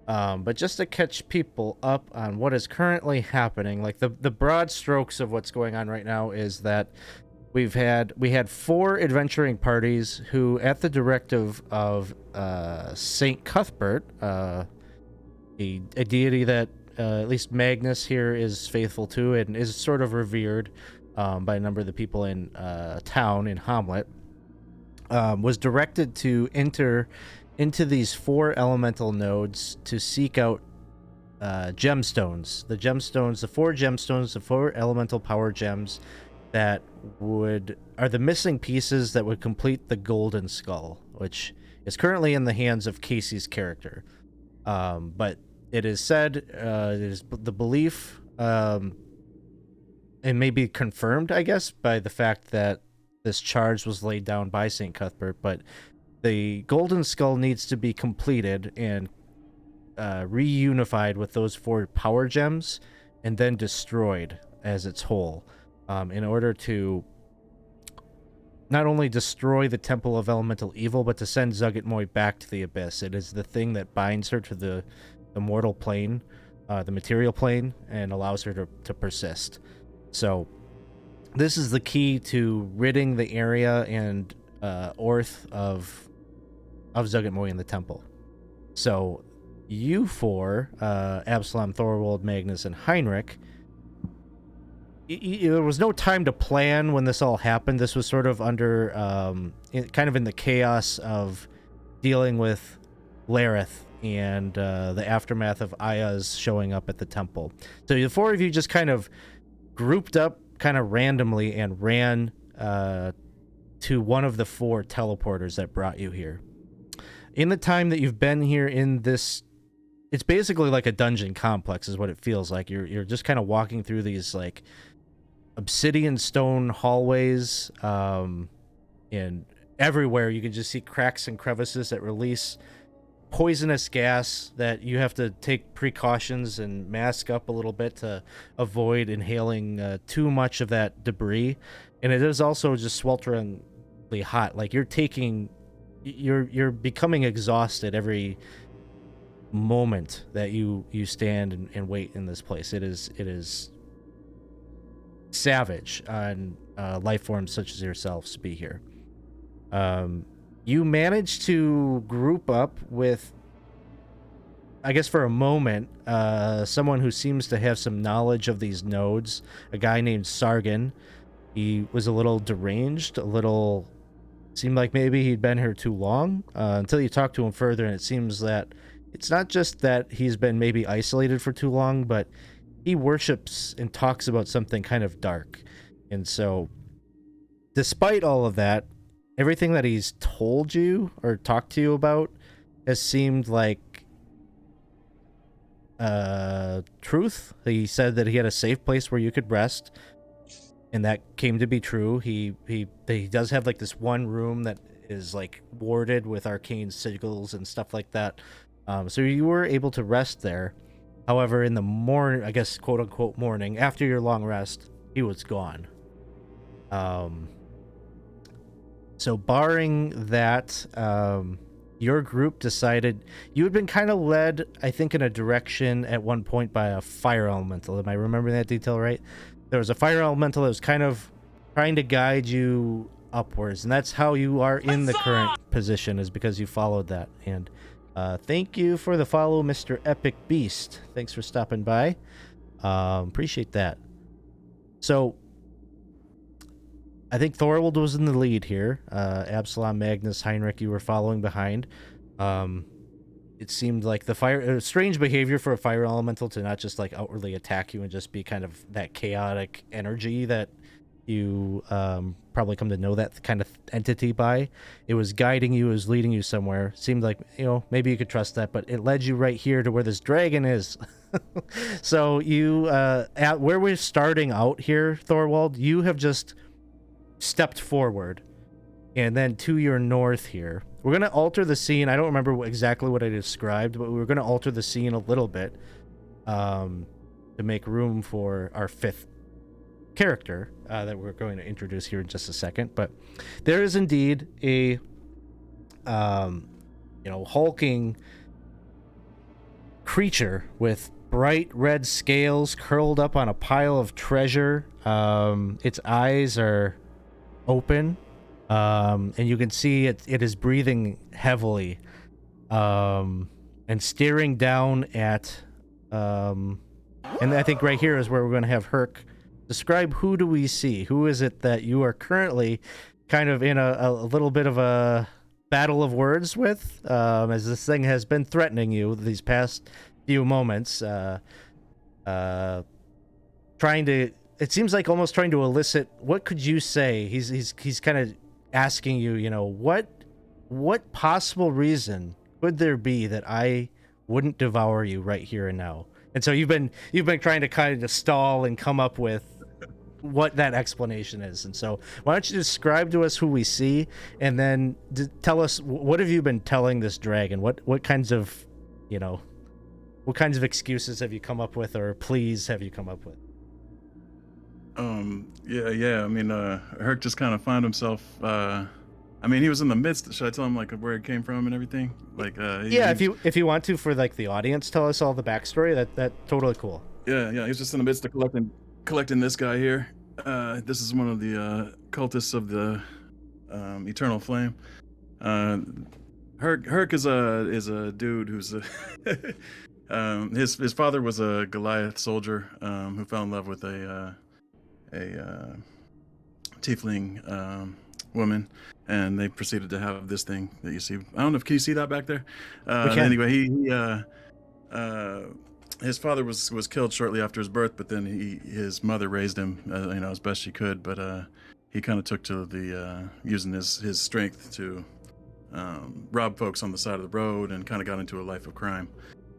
But just to catch people up on what is currently happening, like the broad strokes of what's going on right now is that we had 4 adventuring parties who, at the directive of Saint Cuthbert, a deity that at least Magnus here is faithful to and is sort of revered by a number of the people in town in Hamlet, was directed to enter into these 4 elemental nodes to seek out gemstones. The 4 gemstones, the 4 elemental power gems that are the missing pieces that would complete the Golden Skull, which is currently in the hands of Casey's character. But it is said, it is the belief, and may be confirmed, I guess, by the fact that this charge was laid down by St. Cuthbert, but the Golden Skull needs to be completed and reunified with those 4 power gems and then destroyed as its whole, in order to not only destroy the Temple of Elemental Evil, but to send Zuggtmoy back to the Abyss. It is the thing that binds her to the mortal plane, the material plane, and allows her to persist. So this is the key to ridding the area and Orth of Zuggtmoy in the temple. So you 4, Absalom, Thorwald, Magnus, and Heinrich, there was no time to plan when this all happened. This was sort of under, kind of in the chaos of dealing with Lareth and the aftermath of Aya's showing up at the temple. So the 4 of you just kind of grouped up kind of randomly and ran to one of the 4 teleporters that brought you here. In the time that you've been here in this, it's basically like a dungeon complex is what it feels like. You're just kind of walking through these like obsidian stone hallways, and everywhere you can just see cracks and crevices that release poisonous gas that you have to take precautions and mask up a little bit to avoid inhaling too much of that debris. And it is also just swelteringly hot. Like you're becoming exhausted every moment that you stand and wait in this place. It is savage on life forms such as yourselves to be here. You managed to group up with, I guess for a moment, someone who seems to have some knowledge of these nodes, a guy named Sargon. He was a little deranged, seemed like maybe he'd been here too long, until you talk to him further, and it seems that it's not just that he's been maybe isolated for too long, but he worships and talks about something kind of dark. And so, despite all of that, everything that he's told you or talked to you about has seemed like truth. He said that he had a safe place where you could rest, and that came to be true. He does have like this one room that is like warded with arcane sigils and stuff like that. So you were able to rest there. However, in the morning, I guess quote unquote morning, after your long rest, he was gone. So barring that, your group decided you had been kind of led, I think, in a direction at one point by a fire elemental. Am I remembering that detail right? There was a fire elemental that was kind of trying to guide you upwards, and that's how you are in the current position, is because you followed that. And thank you for the follow, Mr. Epic Beast. Thanks for stopping by. Appreciate that. So I think Thorwald was in the lead here. Absalom, Magnus, Heinrich, you were following behind. It seemed like strange behavior for a fire elemental to not just like outwardly attack you and just be kind of that chaotic energy that you probably come to know that kind of entity by. It was guiding you, it was leading you somewhere. Seemed like, maybe you could trust that, but it led you right here to where this dragon is. So you, at where we're starting out here, Thorwald, you have just stepped forward, and then to your north here, we're going to alter the scene. I don't remember exactly what I described, but we're going to alter the scene a little bit to make room for our 5th character that we're going to introduce here in just a second. But there is indeed a hulking creature with bright red scales curled up on a pile of treasure. Its eyes are open, and you can see it is breathing heavily, and staring down at, and I think right here is where we're going to have Herc describe who do we see? Who is it that you are currently kind of in a little bit of a battle of words with, as this thing has been threatening you these past few moments, trying to, it seems like almost trying to elicit, what could you say? He's kind of asking you, you know, what possible reason could there be that I wouldn't devour you right here and now? And so you've been trying to kind of stall and come up with what that explanation is. And so why don't you describe to us who we see, and then tell us, what have you been telling this dragon? What kinds of, you know, what kinds of excuses have you come up with, or pleas have you come up with? Yeah. I mean, Herc just kind of found himself, I mean, he was in the midst. Should I tell him like where it came from and everything? Like, yeah, if you want to, for like the audience, tell us all the backstory. That totally cool. Yeah. He's just in the midst of collecting this guy here. This is one of the cultists of the Eternal Flame. Herc is a dude who's his father was a Goliath soldier who fell in love with a tiefling woman, and they proceeded to have this thing that you see. I don't know if can you see that back there? Anyway, he his father was killed shortly after his birth, but then his mother raised him, you know, as best she could. But he kind of took to the using his strength to rob folks on the side of the road, and kind of got into a life of crime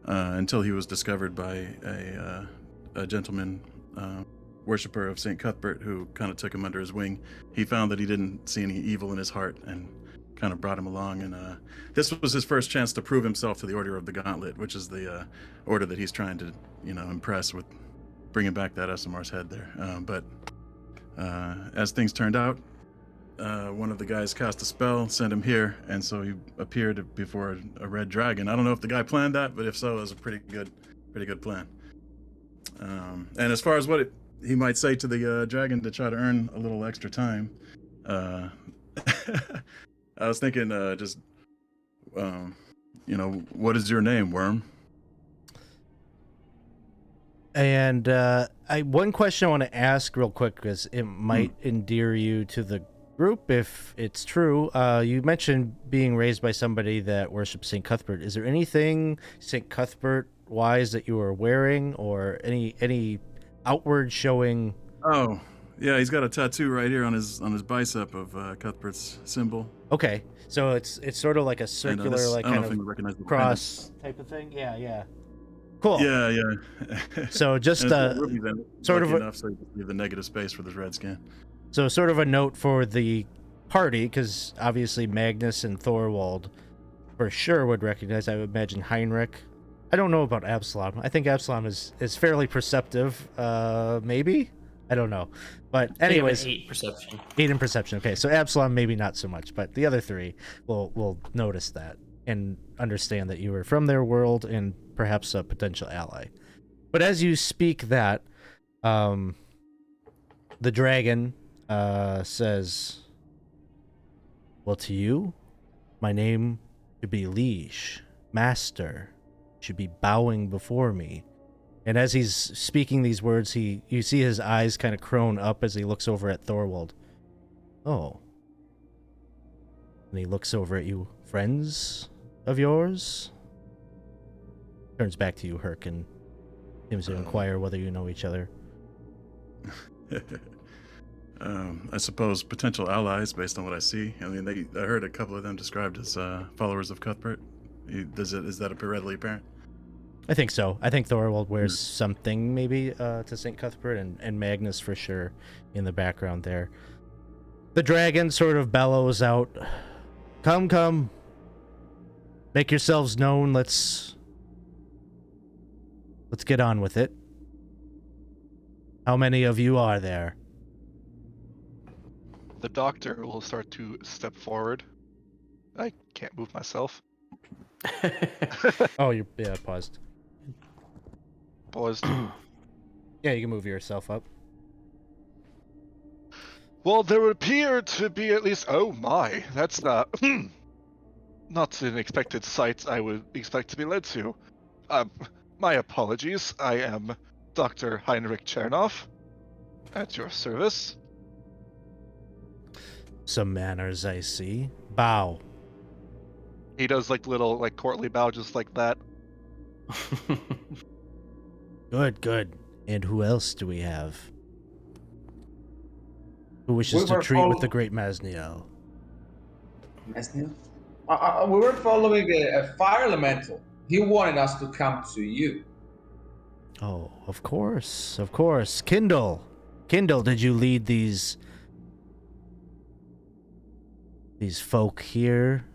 until he was discovered by a gentleman worshiper of St. Cuthbert, who kind of took him under his wing. He found that he didn't see any evil in his heart and kind of brought him along, and this was his first chance to prove himself to the Order of the Gauntlet, which is the order that he's trying to, you know, impress with bringing back that SMR's head there. But as things turned out, one of the guys cast a spell, sent him here, and so he appeared before a red dragon. I don't know if the guy planned that, but if so, it was a pretty good plan. And as far as what he might say to the dragon to try to earn a little extra time, I was thinking, you know, what is your name, worm? And one question I want to ask real quick, because it might endear you to the group if it's true. You mentioned being raised by somebody that worships St. Cuthbert. Is there anything St. Cuthbert wise that you are wearing, or any outward showing? Oh, yeah, he's got a tattoo right here on his bicep of Cuthbert's symbol. Okay, so it's sort of like a circular, like kind of cross type of thing. Yeah. Cool. Yeah. So just sort of enough so you can leave the negative space for this red skin. So sort of a note for the party, because obviously Magnus and Thorwald for sure would recognize. I would imagine Heinrich. I don't know about Absalom. I think Absalom is fairly perceptive. Maybe? I don't know. But anyways, 8 perception. 8 in perception. Okay, so Absalom maybe not so much, but the other 3 will notice that and understand that you were from their world and perhaps a potential ally. But as you speak that, the dragon says, well, to you, my name should be liege, master, should be bowing before me. And as he's speaking these words, you see his eyes kind of crone up as he looks over at Thorwald. Oh. And he looks over at you. Friends of yours? Turns back to you, Herc, and seems to inquire whether you know each other. I suppose potential allies based on what I see. I mean, I heard a couple of them described as followers of Cuthbert. Is that readily apparent? I think so. I think Thorwald wears something maybe to St. Cuthbert, and Magnus for sure in the background there. The dragon sort of bellows out, Come. Make yourselves known. Let's get on with it. How many of you are there? The doctor will start to step forward. I can't move myself. Oh, yeah, paused. Paused. Yeah, you can move yourself up. Well, there would appear to be at least. Oh my, that's not not an expected sight I would expect to be led to. Um, my apologies. I am Dr. Heinrich Chernoff, at your service. Some manners, I see. Bow. He does like little like courtly bow, just like that. Good, good. And who else do we have? Who wishes to treat with the great Masniel? Masniel? We were following a fire elemental. He wanted us to come to you. Oh, of course, of course. Kindle, did you lead these folk here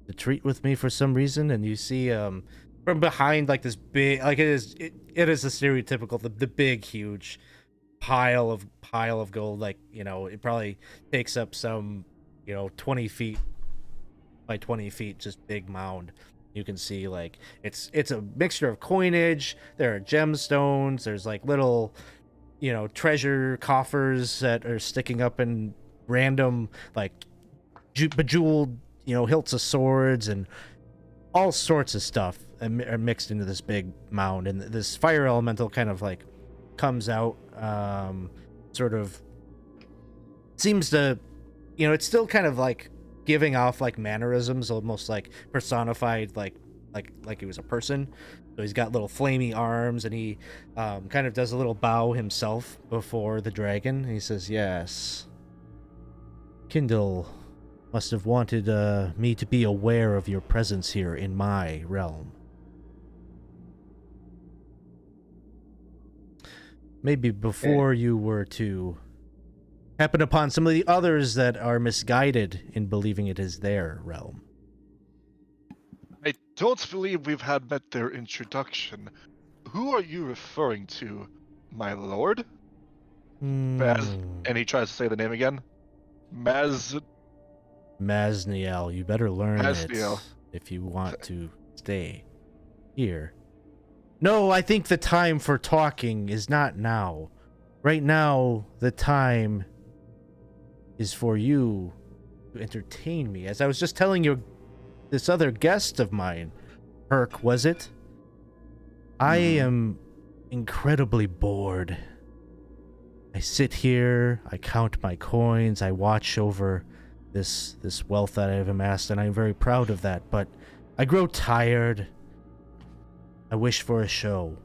to treat with me for some reason? And you see from behind like this big, like it is the stereotypical the big huge pile of gold, like, you know, it probably takes up some, you know, 20 feet by 20 feet, just big mound. You can see like it's a mixture of coinage. There are gemstones. There's like little, you know, treasure coffers that are sticking up in random like bejeweled, you know, hilts of swords, and all sorts of stuff are mixed into this big mound. And this fire elemental kind of like comes out, sort of seems to, you know, it's still kind of like giving off like mannerisms, almost like personified, like he was a person. So he's got little flamey arms, and he kind of does a little bow himself before the dragon. He says, "Yes, Kindle must have wanted me to be aware of your presence here in my realm. Maybe before you were to happen upon some of the others that are misguided in believing it is their realm." I don't believe we've had met their introduction. Who are you referring to, my lord? And he tries to say the name again. Masniel, you better learn Masniel. it if you want to stay here. No, I think the time for talking is not now. Right now, the time is for you to entertain me. As I was just telling you, this other guest of mine, Herc, was it? I am incredibly bored. I sit here, I count my coins, I watch over this wealth that I have amassed, and I'm very proud of that, but I grow tired. I wish for a show.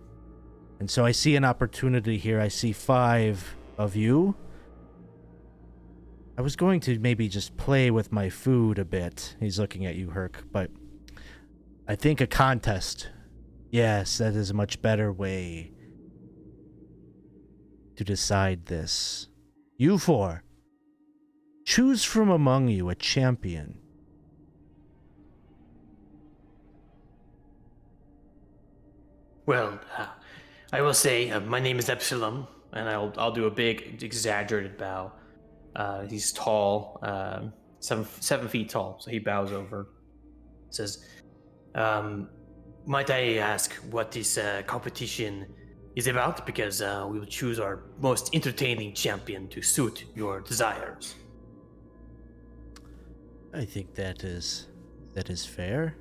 And so I see an opportunity here. I see 5 of you. I was going to maybe just play with my food a bit. He's looking at you, Herc, but I think a contest. Yes, that is a much better way to decide this. You 4. Choose from among you a champion. Well, I will say my name is Epsilon, and I'll do a big exaggerated bow. He's tall, 7 feet tall, so he bows over. Says, "Might I ask what this competition is about? Because we will choose our most entertaining champion to suit your desires." I think that is fair.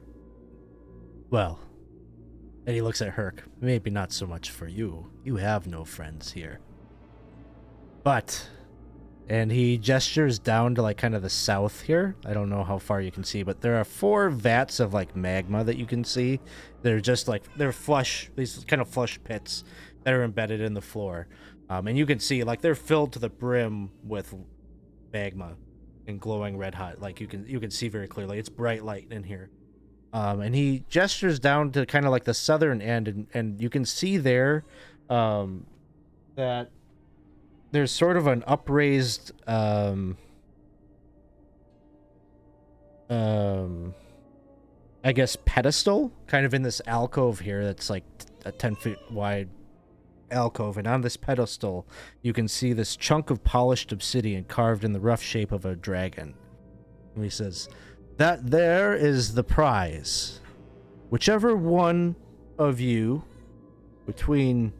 Well, and he looks at Herc. Maybe not so much for you. You have no friends here. But, and he gestures down to like kind of the south here. I don't know how far you can see, but there are 4 vats of like magma that you can see. They're just like, they're flush, these kind of flush pits that are embedded in the floor. And you can see like they're filled to the brim with magma and glowing red hot. Like you can see very clearly. It's bright light in here. And he gestures down to kind of like the southern end, and you can see there that there's sort of an upraised I guess pedestal kind of in this alcove here that's like a 10-foot wide alcove, and on this pedestal you can see this chunk of polished obsidian carved in the rough shape of a dragon. And he says, "That there is the prize. Whichever one of you between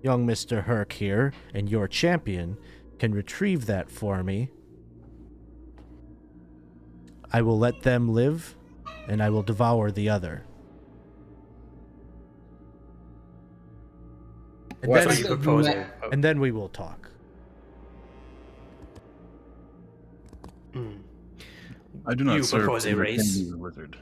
young Mr. Herc here and your champion can retrieve that for me, I will let them live, and I will devour the other. And What then, are you proposing? and then we will talk. I do not You serve propose a to race? entertain the wizard.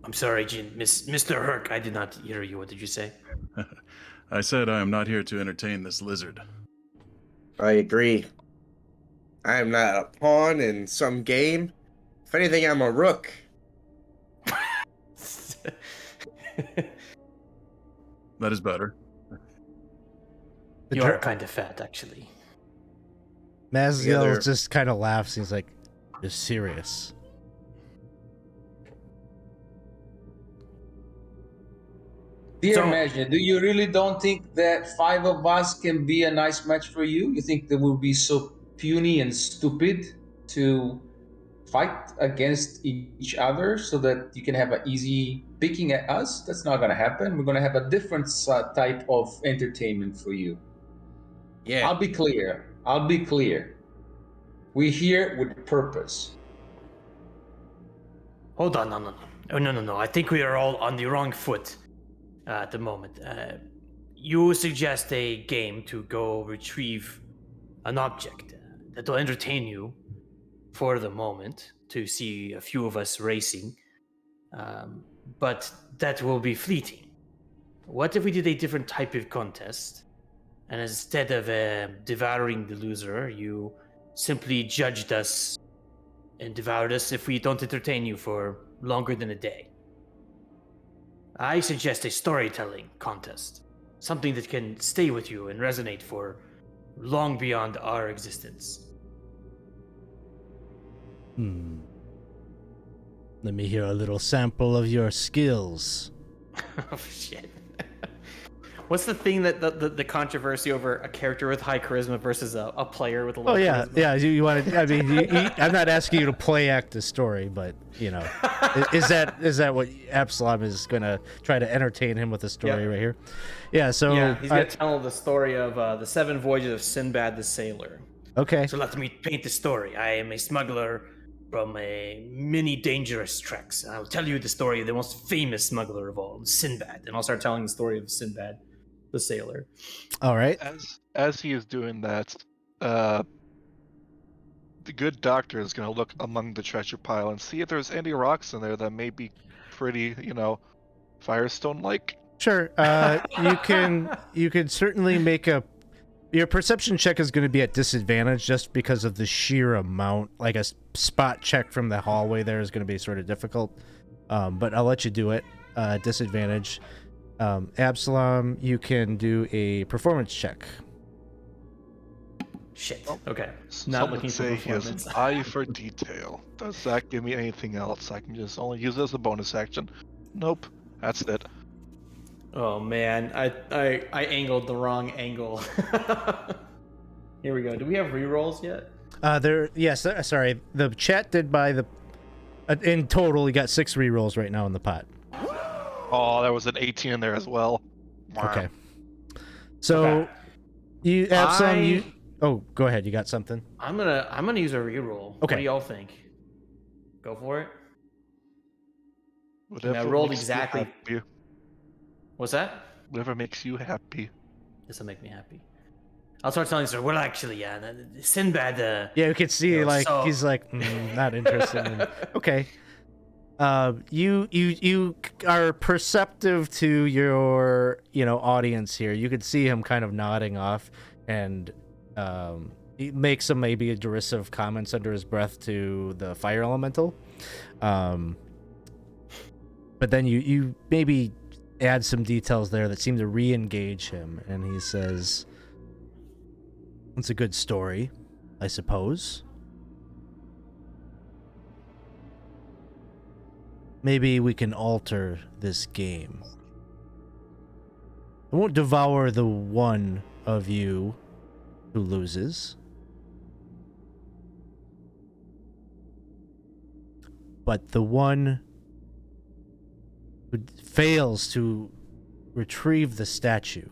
I'm sorry, Mr. Herc. I did not hear you. What did you say? I said I am not here to entertain this lizard. I agree. I am not a pawn in some game. If anything, I'm a rook. That is better. You are kind of fat, actually. Maziel just kind of laughs. He's like, "You're serious." Dear Imagine, do you really don't think that 5 of us can be a nice match for you? You think that we'll be so puny and stupid to fight against each other so that you can have an easy picking at us? That's not going to happen. We're going to have a different type of entertainment for you. Yeah. I'll be clear. We're here with purpose. Hold on, no. Oh, no. I think we are all on the wrong foot at the moment. You suggest a game to go retrieve an object that will entertain you for the moment, to see a few of us racing, but that will be fleeting. What if we did a different type of contest, and instead of devouring the loser, you simply judged us and devoured us if we don't entertain you for longer than a day? I suggest a storytelling contest, something that can stay with you and resonate for long beyond our existence. Let me hear a little sample of your skills. Oh shit. What's the thing that the controversy over a character with high charisma versus a player with a low charisma? Yeah. You want to? I mean, I'm not asking you to play act the story, but is that what Absalom is gonna try to entertain him with the story right here? Yeah. So he's gonna tell the story of the 7 voyages of Sinbad the Sailor. Okay. So let me paint the story. I am a smuggler from many dangerous treks. I'll tell you the story of the most famous smuggler of all, Sinbad, and I'll start telling the story of Sinbad the Sailor. All right. As he is doing that, the good doctor is going to look among the treasure pile and see if there's any rocks in there that may be pretty, Firestone-like. Sure. You can certainly make your perception check is going to be at disadvantage just because of the sheer amount. Like a spot check from the hallway there is going to be sort of difficult. But I'll let you do it. Disadvantage. Absalom, you can do a performance check. Shit. Okay. Not looking for performance. He has an eye for detail. Does that give me anything else? I can just only use it as a bonus action. Nope. That's it. Oh man, I angled the wrong angle. Here we go. Do we have rerolls yet? Yes. Sorry. The chat did buy the. In total, you got 6 rerolls right now in the pot. Oh, there was an 18 in there as well. Wow. Okay. So, you Absalom, Oh, go ahead. You got something? I'm gonna use a reroll. Okay. What do y'all think? Go for it. Whatever I rolled makes exactly. you happy. What's that? Whatever makes you happy. This will make me happy. I'll start telling you story. Well, actually, Sinbad. Yeah, we could see he's like not interested. Okay. You are perceptive to your audience here. You could see him kind of nodding off, and he makes some maybe derisive comments under his breath to the fire elemental. But then you maybe add some details there that seem to re-engage him, and he says, "It's a good story, I suppose. Maybe we can alter this game. I won't devour the one of you who loses, but the one who fails to retrieve the statue,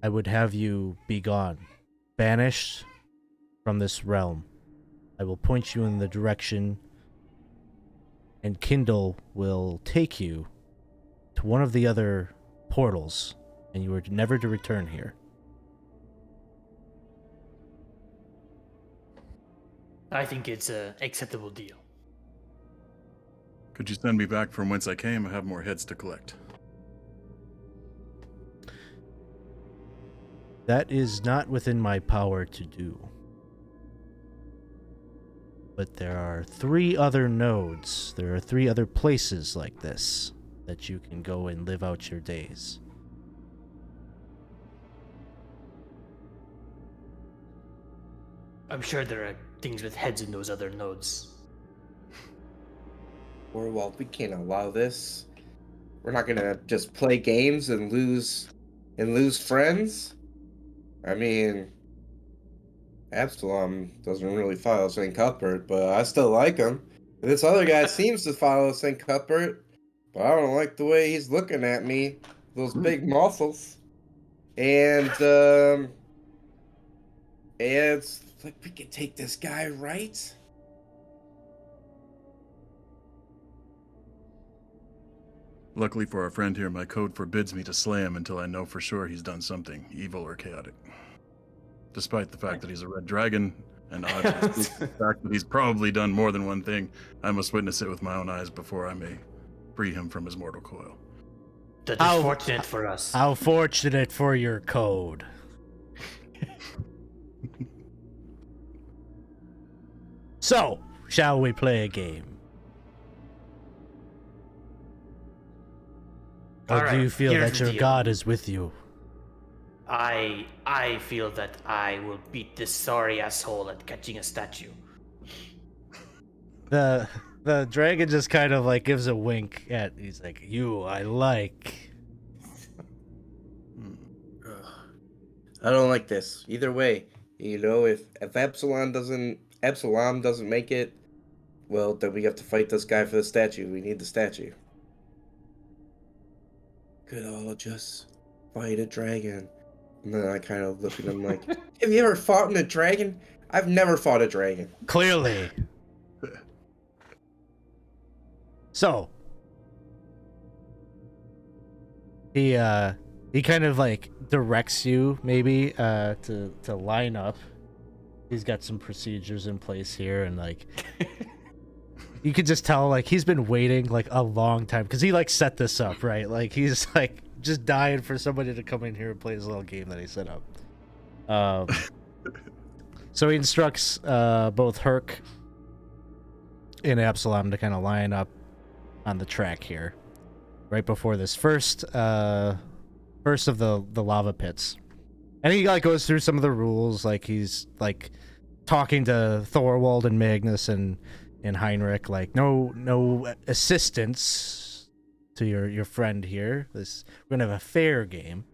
I would have you be gone, banished from this realm. I will point you in the direction, and Kindle will take you to one of the other portals, and you are never to return here. I think it's an acceptable deal. Could you send me back from whence I came? I have more heads to collect. That is not within my power to do. But there are 3 other nodes. There are 3 other places like this that you can go and live out your days. I'm sure there are things with heads in those other nodes. Thorwald, we can't allow this. We're not gonna just play games and lose friends. I mean, Absalom doesn't really follow St. Cuthbert, but I still like him. This other guy seems to follow St. Cuthbert, but I don't like the way he's looking at me. Those big muscles. And it's like we could take this guy, right? Luckily for our friend here, my code forbids me to slay him until I know for sure he's done something evil or chaotic. Despite the fact that he's a red dragon, and odds the fact that he's probably done more than one thing, I must witness it with my own eyes before I may free him from his mortal coil. That is fortunate for us. How fortunate for your code. So, shall we play a game? Or do you feel that your god is with you? I feel that I will beat this sorry asshole at catching a statue. The dragon just kind of like gives a wink at, he's like, you I like. I don't like this. Either way, you know, if Absalom doesn't make it, well, then we have to fight this guy for the statue. We need the statue. Could all just fight a dragon. And then I kind of look at him like, have you ever fought in a dragon? I've never fought a dragon. Clearly. So, he kind of like directs you maybe to line up. He's got some procedures in place here, and like you could just tell like he's been waiting like a long time because he like set this up, right? Like he's like just dying for somebody to come in here and play his little game that he set up. So he instructs both Herc and Absalom to kind of line up on the track here, right before this first of the lava pits, and he like goes through some of the rules, like he's like talking to Thorwald and Magnus and Heinrich, like no assistance to your friend here. We're gonna have a fair game.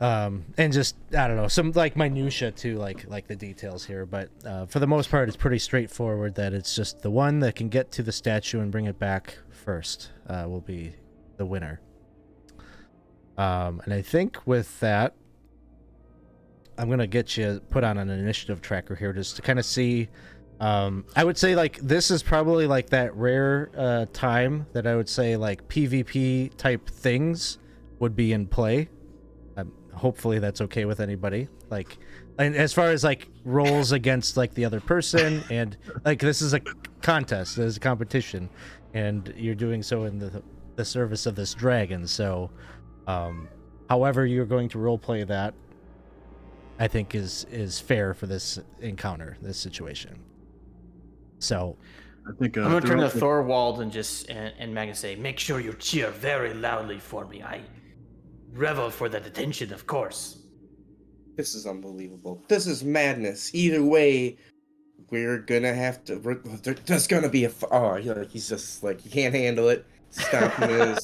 And just I don't know, some like minutia to like the details here, but for the most part it's pretty straightforward that it's just the one that can get to the statue and bring it back first will be the winner. And I think with that I'm gonna get you put on an initiative tracker here just to kind of see. I would say like this is probably like that rare time that I would say like PvP type things would be in play. Hopefully that's okay with anybody. Like, and as far as like rolls against like the other person, and like this is a contest, this is a competition, and you're doing so in the service of this dragon. So, however you're going to roleplay that, I think is fair for this encounter, this situation. So, I think I'm gonna turn to Thorwald and Magnus say, make sure you cheer very loudly for me. I revel for that attention, of course. This is unbelievable. This is madness. Either way, we're gonna have to. There's gonna be he's just like he can't handle it. Stomping his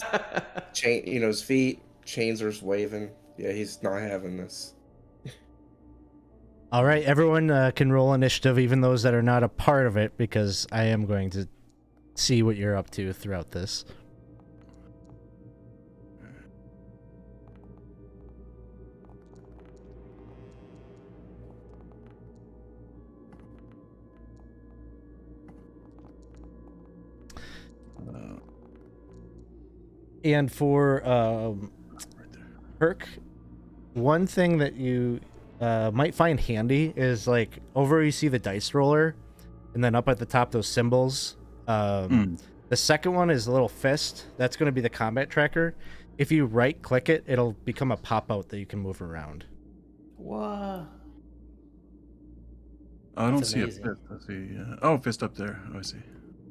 chain, his feet. Chains are waving. Yeah, he's not having this. All right, everyone can roll initiative, even those that are not a part of it, because I am going to see what you're up to throughout this. And for Herc, one thing that you might find handy is like over you see the dice roller, and then up at the top those symbols. The second one is a little fist. That's going to be the combat tracker. If you right click it, it'll become a pop out that you can move around. What? I don't That's see amazing. a fist. I see. Oh, fist up there. Oh, I see.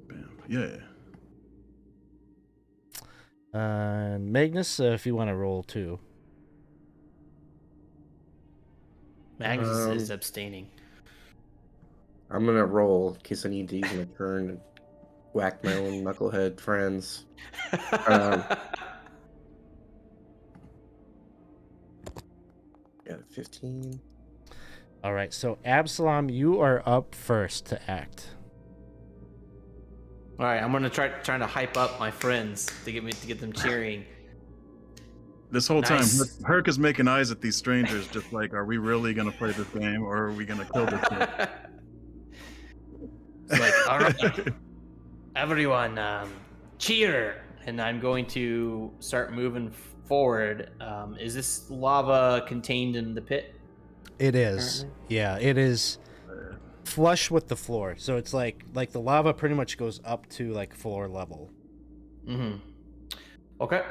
Bam. Yeah. And Magnus, if you want to roll too. Magnus is abstaining. I'm gonna roll in case I need to use my turn and whack my own knucklehead friends. Got a 15. All right, so Absalom, you are up first to act. All right, I'm gonna trying to hype up my friends to get them cheering. This whole Nice. time, Herc is making eyes at these strangers, just like, are we really gonna play this game, or are we gonna kill this game? It's like, all right, everyone, cheer! And I'm going to start moving forward. Is this lava contained in the pit? It is. Apparently? Yeah, it is flush with the floor. So it's like the lava pretty much goes up to like floor level. Mm-hmm. Okay.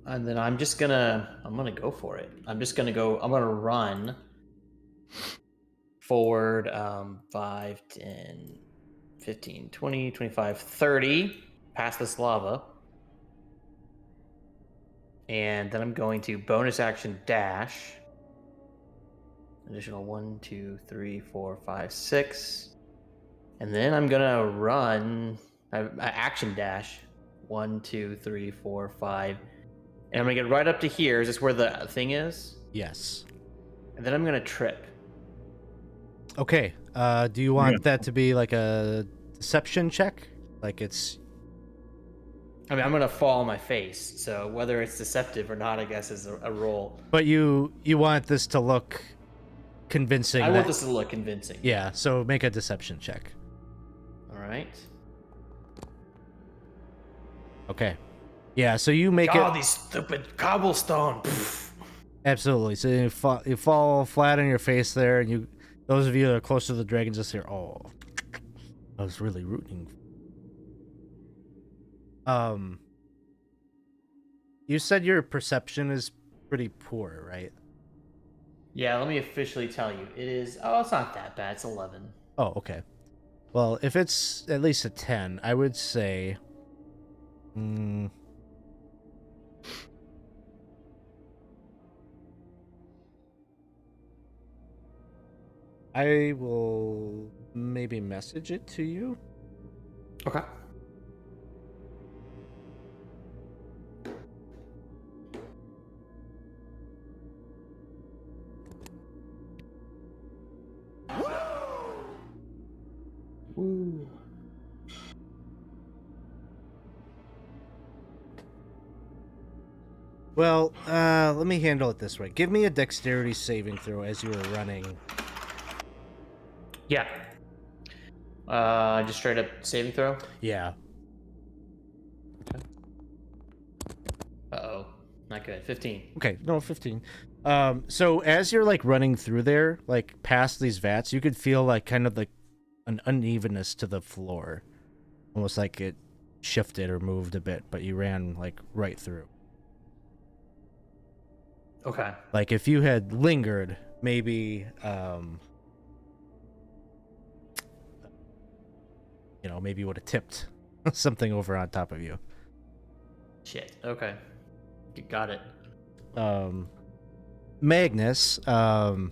And then I'm gonna go for it. I'm gonna run forward 5, 10, 15, 20, 25, 30 past this lava. And then I'm going to bonus action dash. Additional 1, 2, 3, 4, 5, 6. And then I'm gonna run action dash. 1, 2, 3, 4, 5. And I'm gonna get right up to here. Is this where the thing is? Yes. And then I'm gonna trip. Okay. Do you want that to be like a deception check? Like it's... I mean, I'm gonna fall on my face. So whether it's deceptive or not, I guess is a roll. But you want this to look convincing. I want this to look convincing. Yeah, so make a deception check. All right. Okay. Yeah, so you make it... these stupid cobblestone. Absolutely. So you fall flat on your face there, and those of you that are close to the dragon just hear, oh, I was really rooting. You said your perception is pretty poor, right? Yeah, let me officially tell you. It is... Oh, it's not that bad. It's 11. Oh, okay. Well, if it's at least a 10, I would say... I will maybe message it to you. Okay. Woo. Well, let me handle it this way. Give me a dexterity saving throw as you were running. Yeah. Just straight up saving throw. Yeah. Uh-oh. Not good. 15. Okay, no, 15. So as you're like running through there, like past these vats, you could feel like kind of like an unevenness to the floor. Almost like it shifted or moved a bit, but you ran like right through. Okay. Like if you had lingered, maybe maybe you would have tipped something over on top of you. Shit. Okay. You got it. Magnus, right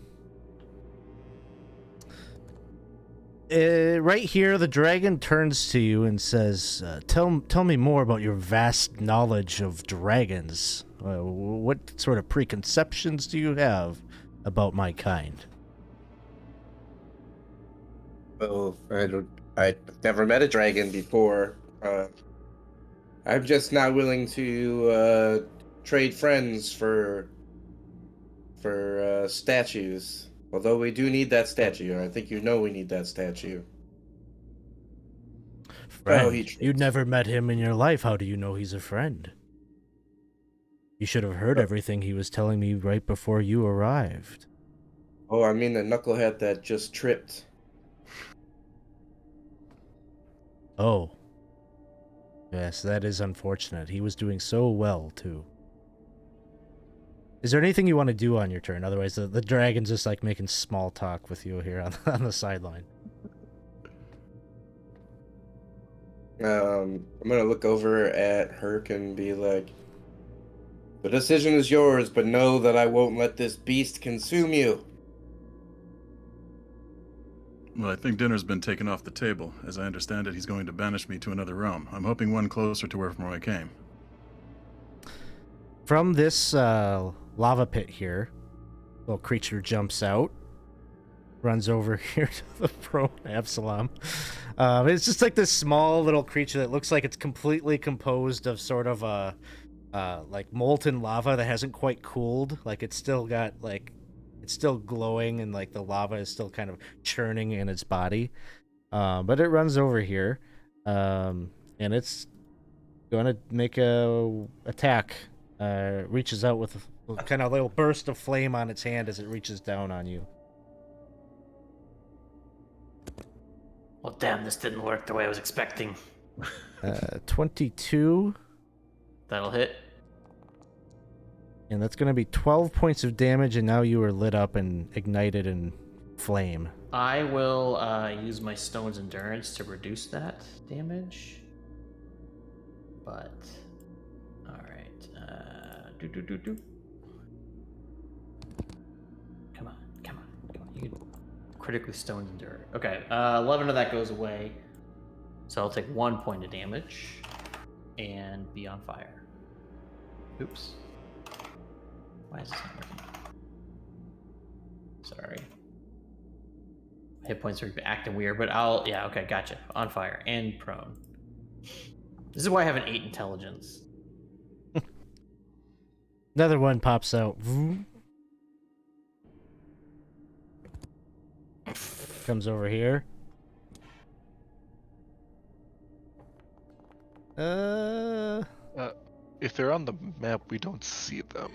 here, the dragon turns to you and says, tell me more about your vast knowledge of dragons. What sort of preconceptions do you have about my kind? Well, I I've never met a dragon before. I'm just not willing to trade friends for statues. Although we do need that statue. I think you know we need that statue. Friend, he you trips. never met him in your life. How do you know he's a friend? You should have heard everything he was telling me right before you arrived. Oh, I mean the knucklehead that just tripped. Oh. Yes, that is unfortunate. He was doing so well, too. Is there anything you want to do on your turn? Otherwise, the dragon's just like making small talk with you here on the sideline. I'm gonna look over at Herc and be like, the decision is yours, but know that I won't let this beast consume you. Well, I think dinner's been taken off the table. As I understand it, he's going to banish me to another realm. I'm hoping one closer to where I came. From this lava pit here, little creature jumps out, runs over here to the prone Absalom. It's just like this small little creature that looks like it's completely composed of sort of a like molten lava that hasn't quite cooled. Like it's still got like it's still glowing and like the lava is still kind of churning in its body. But it runs over here, and it's going to make a attack. Reaches out with a kind of little burst of flame on its hand as it reaches down on you. Well, damn, this didn't work the way I was expecting. 22. That'll hit. And that's going to be 12 points of damage, and now you are lit up and ignited in flame. I will use my Stone's Endurance to reduce that damage. But, alright. Come on. You can critically Stone's Endure. Okay, 11 of that goes away. So I'll take 1 point of damage and be on fire. Oops. Why is this not working? Sorry. Hit points are acting weird, but yeah, okay, gotcha. On fire and prone. This is why I have an 8 intelligence. Another one pops out. Comes over here. If they're on the map, we don't see them.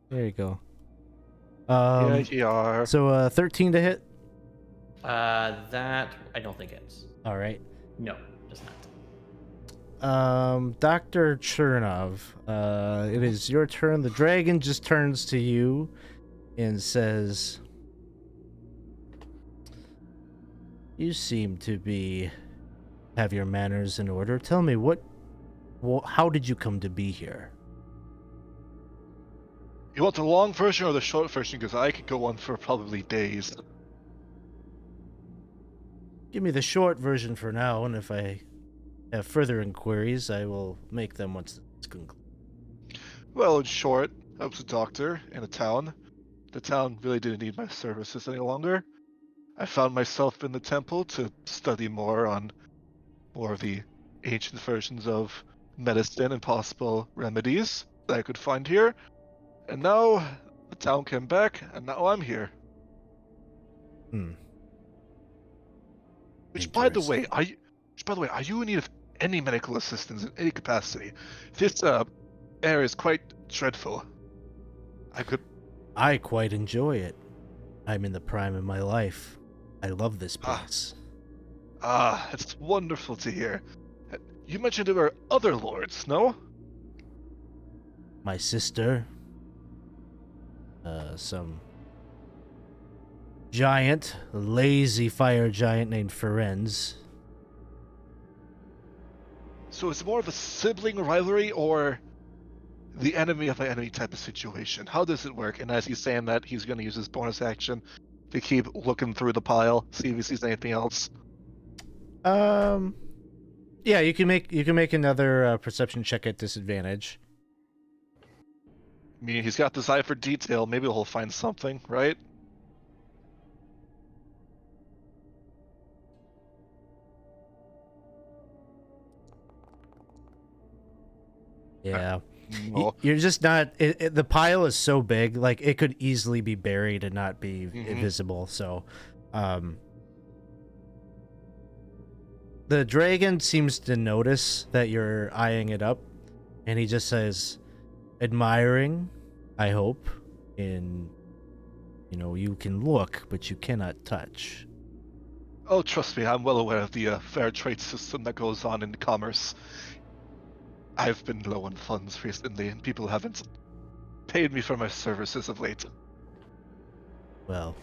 There you go. Yeah, you are. So 13 to hit. That I don't think it's. All right. No, does not. Dr. Chernov, it is your turn. The dragon just turns to you and says, "You seem to have your manners in order. Tell me how did you come to be here?" You want the long version or the short version? Because I could go on for probably days. Give me the short version for now, and if I have further inquiries, I will make them once it's concluded. Well, in short, I was a doctor in a town. The town really didn't need my services any longer. I found myself in the temple to study more of the ancient versions of medicine and possible remedies that I could find here. And now the town came back, and now I'm here. Which, by the way, are you in need of any medical assistance in any capacity? This air is quite dreadful. I quite enjoy it. I'm in the prime of my life. I love this place. It's wonderful to hear. You mentioned there were other lords, no? My sister, some giant, lazy fire giant named Ferenz. So it's more of a sibling rivalry or the enemy of my enemy type of situation? How does it work? And as he's saying that, he's going to use his bonus action to keep looking through the pile, see if he sees anything else. Yeah, you can make another perception check at disadvantage. I mean, he's got this eye for detail. Maybe he'll find something, right? Yeah. No. You're just not. The pile is so big, like it could easily be buried and not be visible. So, the dragon seems to notice that you're eyeing it up, and he just says, "Admiring, I hope, and you can look, but you cannot touch." Oh, trust me, I'm well aware of the fair trade system that goes on in commerce. I've been low on funds recently, and people haven't paid me for my services of late. Well,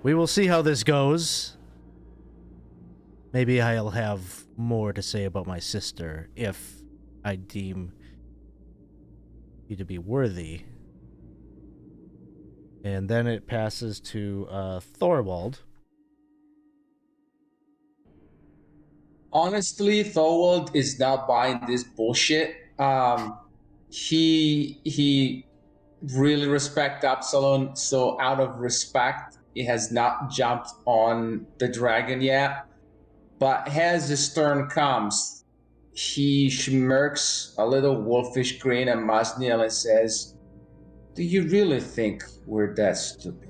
we will see how this goes. Maybe I'll have more to say about my sister if I deem you to be worthy. And then it passes to Thorwald. Honestly, Thorwald is not buying this bullshit. He really respect Absalom, so out of respect, he has not jumped on the dragon yet. But as his turn comes, he smirks a little wolfish grin at Masniel and says, "Do you really think we're that stupid?"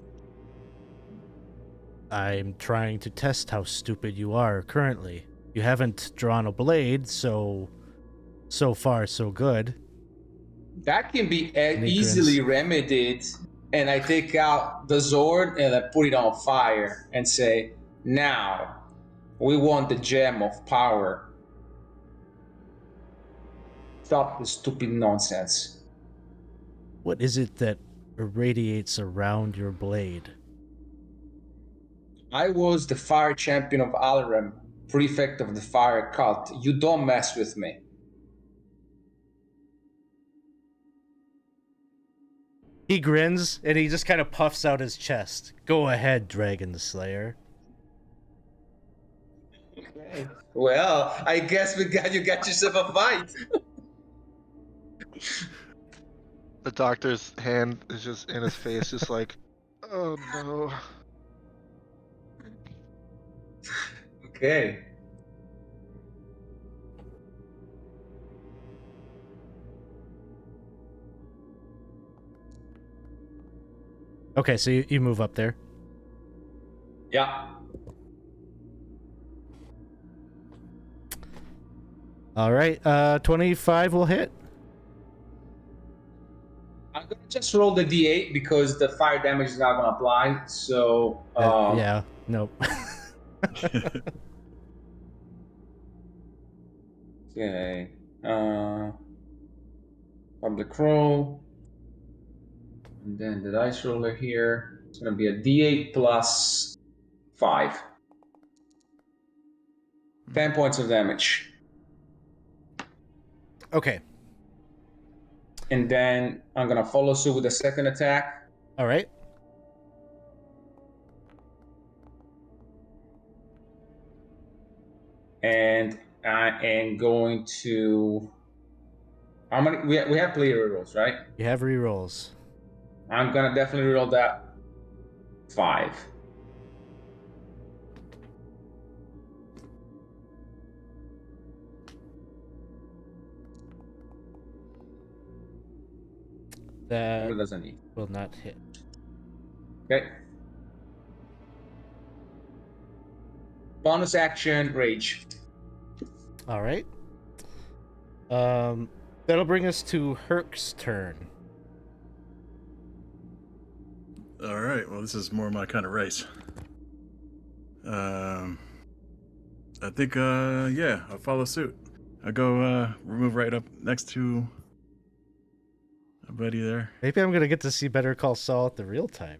I'm trying to test how stupid you are currently. You haven't drawn a blade, so far so good. That can be he easily grins. remedied. And I take out the sword and I put it on fire and say, "Now, we want the gem of power. Stop the stupid nonsense." What is it that irradiates around your blade? I was the fire champion of Alaram, prefect of the fire cult. You don't mess with me. He grins and he just kind of puffs out his chest. Go ahead, Dragon Slayer. Okay. Well, I guess you got yourself a fight. The doctor's hand is just in his face, just like, oh no. Okay. Okay, so you move up there. Yeah. All right, 25 will hit. I'm gonna just roll the d8 because the fire damage is not gonna apply. So Yeah, nope. okay. Public roll. And then the dice roller here. It's gonna be a d8 plus 5. 10 points of damage. Okay. And then I'm gonna follow suit with a second attack. All right. And I am going to. How many? We have player rolls, right? You have rerolls. I'm gonna definitely roll that 5. That What doesn't need? will not hit. Okay. Bonus action, rage. All right. That'll bring us to Herc's turn. All right. Well, this is more my kind of race. I think, yeah, I'll follow suit. I'll go move right up next to a buddy there. Maybe I'm gonna get to see Better Call Saul at the real time.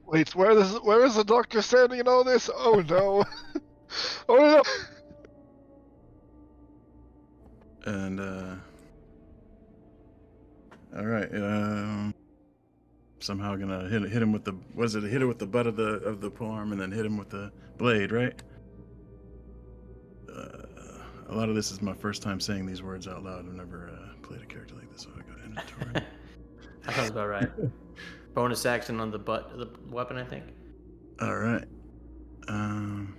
Wait, where is the doctor standing in all this? Oh no. Oh no. And, all right. Somehow gonna hit him with the, was it hit it with the butt of the polearm and then hit him with the blade, right? A lot of this is my first time saying these words out loud. I've never played a character like this, so I got inventory. That sounds about right. Bonus action on the butt of the weapon, I think. All right. Am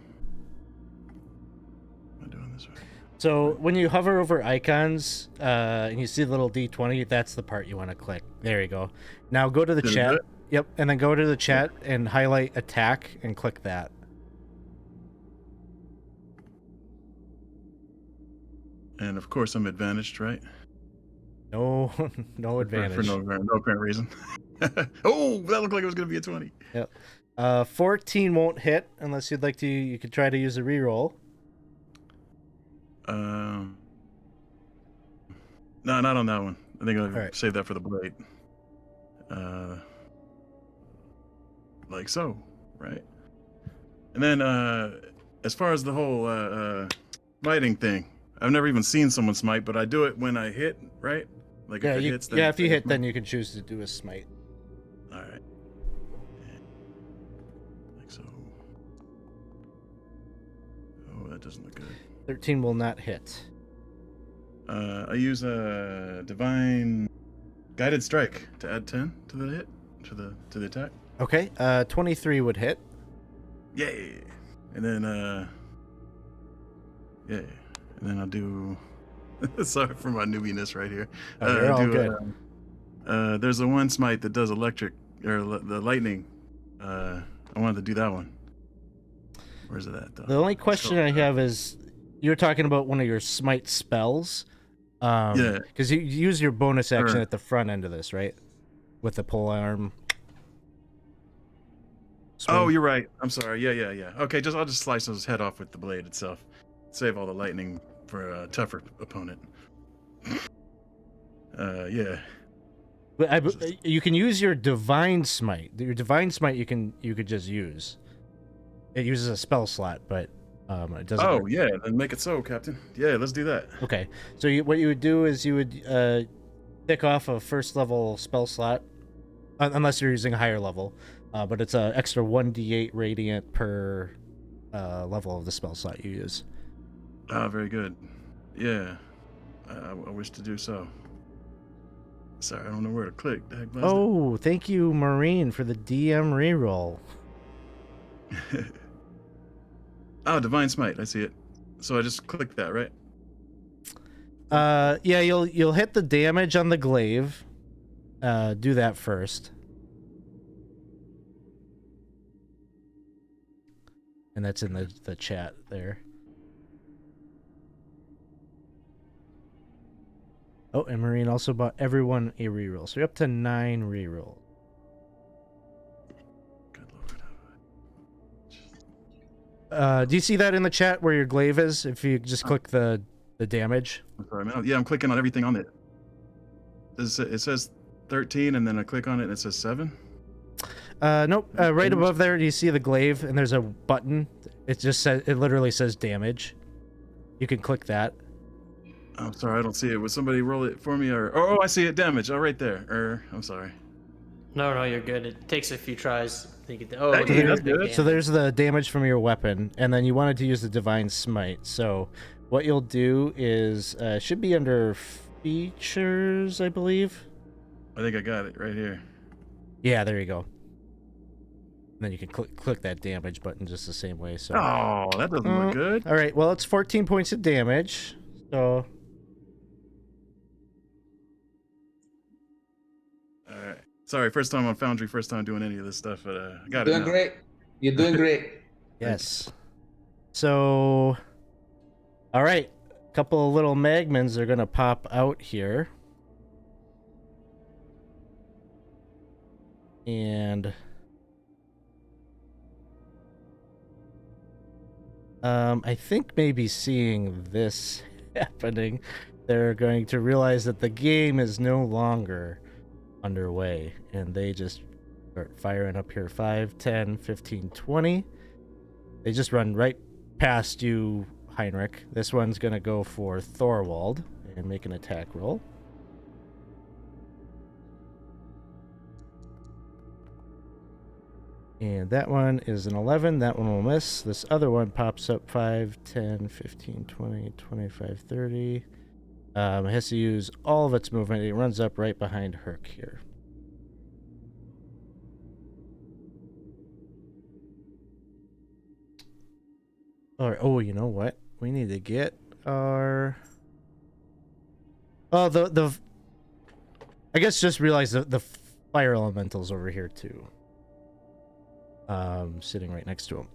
I doing this right? So when you hover over icons and you see the little D20, that's the part you want to click. There you go. Now go to the chat. Yep, and then go to the chat and highlight attack and click that. And of course, I'm advantaged, right? No, no advantage. For no apparent reason. Oh, that looked like it was going to be a 20. Yep. 14 won't hit unless you'd like to. You could try to use a reroll. No, not on that one. I think I'll save that for the blade. Like so, right? And then, as far as the whole smiting thing, I've never even seen someone smite, but I do it when I hit, right? Like Yeah, if it hits, then if you hit, then you can choose to do a smite. All right. Like so. Oh, that doesn't look good. 13 will not hit. I use a divine guided strike to add 10 to the hit, to the attack. Okay. 23 would hit. Yay! And then yeah, and then I'll do. Sorry for my newbiness right here. Oh, you're all good. There's a one smite that does electric or the lightning. I wanted to do that one. Where's it at though? The only question I have is, you're talking about one of your smite spells. Yeah. Because you use your bonus action at the front end of this, right? With the pole arm. Swing. Oh, you're right. I'm sorry. Yeah. Okay, I'll just slice his head off with the blade itself. Save all the lightning for a tougher opponent. Yeah. But you can use your divine smite. Your divine smite you could just use. It uses a spell slot, but it doesn't. Oh work. yeah, then make it so, Captain. Yeah, let's do that. Okay. So what you would do is you would tick off a first level spell slot, unless you're using a higher level. But it's an extra 1d8 radiant per level of the spell slot you use. Ah, very good. Yeah, I wish to do so. Sorry, I don't know where to click. Oh, thank you, Marine, for the DM reroll. Oh, Divine Smite. I see it. So I just click that, right? Yeah, you'll hit the damage on the glaive. Do that first. And that's in the chat there. Oh, and Marine also bought everyone a reroll. So you're up to 9 reroll. Good Lord. Do you see that in the chat where your glaive is? If you just click the damage. I'm sorry, man. Yeah, I'm clicking on everything on it. It says 13, and then I click on it, and it says 7. Nope. Right above there, do you see the glaive? And there's a button. It just says, it literally says damage. You can click that. I'm sorry, I don't see it. Would somebody roll it for me? Or oh, I see it. Damage. Oh, right there. I'm sorry. No, you're good. It takes a few tries. Hey, that's good. So there's the damage from your weapon, and then you wanted to use the divine smite. So what you'll do is should be under features, I believe. I think I got it right here. Yeah, there you go. And then you can click that damage button just the same way. So oh, that doesn't look good. All right, well, it's 14 points of damage. So all right. Sorry, first time on Foundry, first time doing any of this stuff, but I got it. Doing great. You're doing great. yes. So all right, a couple of little magmans are gonna pop out here. And I think maybe seeing this happening, they're going to realize that the game is no longer underway, and they just start firing up here. 5, 10, 15, 20. They just run right past you, Heinrich. This one's going to go for Thorwald and make an attack roll. And that one is an 11. That one will miss. This other one pops up 5, 10, 15, 20, 25, 30. It has to use all of its movement. It runs up right behind Herc here. Oh, you know what? We need to get are. Oh, the. I guess just realize the fire elemental's over here too. Sitting right next to him.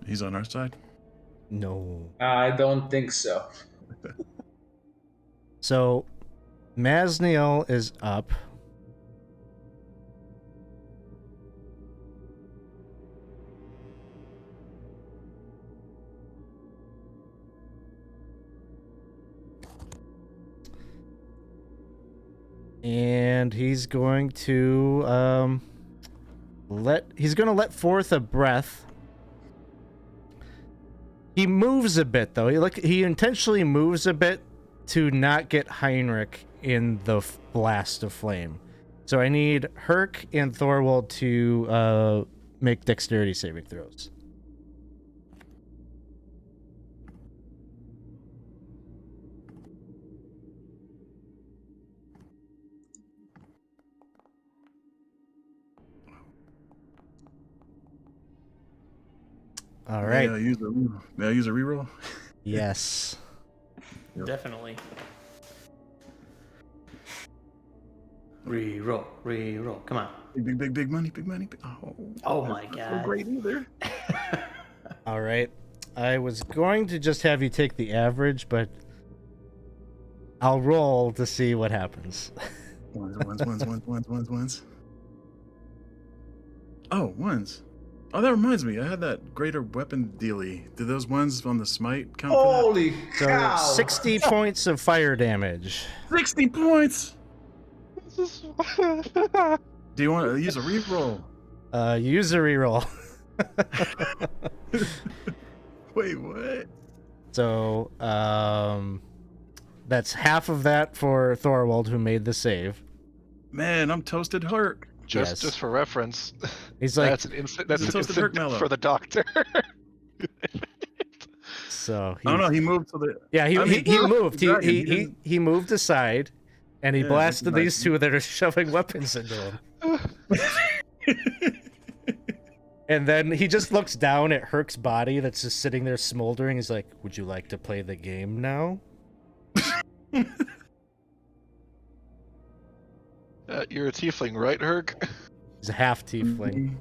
He's on our side. No. I don't think so. So, Masniel is up. And he's going to let forth a breath. He moves a bit though. He intentionally moves a bit to not get Heinrich in the blast of flame. So I need Herc and Thorwald to make dexterity saving throws. All right. May I use a reroll? Yes. Yep. Definitely. Reroll. Come on. Big money. Oh my that's god. not so great either. All right. I was going to just have you take the average, but I'll roll to see what happens. Ones. Oh, ones. Oh, that reminds me. I had that greater weapon dealie. Did those ones on the smite count for Holy So cow! 60 points of fire damage. that? 60 points! Do you want to use a reroll? Use a reroll. Wait, what? So, that's half of that for Thorwald, who made the save. Man, I'm toasted Herc. Just for reference, He's like, that's an instant. That's He's an toasted Herc instant Mellow. for the doctor. so. I don't know. He moved to the. Yeah, he moved. Dragon, he He didn't- moved aside, and he Yeah, blasted that's these two that are shoving weapons into him. And then he just looks down at Herc's body that's just sitting there smoldering. He's like, "Would you like to play the game now?" You're a tiefling, right, Herc? He's a half tiefling,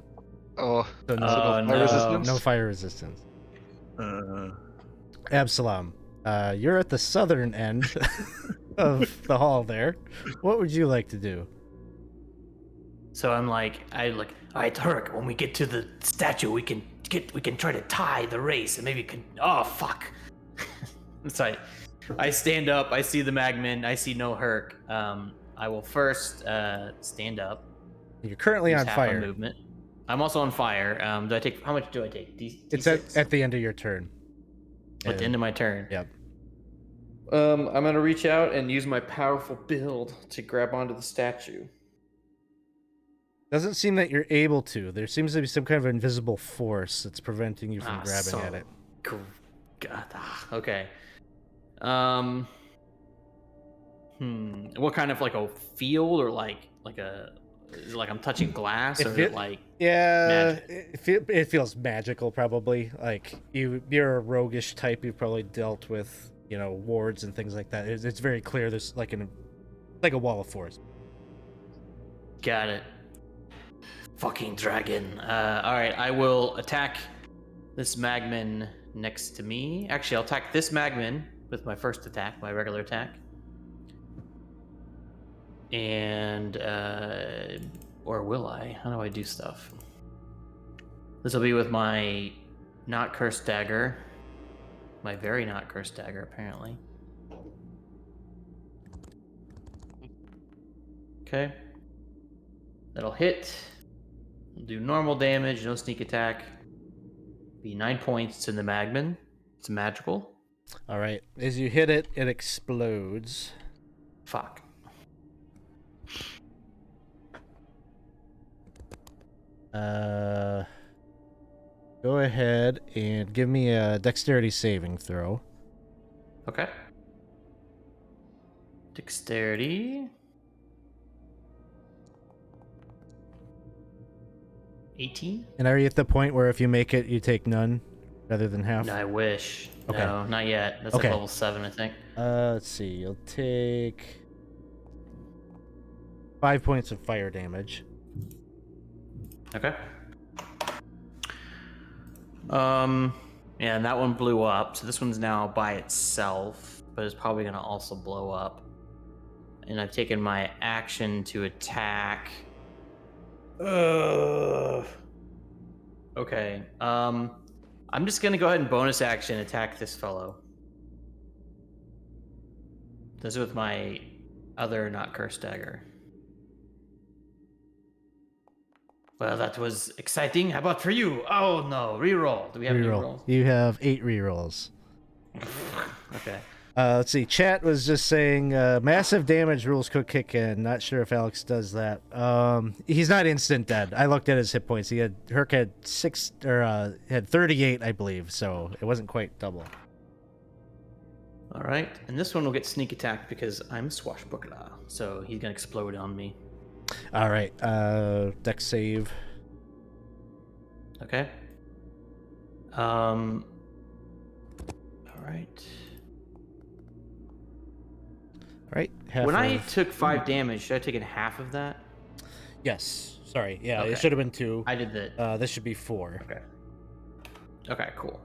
Oh, so no, Oh, fire no. resistance? no fire resistance. Uh, Absalom, you're at the southern end of the hall there. What would you like to do? So I'm like, all right, Herc, when we get to the statue, we can try to tie the race, and maybe can. Oh fuck! So I stand up. I see the Magman. I see no Herc. I will first stand up. You're currently Use on half my fire. movement. I'm also on fire. Do I take? How much do I take? It's D6? at the end of your turn. At the end of my turn. Yep. I'm gonna reach out and use my powerful build to grab onto the statue. Doesn't seem that you're able to. There seems to be some kind of invisible force that's preventing you from grabbing at it. God. Okay. What kind of like a field or like is it like I'm touching glass or like Yeah, magic? it feels magical probably. Like you're a roguish type. You've probably dealt with wards and things like that. It's very clear. There's like a wall of force. Got it. Fucking dragon. All right, I will attack this Magman next to me. Actually, I'll attack this Magman with my first attack, my regular attack. And, or will I? How do I do stuff? This will be with my not cursed dagger. My very not cursed dagger, apparently. Okay. That'll hit. Do normal damage, no sneak attack. Be 9 points to the Magman. It's magical. All right. As you hit it, it explodes. Fuck. Go ahead and give me a dexterity saving throw. Okay. Dexterity. 18. And are you at the point where if you make it, you take none rather than half? No, I wish. Okay. No, not yet. That's Okay. like level 7, I think. Let's see. You'll take 5 points of fire damage. Okay. Yeah, and that one blew up. So this one's now by itself, but it's probably gonna also blow up. And I've taken my action to attack. Okay. I'm just gonna go ahead and bonus action attack this fellow. This is with my other not cursed dagger. Well, that was exciting. How about for you? Oh no, reroll. Do we have any Reroll. rerolls? You have 8 rerolls. Okay. Let's see. Chat was just saying massive damage rules could kick in. Not sure if Alex does that. He's not instant dead. I looked at his hit points. Herc had 38, I believe. So it wasn't quite double. All right, and this one will get sneak attack because I'm swashbuckler, so he's gonna explode on me. All right. Dex save. Okay. All right. All right. Half When I of- took 5 damage, should I have taken half of that? Yes. Sorry. Yeah, Okay. it should have been 2. I did that. This should be 4. Okay. Okay, cool.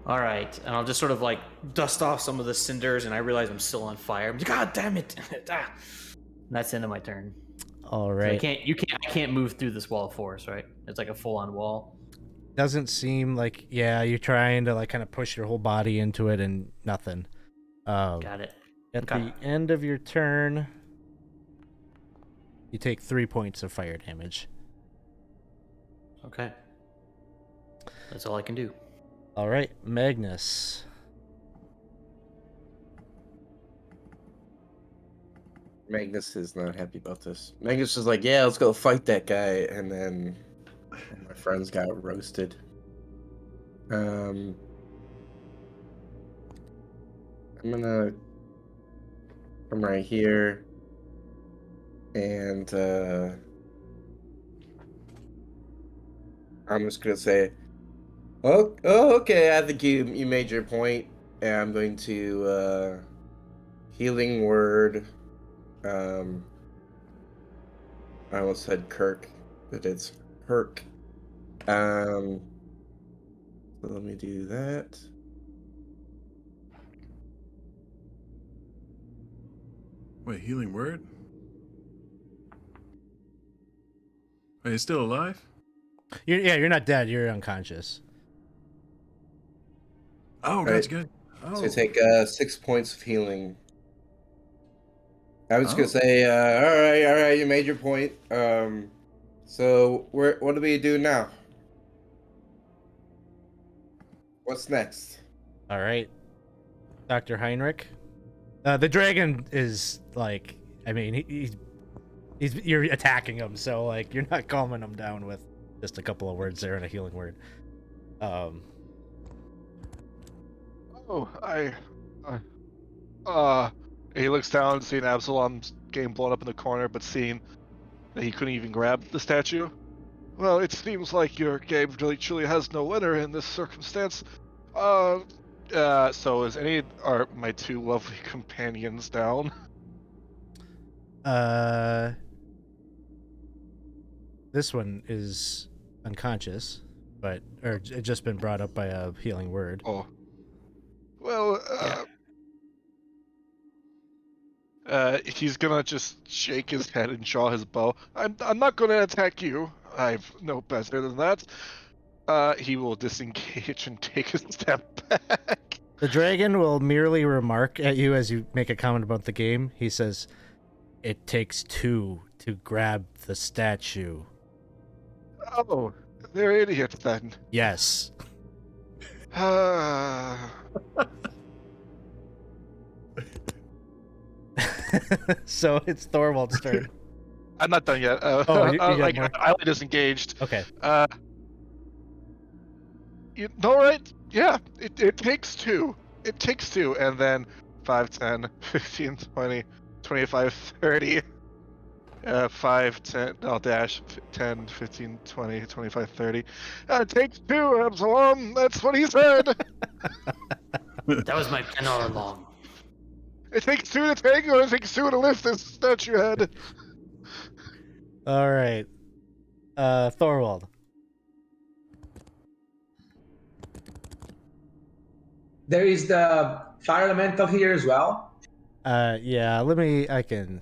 All right, and I'll just sort of like dust off some of the cinders, and I realize I'm still on fire. God damn it! Ah. And that's the end of my turn. All So right. I can't move through this wall of force, right? It's like a full-on wall. Doesn't seem like, yeah, you're trying to like kind of push your whole body into it and nothing. Got it. At Okay. the end of your turn, you take 3 points of fire damage. Okay. That's all I can do. All right, Magnus. Magnus is not happy about this. Magnus is like, yeah, let's go fight that guy, and then my friends got roasted. I'm gonna come right here, and I'm just gonna say, oh, okay, I think you made your point, and I'm going to healing word. I almost said Kirk, but it's Herc. So let me do that. Wait, healing word? Are you still alive? You're not dead. You're unconscious. Oh, Right. that's good. Oh. So you take 6 points of healing. I was Oh. gonna say, all right, you made your point. So what do we do now? What's next? All right, Dr. Heinrich. The dragon is like, I mean, you're attacking him, so like you're not calming him down with just a couple of words there and a healing word. He looks down, seeing Absalom's getting blown up in the corner, but seeing that he couldn't even grab the statue. Well, it seems like your game really truly has no winner in this circumstance. So are my 2 lovely companions down? This one is unconscious, but it just been brought up by a healing word. Oh. Well, he's gonna just shake his head and draw his bow. I'm not gonna attack you. I've no better than that. He will disengage and take a step back. The dragon will merely remark at you as you make a comment about the game. He says, "It takes 2 to grab the statue." Oh, they're idiots then. Yes. So it's Thorwald's turn. I'm not done yet. You got more? I only disengaged. Okay. All right. Yeah, it takes 2. It takes 2, and then 5, 10, 15, 20, 25, 30. 5, 10, I'll dash 10, 15, 20, 25, 30. Take 2, Absalom. That's what he said. That was my plan all along. It takes 2 to tango, it takes 2 to lift this statue head. All right. Thorwald. There is the fire elemental here as well. Yeah, I can.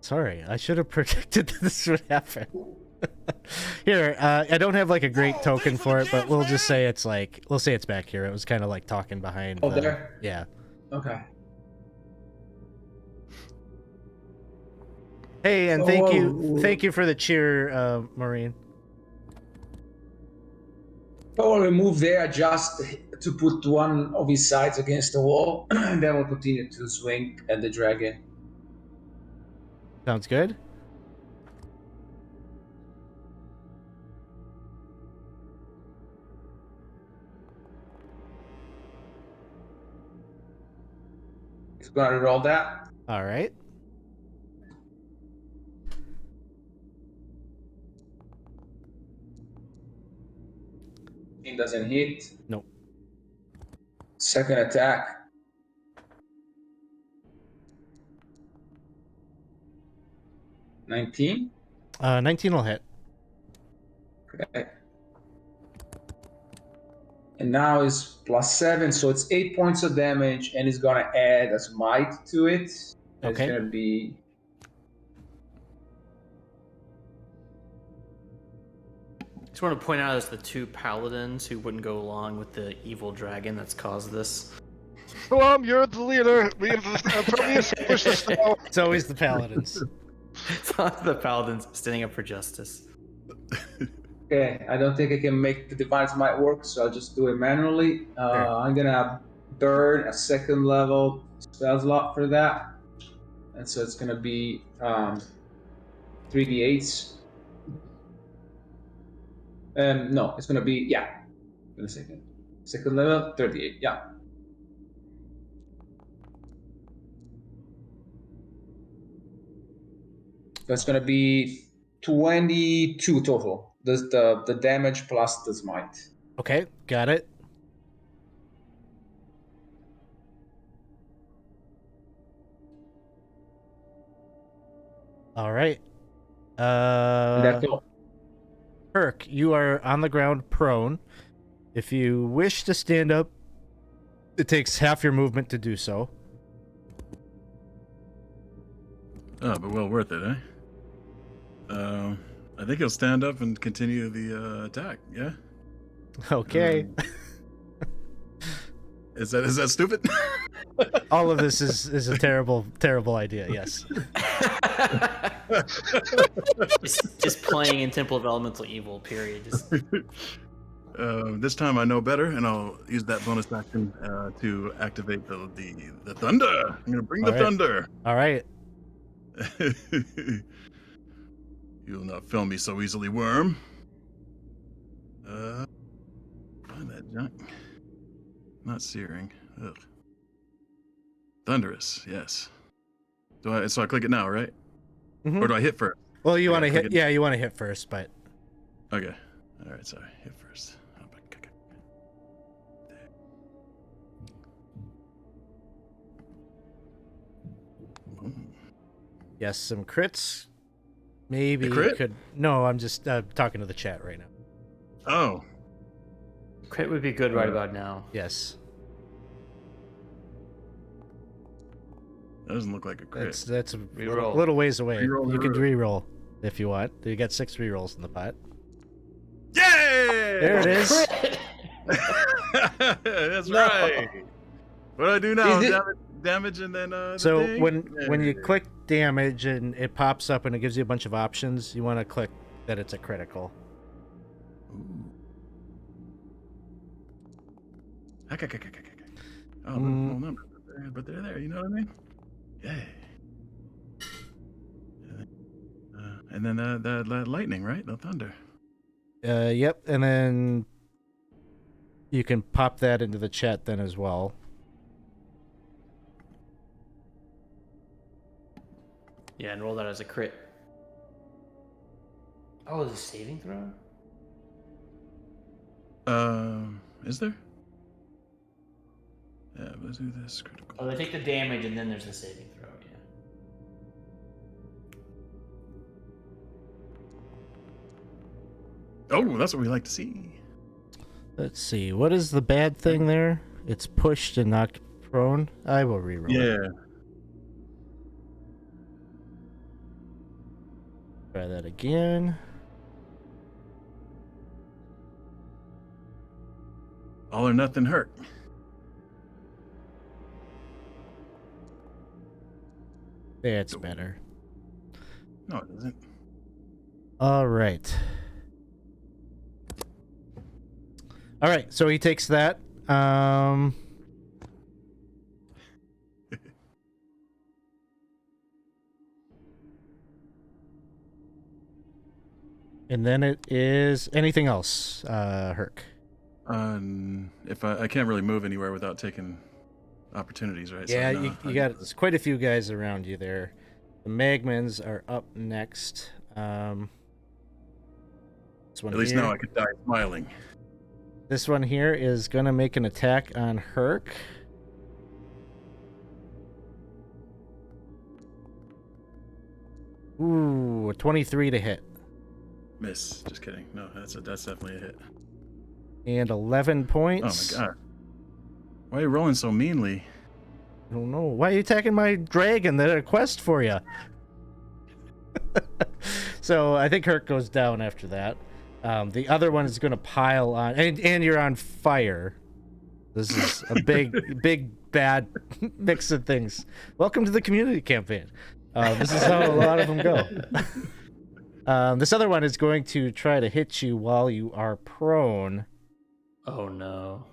Sorry, I should have predicted that this would happen. Here, I don't have like a great token for it, but we'll just say it's back here. It was kind of like talking behind. Oh, there? Yeah. Okay. Hey, and thank you for the cheer, Maureen. So we'll move there, adjust to put one of his sides against the wall, and then we'll continue to swing at the dragon. Sounds good. He's gonna roll that. All right. It doesn't hit. Nope. Second attack. $19. 19 will hit. Okay. And now it's +7, so it's 8 points of damage, and it's gonna add a smite to it. Okay. It's gonna be. Just want to point out as the 2 paladins who wouldn't go along with the evil dragon that's caused this. Absalom, you're the leader. We have firmly established this now. It's always the paladins. The paladins standing up for justice. Okay, I don't think I can make the divine smite work, so I'll just do it manually. I'm gonna burn a 2nd level spell slot for that, and so it's gonna be 3d8s. No, it's gonna be in a second. 2nd level, 38. Yeah. That's gonna be 22 total. That's the damage plus the smite. Okay, got it. All right. That's all. Herc, you are on the ground prone. If you wish to stand up, it takes half your movement to do so. Oh, but well worth it, eh? I think he'll stand up and continue the attack. Yeah. Okay. Is that stupid? All of this is a terrible idea. Yes. just playing in Temple of Elemental Evil. Period. This time I know better, and I'll use that bonus action to activate the thunder. I'm gonna bring the thunder. All right. You'll not fail me so easily, worm. Find that junk. Not searing. Ugh. Thunderous, yes. So I click it now, right? Mm-hmm. Or do I hit first? Well, you want to hit. Yeah, you want to hit first, but. Okay. All right. Sorry. Hit first. Yes, some crits. Maybe crit? you could. No, I'm just talking to the chat right now. Oh. Crit would be good right about now. Yes. That doesn't look like a crit. That's a Reroll. little ways away. Reroll, You could re-roll if you want. You got 6 re-rolls in the pot. Yay! There it is. That's right. What do I do now? Is it- Damage and then So the thing? when you click damage and it pops up and it gives you a bunch of options, you want to click that it's a critical. Ooh. Oh, no numbers, but they're there. You know what I mean? Yay! And then the lightning, right? The thunder. Yep, and then you can pop that into the chat then as well. Yeah, and roll that as a crit. Oh, is a saving throw? Is there? Yeah, let's do this critical. Oh, they take the damage and then there's the saving throw, yeah. Oh, that's what we like to see. Let's see. What is the bad thing there? It's pushed and knocked prone. I will reroll. Yeah. Try that again. All or nothing Herc. That's better. No, it doesn't. All right. All right, so he takes that. And then it is anything else, Herc. If I can't really move anywhere without taking opportunities, right? Yeah, So, no, you got there's quite a few guys around you there. The Magmans are up next. This one At least here. now I could die smiling. This one here is gonna make an attack on Herc. Ooh, a 23 to hit. Miss. Just kidding. No, that's definitely a hit. And 11 Oh points. my god. Why are you rolling so meanly? I don't know. Why are you attacking my dragon that had a quest for you? So I think Herc goes down after that. The other one is going to pile on, and you're on fire. This is a big bad mix of things. Welcome to the community campaign. This is how a lot of them go. This other one is going to try to hit you while you are prone. Oh no.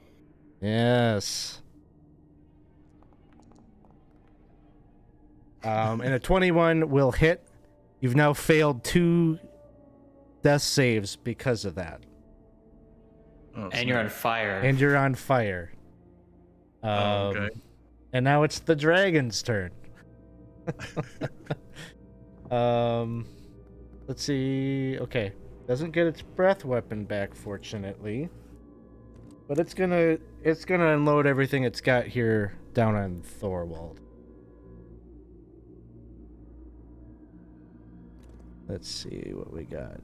Yes. And a 21 will hit. You've now failed 2 death saves because of that. Oh, And you're on fire. And you're on fire. okay. And now it's the dragon's turn. Let's see. Okay. Doesn't get its breath weapon back, fortunately. But it's gonna unload everything it's got here down on Thorwald. Let's see what we got.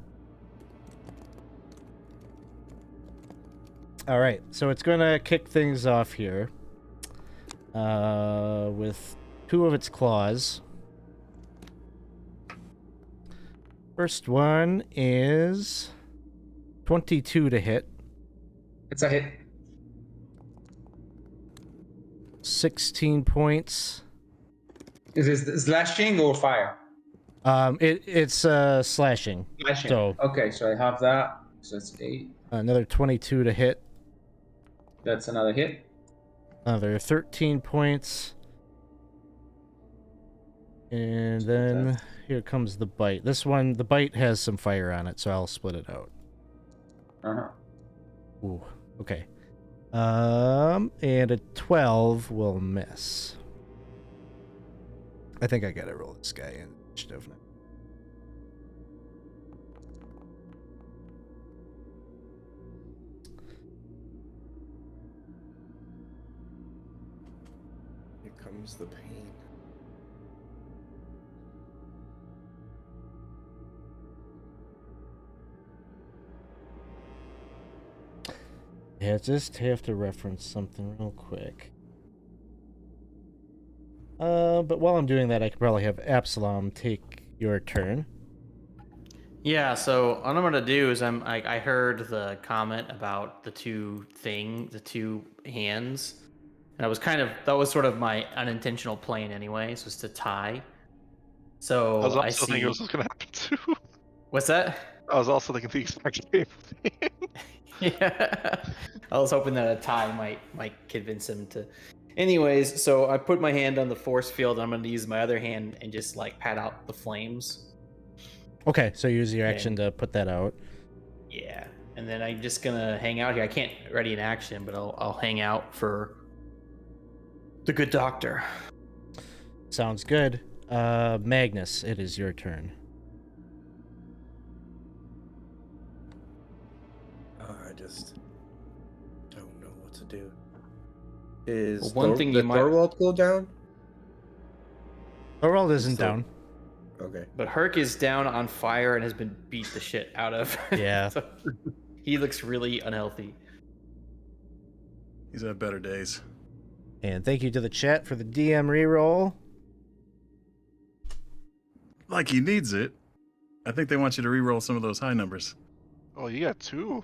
All right, so it's gonna kick things off here with 2 of its claws. First one is 22 to hit. It's a hit. 16 points. Is this slashing or fire? It's slashing. Slashing. So Okay, so I have that. So it's 8. another 22 to hit. That's another hit. Another 13 points. And then here comes the bite. This one, the bite has some fire on it, so I'll split it out. Uh-huh. Ooh, okay. And a 12 will miss. I think I gotta roll this guy in initiative now. Here comes the pain. Yeah, just have to reference something real quick. But while I'm doing that, I could probably have Absalom take your turn. Yeah, so what I'm gonna do is I heard the comment about the two hands. And that was sort of my unintentional plan anyway, so it's to tie. So I was also see. thinking it was going to happen too. What's that? I was also thinking the exact same thing. Yeah. I was hoping that a tie might convince him to. Anyways, so I put my hand on the force field. And I'm going to use my other hand and just like pat out the flames. Okay, so use your action to put that out. Yeah, and then I'm just gonna hang out here. I can't ready an action, but I'll hang out for the good doctor. Sounds good. Magnus, it is your turn. I just don't know what to do. Is Well, one thing the you might- Thorwald go down? Thorwald isn't So- down. Okay. But Herc is down on fire and has been beat the shit out of. Yeah. So, he looks really unhealthy. He's had better days. And thank you to the chat for the DM reroll. Like he needs it. I think they want you to re-roll some of those high numbers. Oh, you got two.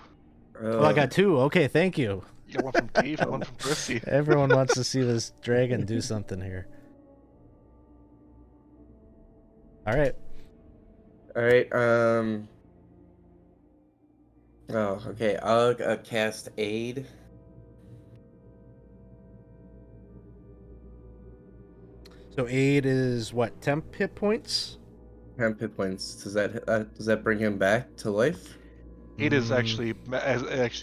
Well, I got 2. Okay, thank you. You got one from Dave and one from Percy. Everyone wants to see this dragon do something here. All right. All right. Oh, okay. I'll cast Aid. So aid is what? Temp hit points? 10 hit points. Does that bring him back to life? 8 is actually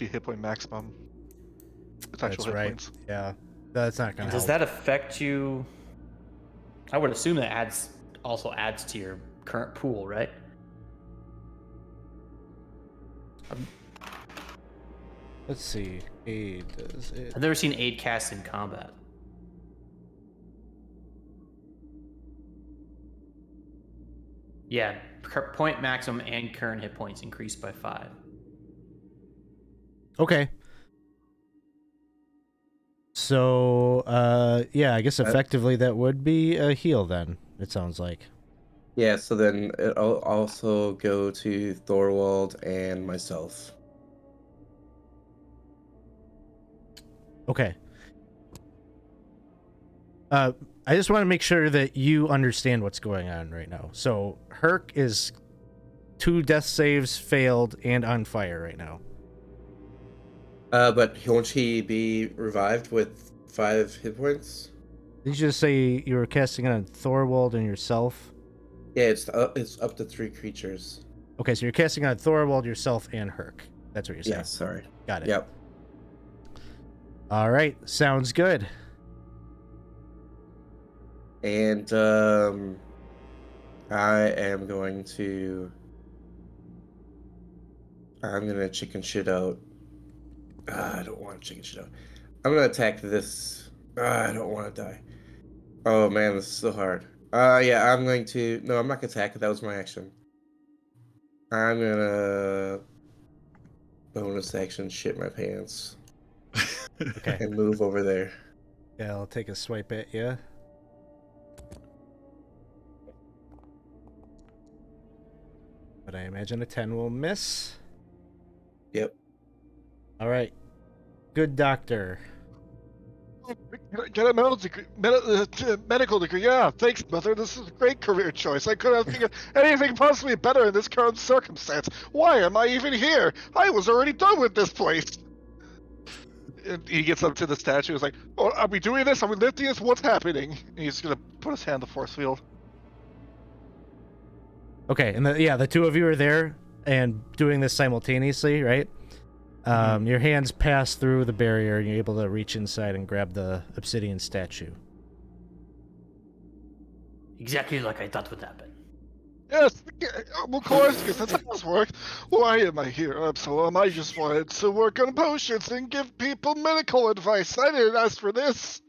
hit point maximum. That's Potential hit right. points. Yeah. That's not gonna And help. does that affect you? I would assume that also adds to your current pool, right? Let's see. Aid does it. I've never seen aid cast in combat. Yeah, point maximum and current hit points increased by 5. Okay. So, yeah, I guess effectively that would be a heal then, it sounds like. Yeah, so then it'll also go to Thorwald and myself. Okay. I just want to make sure that you understand what's going on right now. So, Herc is 2 death saves failed and on fire right now. But won't he be revived with 5 hit points? Did you just say you were casting it on Thorwald and yourself? Yeah, it's up to 3 creatures. Okay, so you're casting on Thorwald, yourself, and Herc. That's what you're saying. Yeah, sorry. Got it. Yep. All right, sounds good. And I am going to. I'm gonna chicken shit out. I don't want to chicken shit out. I'm gonna attack this. I don't want to die. Oh man, this is so hard. Yeah, I'm going to. No, I'm not gonna attack it. That was my action. I'm gonna bonus action shit my pants Okay. and move over there. Yeah, I'll take a swipe at you. But I imagine a 10 will miss. Yep. All right. Good doctor. Get a medical degree. Yeah, thanks, Mother. This is a great career choice. I couldn't think of anything possibly better in this current circumstance. Why am I even here? I was already done with this place. And he gets up to the statue. He's like, "Oh, are we doing this? Are we lifting this? What's happening?" And he's gonna put his hand on the force field. Okay, and the 2 of you are there and doing this simultaneously, right? Your hands pass through the barrier and you're able to reach inside and grab the Obsidian Statue. Exactly like I thought would happen. Yes, of course, because that's how this works. Why am I here, Absalom? I just wanted to work on potions and give people medical advice. I didn't ask for this.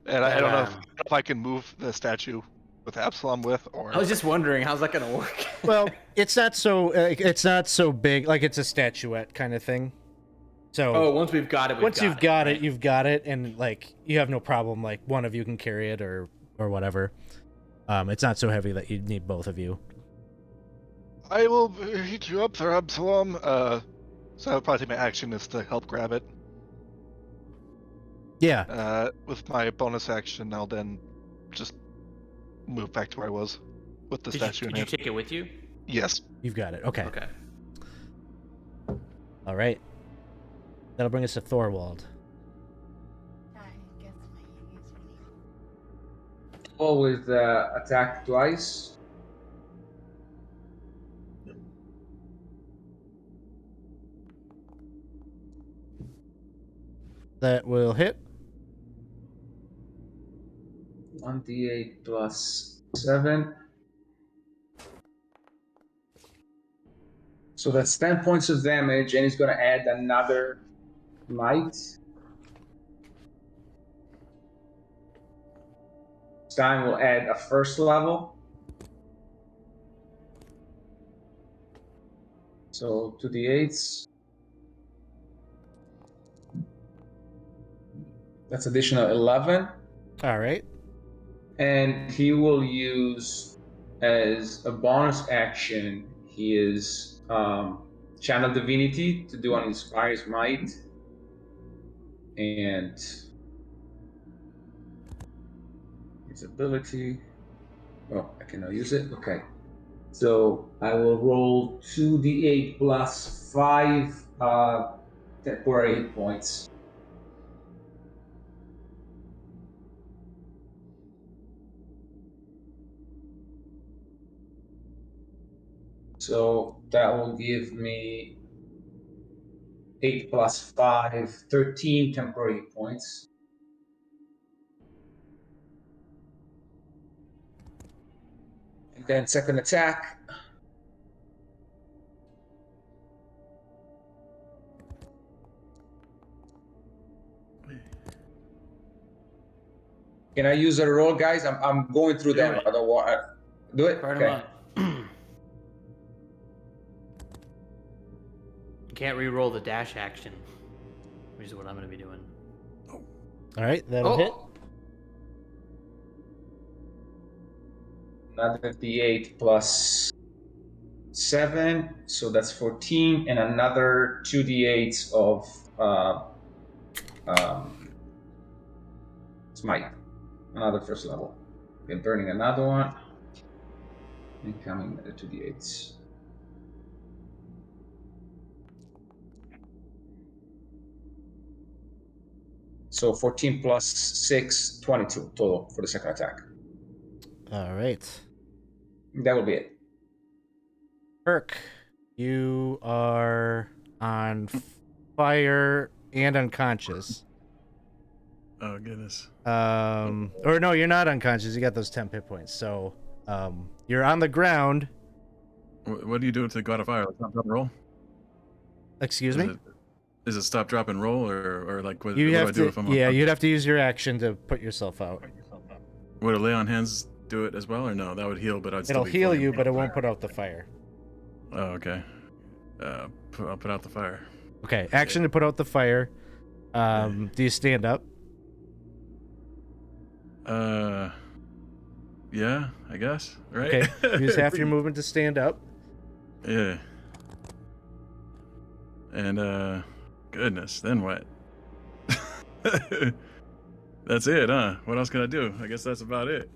And I don't know if I can move the statue with Absalom or. I was just wondering, how's that gonna work? Well, it's not so big. Like, it's a statuette kind of thing. So once we've got it, once you've got it, you've got it, and like you have no problem. Like, one of you can carry it or whatever. It's not so heavy that you need both of you. I will heat you up there, Absalom. So I'll probably take my action is to help grab it. Yeah. With my bonus action, I'll then just move back to where I was with the statue in Did you hand. take it with you? Yes. You've got it. Okay. Okay. All right. That'll bring us to Thorwald. Always attack twice. That will hit. 1d8 plus 7. So that's 10 points of damage, and he's going to add another might. This time we'll add a first level. So 2d8s. That's additional 11. All right. And he will use as a bonus action, he is Channel Divinity to do an Inspires Might. And his ability. Oh, I cannot use it? Okay. So I will roll 2d8 plus 5 temporary hit points. So that will give me 8 plus 5, 13 temporary hit points. And then second attack. Can I use a roll, guys? I'm going through them. it. I don't want do it. Burn Okay. him up. You can't re-roll the dash action, which is what I'm going to be doing. All right, that'll hit. Another d8 plus 7, so that's 14, and another 2d8s of smite. Another first level. Okay, burning another one. And coming with the 2d8s. So 14 plus 6, 22 total for the second attack. All right. That will be it. Herc, you are on fire and unconscious. Oh goodness. Or no, you're not unconscious. You got those 10 hit points. So, you're on the ground. What do you do to God of Fire? Like stop, drop, and roll? Excuse me? Is it stop, drop, and roll, or like what, You what do have I do to, if I'm yeah, on? you'd have to use your action to put yourself out. Would a lay on hands do it as well, or no? That would heal, but I'd still It'll be heal fully you, on but it fire. won't put out the fire. Oh, okay. I'll put out the fire. Okay, action to put out the fire. Do you stand up? Yeah, I guess. Right. Okay, use half your movement to stand up. Yeah. And goodness, then what? That's it, huh? What else can I do? I guess that's about it.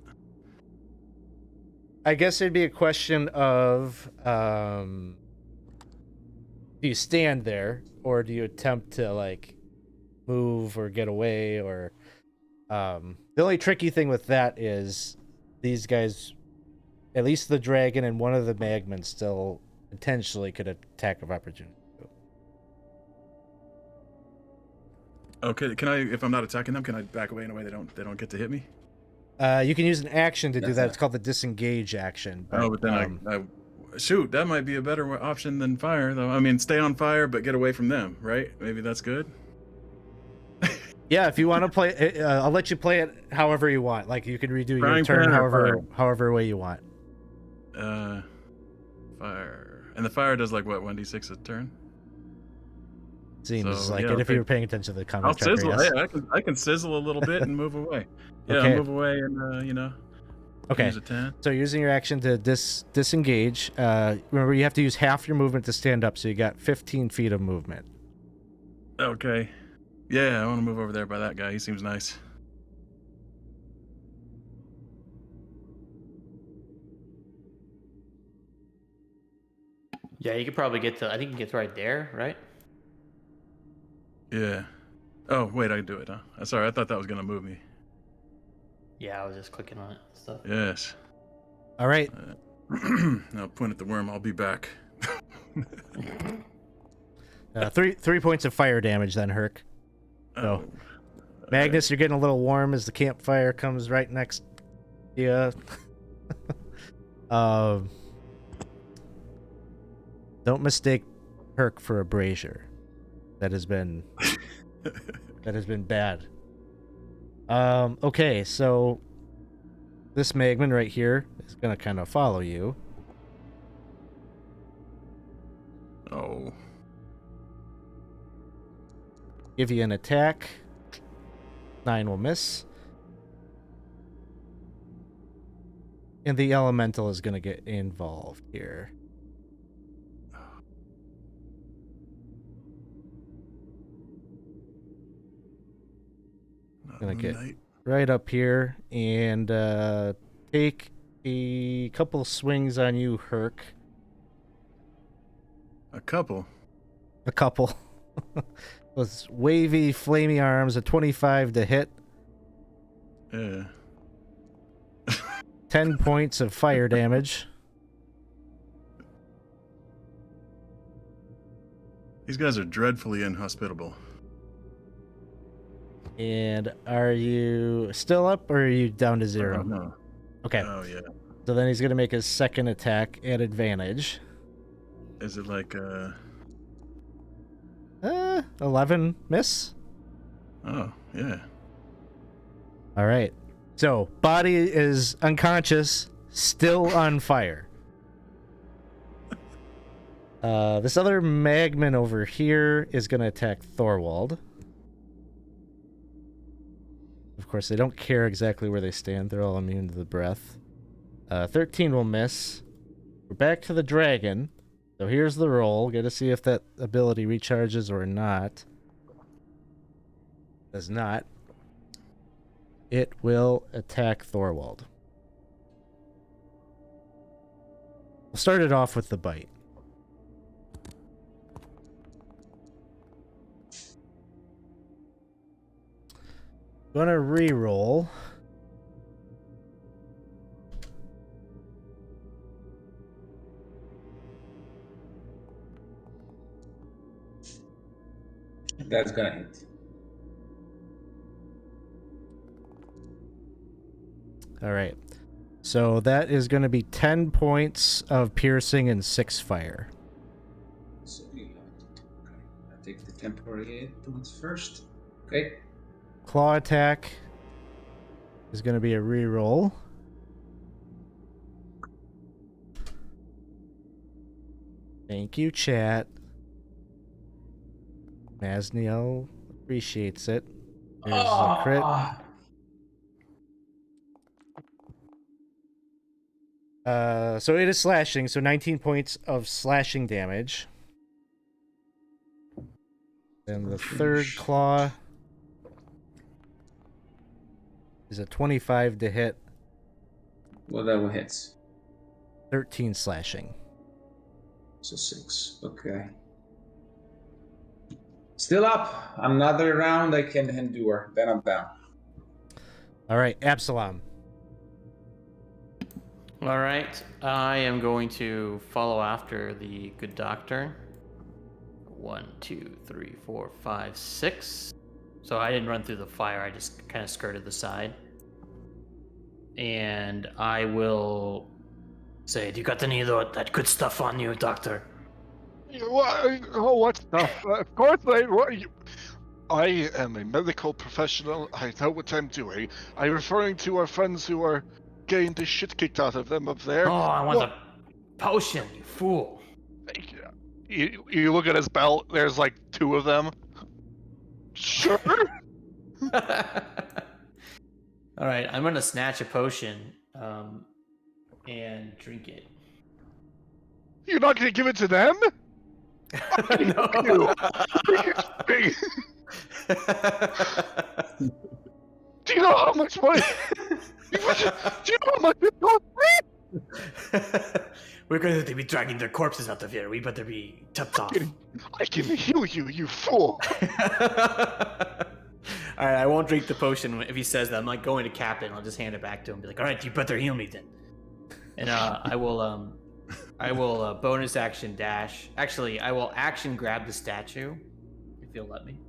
I guess it'd be a question of do you stand there or do you attempt to like move or get away or the only tricky thing with that is these guys, at least the dragon and one of the magmen, still potentially could attack of opportunity. Okay, can I? If I'm not attacking them, can I back away in a way they don't get to hit me? You can use an action to do That's that. it. It's called the disengage action. Oh, but then I shoot. That might be a better option than fire, though. I mean, stay on fire, but get away from them, right? Maybe that's good. Yeah, if you want to play, I'll let you play it however you want. Like you can redo your Frying turn pan or however way you want. Fire, and the fire does like what 1d6 a turn. Seems So, like yeah, it if okay. you were paying attention to the I'll comment tracker. sizzle. Yes. Hey, I can sizzle a little bit and move away. Yeah, Okay. move away and Okay. use a 10. So using your action to disengage, remember you have to use half your movement to stand up, so you got 15 feet of movement. Okay. Yeah, I want to move over there by that guy. He seems nice. Yeah, you could probably get to. I think you can get to right there, right? Yeah. Oh, wait, I can do it, huh? Sorry, I thought that was going to move me. Yeah, I was just clicking on it. Stuff. Yes. All right. I'll point at the worm. I'll be back. 3 points of fire damage then, Herc. So, Magnus, you're getting a little warm as the campfire comes right next Yeah. Don't mistake Herc for a brazier. That has been bad. Okay, so this magman right here is gonna kind of follow you. Oh. Give you an attack. 9 will miss. And the elemental is gonna get involved here. Gonna get right up here and take a couple swings on you, Herc. A couple. Those wavy, flamey arms, a 25 to hit. Yeah. 10 points of fire damage. These guys are dreadfully inhospitable. And are you still up or are you down to 0? Oh, no. Okay. Oh, yeah. So then he's going to make his second attack at advantage. Is it like 11 miss? Oh, yeah. All right. So, body is unconscious, still on fire. This other magman over here is going to attack Thorwald. Of course, they don't care exactly where they stand. They're all immune to the breath. 13 will miss. We're back to the dragon. So here's the roll. Get to see if that ability recharges or not. Does not. It will attack Thorwald. We'll start it off with the bite. Gonna re-roll. That's gonna hit. All right. So that is going to be 10 points of piercing and 6 fire. So you I take the temporary hit points first. Okay. Claw attack is going to be a re-roll. Thank you, chat. Masniel appreciates it. There's a crit. So it is slashing, so 19 points of slashing damage. And the third claw is a 25 to hit. Well, that one hits. 13 slashing. So 6. Okay. Still up. Another round I can endure. Then I'm down. All right, Absalom. All right, I am going to follow after the good doctor. 1, 2, 3, 4, 5, 6. So I didn't run through the fire. I just kind of skirted the side. And I will say, "Do you got any of that good stuff on you, doctor?" What stuff? Of course I am a medical professional. I know what I'm doing. Are you referring to our friends who are getting the shit kicked out of them up there? Oh, I want the potion, you fool. You look at his belt, there's like 2 of them. Sure. All right, I'm going to snatch a potion and drink it. You're not going to give it to them? No. Do you know how much money? Do you know how much it cost me? We're going to be dragging their corpses out of here. We better be tipped off. I can heal you, you fool. All right, I won't drink the potion if he says that. I'm like going to cap it, and I'll just hand it back to him. Be like, all right, you better heal me then. And I will bonus action dash. Actually, I will action grab the statue, if you'll let me.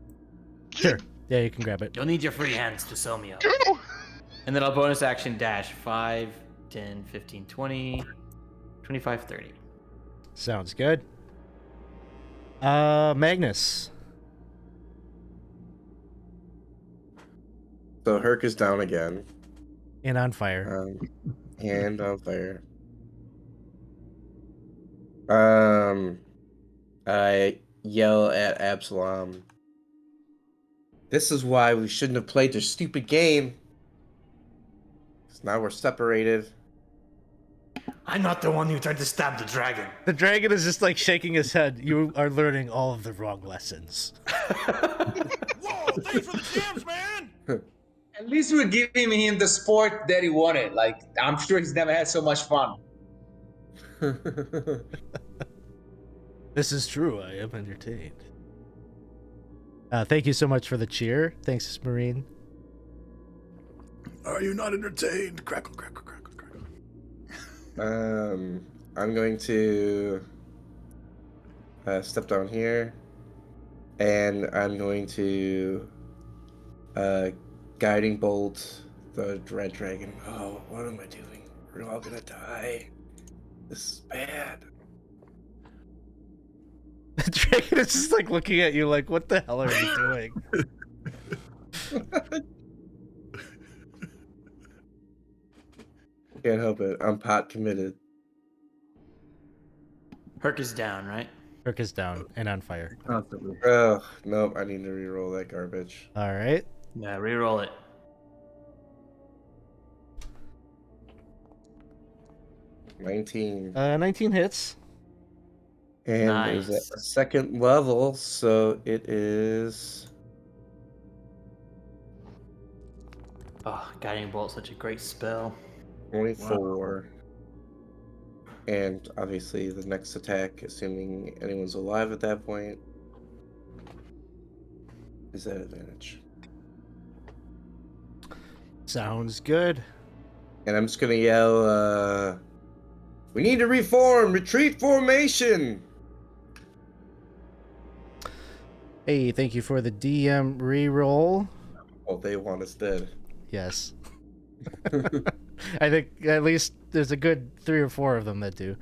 Sure. Yeah, you can grab it. You'll need your free hands to sew me up. And then I'll bonus action dash 5, 10, 15, 20, 25, 30. Sounds good. Magnus. So Herc is down again. And on fire. And on fire. I yell at Absalom. This is why we shouldn't have played this stupid game. 'Cause now we're separated. I'm not the one who tried to stab the dragon. The dragon is just like shaking his head. You are learning all of the wrong lessons. Whoa, thanks for the jams, man! At least we're giving him the sport that he wanted. Like, I'm sure he's never had so much fun. This is true. I am entertained. Thank you so much for the cheer. Thanks, Marine. Are you not entertained? Crackle, crackle, crackle, crackle. I'm going to step down here, and I'm going to guiding bolt the red dragon. Oh, what am I doing? We're all gonna die. This is bad. The dragon is just like looking at you like, what the hell are you doing? Can't help it. I'm pot committed. Herc is down, right? Herc is down and on fire. Constantly. Oh, nope. I need to re-roll that garbage. All right. Yeah, reroll it. 19. 19 hits. And Nice. is at second level, so it is... Oh, guiding bolt, such a great spell. 24. And obviously the next attack, assuming anyone's alive at that point, is that advantage. Sounds good. And I'm just gonna yell, we need to reform! Retreat formation! Hey, thank you for the DM reroll. Oh, they want us dead. Yes. I think at least there's a good 3 or 4 of them that do.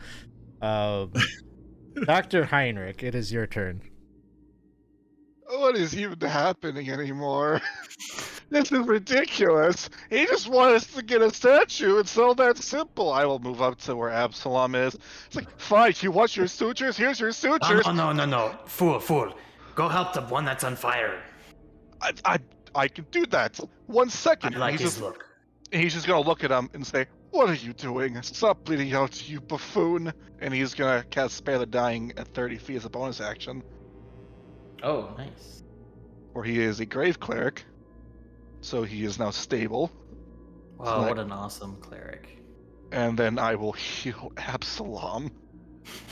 Dr. Heinrich, it is your turn. What is even happening anymore? This is ridiculous. He just wants us to get a statue. It's all that simple. I will move up to where Absalom is. It's like, fine, you want your sutures? Here's your sutures. No. Fool. Go help the one that's on fire. I can do that. 1 second. I like he's his just, look. He's just gonna look at him and say, "What are you doing? Stop bleeding out, you buffoon!" And he's gonna cast Spare the Dying at 30 feet as a bonus action. Oh, nice. Or he is a grave cleric, so he is now stable. Wow, So what an awesome cleric. And then I will heal Absalom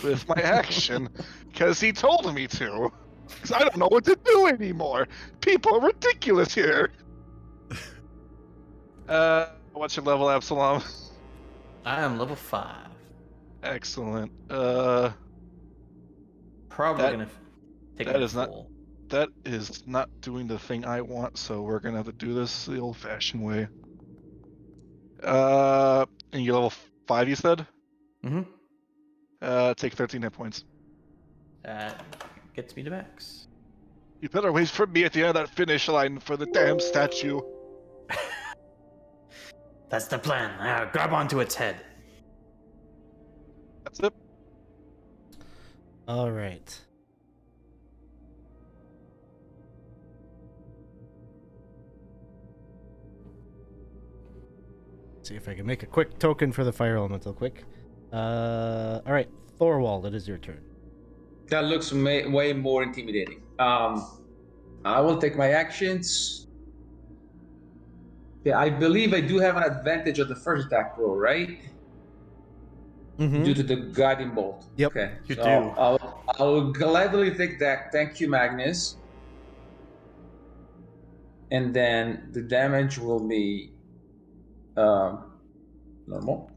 with my action, because he told me to. 'Cause I don't know what to do anymore. People are ridiculous here. What's your level, Absalom? I am level 5. Excellent. Probably That- gonna take that my is not- full. That is not doing the thing I want, so we're gonna have to do this the old-fashioned way. And you're level 5, you said? Mm-hmm. Take 13 hit points. That gets me to max. You better wait for me at the end of that finish line for the damn statue. That's the plan. Grab onto its head. That's it. All right. See if I can make a quick token for the fire elemental quick. All right, Thorwald, it is your turn. That looks way more intimidating. I will take my actions. Yeah, I believe I do have an advantage of the first attack roll, right? Mm-hmm. Due to the guiding bolt. Yep, Okay. you so do. I'll gladly take that. Thank you, Magnus. And then the damage will be normal.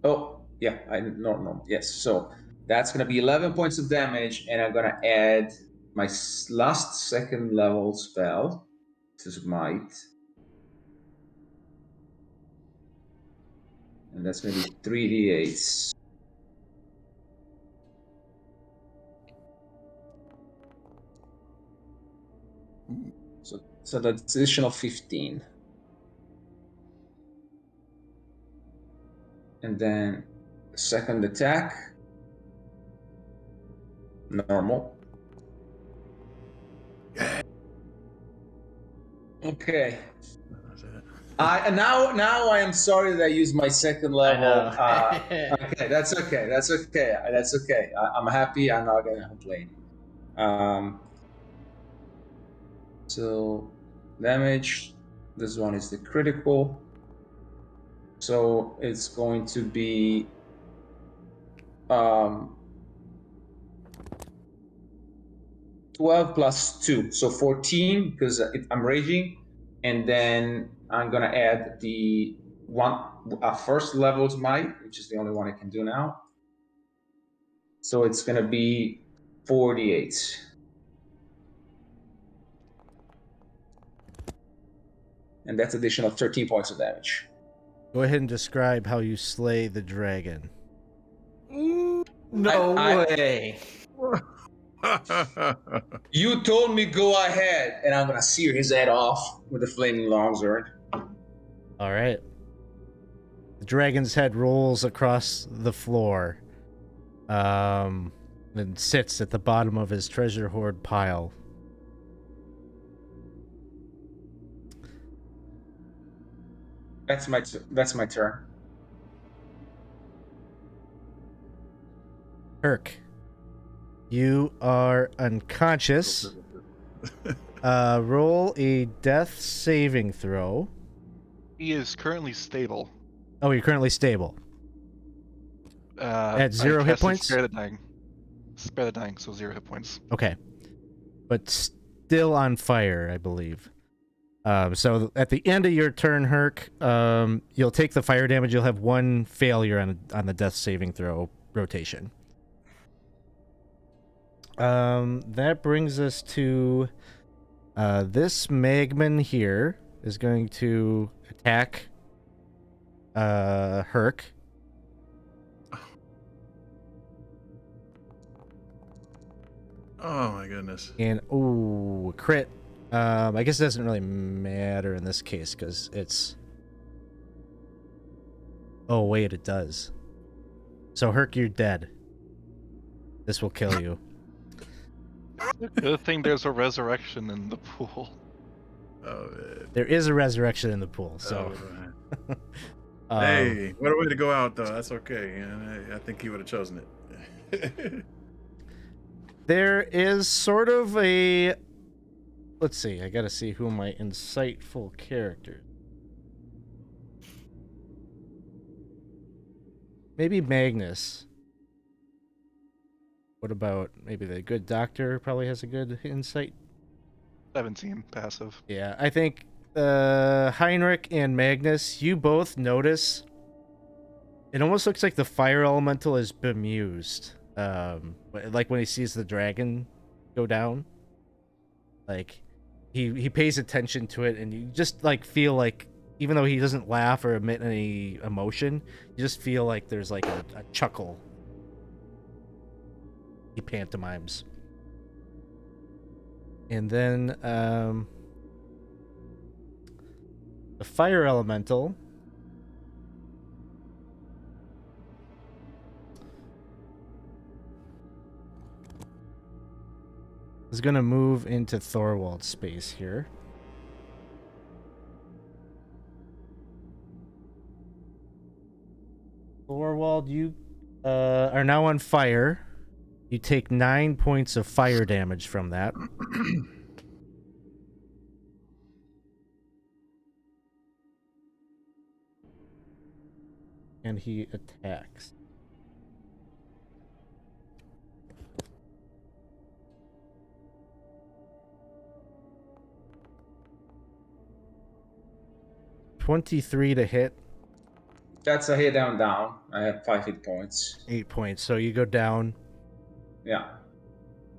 Oh, yeah, normal. Yes. So that's gonna be 11 points of damage, and I'm gonna add my last second level spell to smite. And that's going to be 3d8s. So that's additional 15. And then second attack, normal. Okay. Now I am sorry that I used my second level. Okay, that's okay. I'm happy. I'm not gonna complain. So damage. This one is the critical. So it's going to be 12 plus 2, so 14 because I'm raging, and then I'm gonna add the first level's might, which is the only one I can do now. So it's gonna be 48. And that's additional 13 points of damage. Go ahead and describe how you slay the dragon. No way. You told me go ahead, and I'm gonna sear his head off with the flaming longsword. All right. The dragon's head rolls across the floor, and sits at the bottom of his treasure hoard pile. That's my turn. Herc, you are unconscious. Roll a death saving throw. He is currently stable. Oh, you're currently stable. At 0 hit points? Spare the dying. Spare the dying, so 0 hit points. Okay. But still on fire, I believe. So at the end of your turn, Herc, you'll take the fire damage. You'll have 1 failure on the death saving throw rotation. That brings us to this Magman here is going to attack Herc. Oh my goodness. And ooh, crit. I guess it doesn't really matter in this case because it's... Oh wait, it does. So Herc, you're dead. This will kill you. Good thing there's a resurrection in the pool. Oh, man. There is a resurrection in the pool, so... Oh, hey, what a way to go out, though. That's okay. I think he would have chosen it. There is sort of a... Let's see, I gotta see who my insightful characters... Maybe Magnus. What about maybe the good doctor probably has a good insight? 17 passive. Yeah, I think Heinrich and Magnus, you both notice it almost looks like the fire elemental is bemused. Like when he sees the dragon go down. Like he pays attention to it, and you just like feel like even though he doesn't laugh or emit any emotion, you just feel like there's like a chuckle. He pantomimes. And then the fire elemental is going to move into Thorwald's space here. Thorwald, you are now on fire. You take 9 points of fire damage from that. And he attacks. $23 to hit. That's a hit down. I have 5 hit points. 8 points. So you go down. Yeah.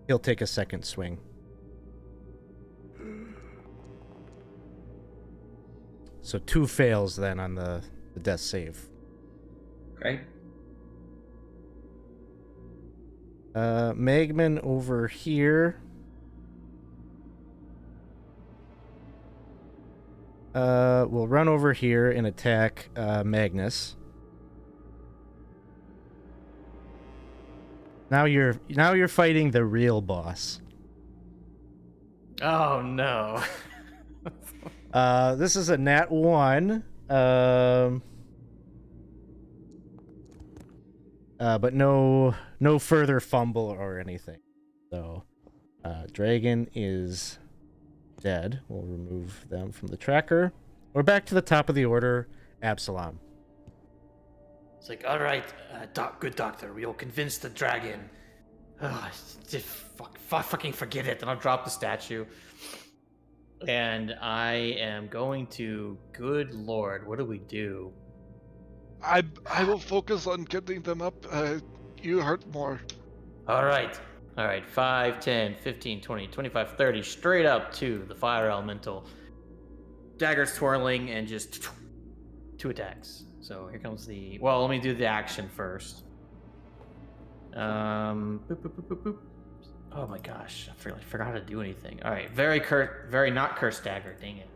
He'll take a second swing. So 2 fails then on the death save. Okay. Magman over here. Will run over here and attack Magnus. Now you're fighting the real boss. Oh no. This is a nat 1. But no further fumble or anything. So, Dragon is dead. We'll remove them from the tracker. We're back to the top of the order. Absalom. It's like, all right, good doctor, we'll convince the dragon. Just fucking forget it, and I'll drop the statue. And I am going to. Good lord, what do we do? I will focus on getting them up. You hurt more. All right, 5, 10, 15, 20, 25, 30, straight up to the fire elemental. Daggers twirling and just 2 attacks. So here comes the. Well, let me do the action first. Boop, boop, boop, boop, boop. Oh my gosh, I forgot how to do anything. All right, very not cursed dagger. Dang it.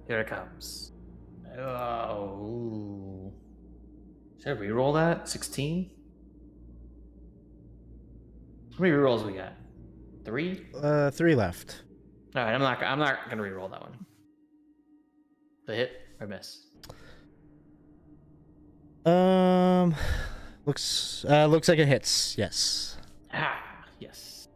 Here it comes. Oh. Ooh. Should I reroll that? 16? How many rerolls we got? 3? 3 left. All right, I'm not gonna reroll that one. The hit or miss? Looks like it hits. Yes. Yes.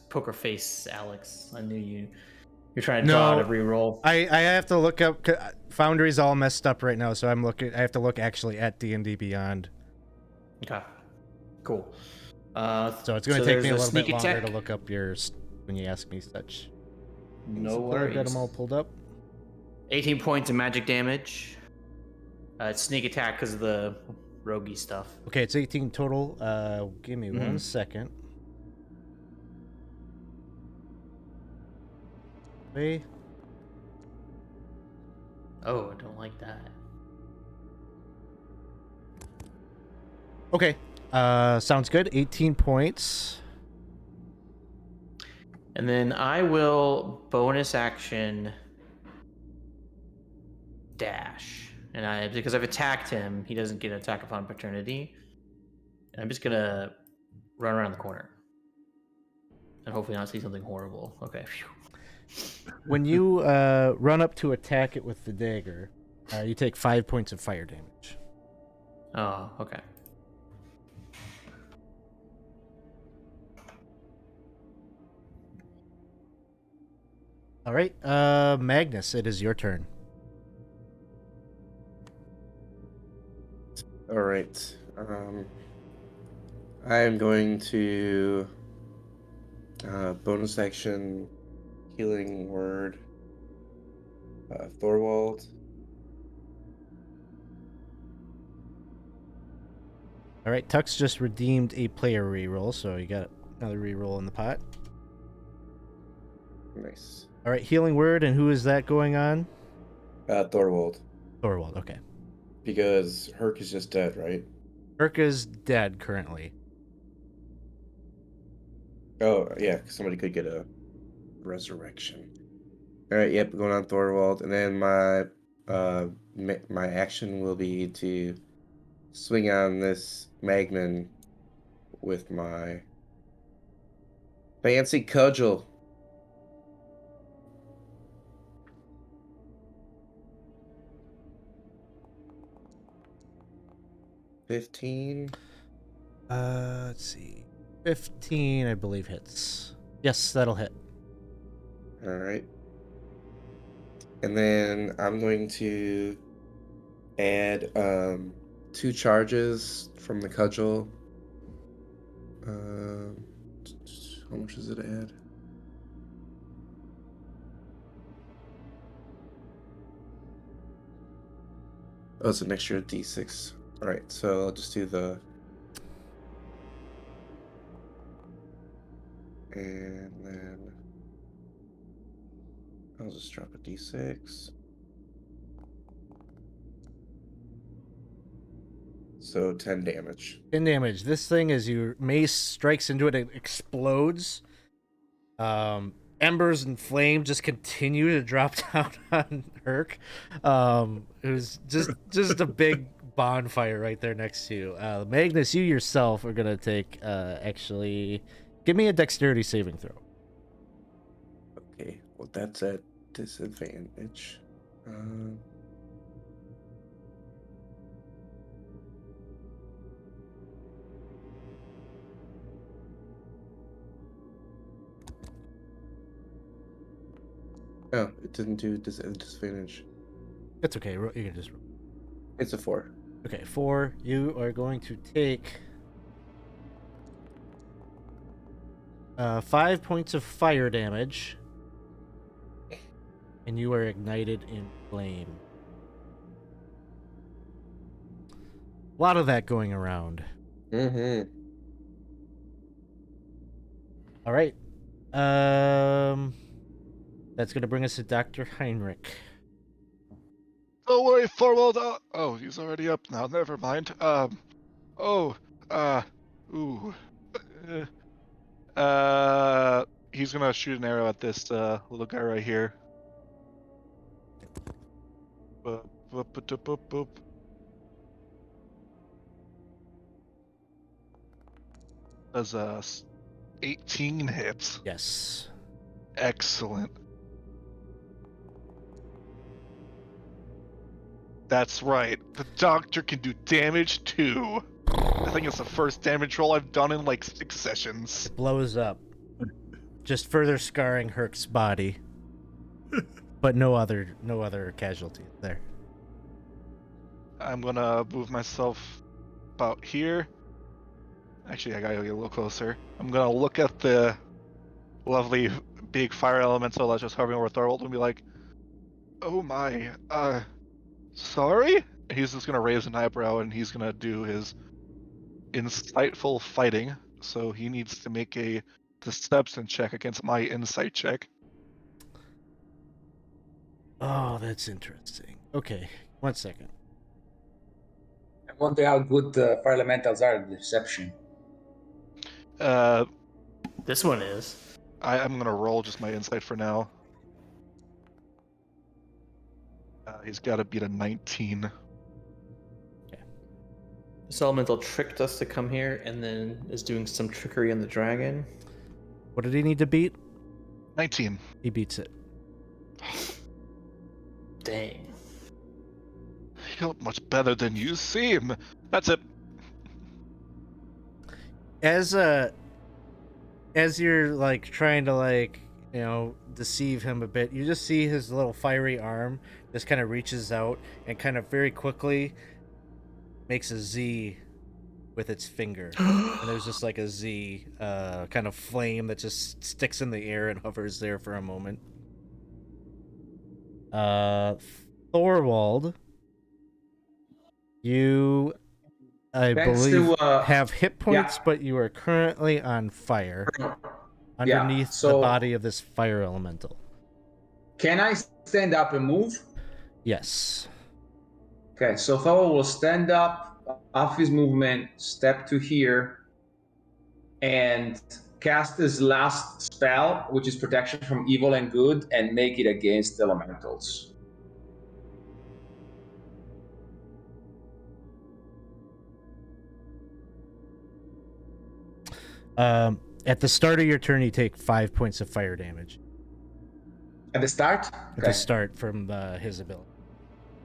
Poker face, Alex. I knew you're trying to draw out a reroll. I have to look up. Foundry's all messed up right now, so I have to look actually at D&D Beyond. Okay. Cool. So it's going to take me a little bit longer attack. to look up yours when you ask me such. No So worries. I've got them all pulled up. 18 points of magic damage. It's sneak attack because of the roguey stuff. Okay, it's 18 total. Give me 1 second. Wait. Oh, I don't like that. Okay. Sounds good. 18 points. And then I will bonus action dash. And because I've attacked him, he doesn't get an attack of opportunity. And I'm just gonna run around the corner. And hopefully not see something horrible. Okay. Phew. When you run up to attack it with the dagger, you take 5 points of fire damage. Oh, okay. All right, Magnus, it is your turn. All right. I am going to bonus action healing word Thorwald. All right, Tux just redeemed a player reroll, so you got another reroll in the pot. Nice. All right, healing word, and who is that going on? Thorwald. Thorwald, okay. Because Herc is just dead, right? Herc is dead currently. Oh, yeah, somebody could get a resurrection. All right, yep, going on Thorwald. And then my action will be to swing on this Magman with my fancy cudgel. $15. Let's see. 15, I believe, hits. Yes, that'll hit. All right. And then I'm going to add 2 charges from the cudgel. How much does it add? Oh, it's an extra D6. All right, so I'll just do the... And then I'll just drop a D6. So 10 damage. 10 damage. This thing, as your mace strikes into it, it explodes. Embers and flame just continue to drop down on Herc. It was just a big bonfire right there next to you. Magnus, you yourself are gonna take actually give me a dexterity saving throw. Okay, well that's at disadvantage. Oh, it didn't do disadvantage. It's okay. You can just roll. It's a 4. Okay, 4. You are going to take 5 points of fire damage, and you are ignited in flame. A lot of that going around. Mm-hmm. All right. That's going to bring us to Dr. Heinrich. Don't worry, Thorwald. Oh, he's already up now. Never mind. He's gonna shoot an arrow at this little guy right here. Boop, boop, boop, boop, boop. Does 18 hits. Yes. Excellent. That's right. The doctor can do damage too. I think it's the first damage roll I've done in like 6 sessions. It blows up, just further scarring Herc's body, but no other casualties there. I'm gonna move myself about here. Actually, I gotta get a little closer. I'm gonna look at the lovely big fire elemental that's just hovering over Thorwald and be like, "Oh my, sorry?" He's just gonna raise an eyebrow and he's gonna do his insightful fighting. So he needs to make a deception check against my insight check. Oh, that's interesting. Okay, 1 second. I wonder how good fire elementals are at deception. This one is. I'm gonna roll just my insight for now. He's got to beat a 19. This elemental tricked us to come here and then is doing some trickery on the dragon. What did he need to beat? 19. He beats it. Dang. You're much better than you seem. That's it. As you're like trying to deceive him a bit, you just see his little fiery arm just kind of reaches out and kind of very quickly makes a Z with its finger. And there's just like a Z kind of flame that just sticks in the air and hovers there for a moment. Thorwald, you I Thanks believe to, have hit points, yeah. but you are currently on fire underneath the body of this fire elemental. Can I stand up and move? Yes. Okay, so Thor will stand up, off his movement, step to here, and cast his last spell, which is protection from evil and good, and make it against elementals. At the start of your turn, you take 5 points of fire damage. At the start? At the start from his ability.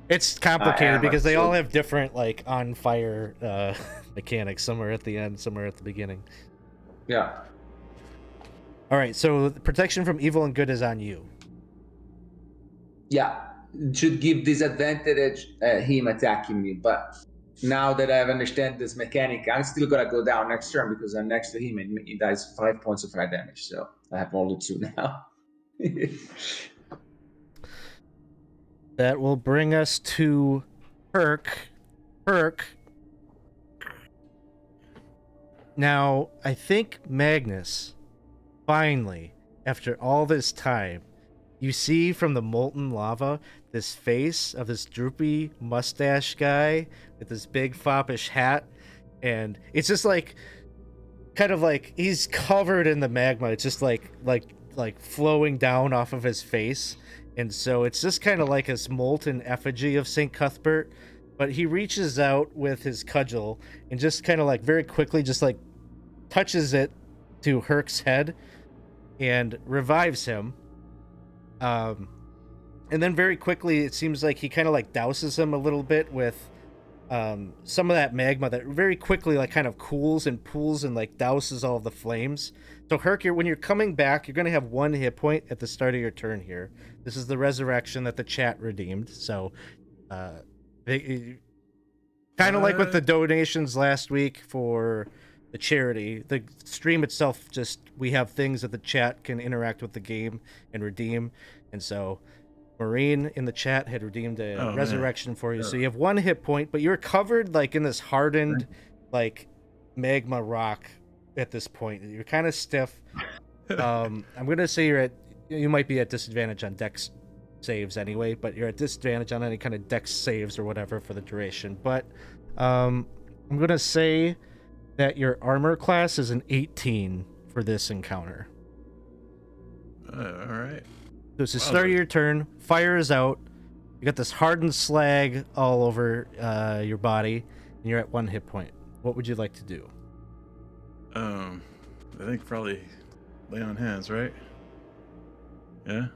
It's complicated because they all have different on fire mechanics. Some are at the end, some are at the beginning. Yeah. All right, so protection from evil and good is on you. Yeah, it should give disadvantage him attacking me, but now that I understand this mechanic, I'm still gonna go down next turn because I'm next to him and he dies 5 points of fire damage, so I have only 2 now. That will bring us to Herc. Herc. Now, I think Magnus, finally, after all this time, you see from the molten lava this face of this droopy mustache guy with this big foppish hat, and it's just like kind of like he's covered in the magma. It's just like flowing down off of his face, and so it's just kind of like this molten effigy of St. Cuthbert. But he reaches out with his cudgel and just kind of like very quickly just like touches it to Herc's head and revives him. And then very quickly it seems like he kind of like douses him a little bit with some of that magma that very quickly like kind of cools and pools and like douses all of the flames. So Herc, when you're coming back, you're going to have 1 hit point at the start of your turn here. This is the resurrection that the chat redeemed. So kind of like with the donations last week for the charity, the stream itself, just we have things that the chat can interact with the game and redeem. And so Marine in the chat had redeemed a resurrection for you. So you have 1 hit point, but you're covered like in this hardened like magma rock at this point. You're kind of stiff. I'm gonna say you might be at disadvantage on dex saves anyway, but you're at disadvantage on any kind of dex saves or whatever for the duration. But I'm gonna say that your armor class is an 18 for this encounter. All right. So it's the start of your turn. Fire is out. You got this hardened slag all over your body, and you're at 1 hit point. What would you like to do? I think probably lay on hands, right? Yeah.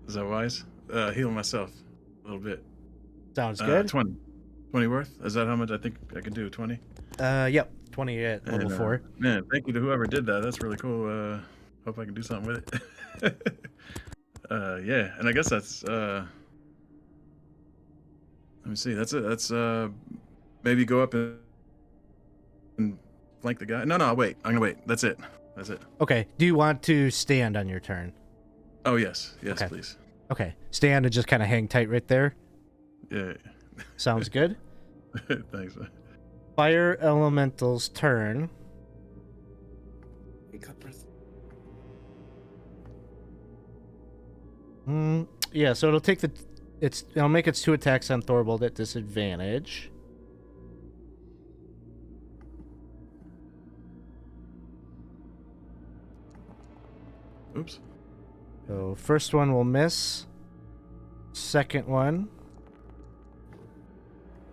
Is that wise? Heal myself a little bit. Sounds good. 20 worth. Is that how much I think I can do? 20. Yep. 20 at level 4. Man, thank you to whoever did that. That's really cool. Hope I can do something with it. Yeah, and I guess that's let me see. That's it. That's maybe go up and flank the guy. No, wait. I'm gonna wait. That's it. Okay. Do you want to stand on your turn? Oh yes, Okay. please. Okay. Stand and just kind of hang tight right there. Yeah. Sounds good. Thanks, man. Fire Elemental's turn. Yeah, so it'll take it'll make its 2 attacks on Thorwald at disadvantage. Oops. So first one will miss. Second one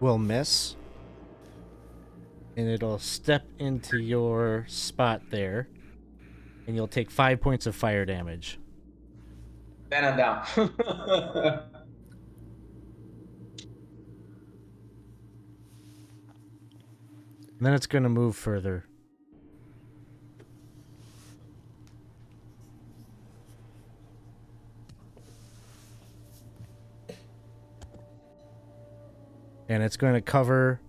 will miss. And it'll step into your spot there. And you'll take 5 points of fire damage. Then I'm down. And then it's going to move further. And it's going to cover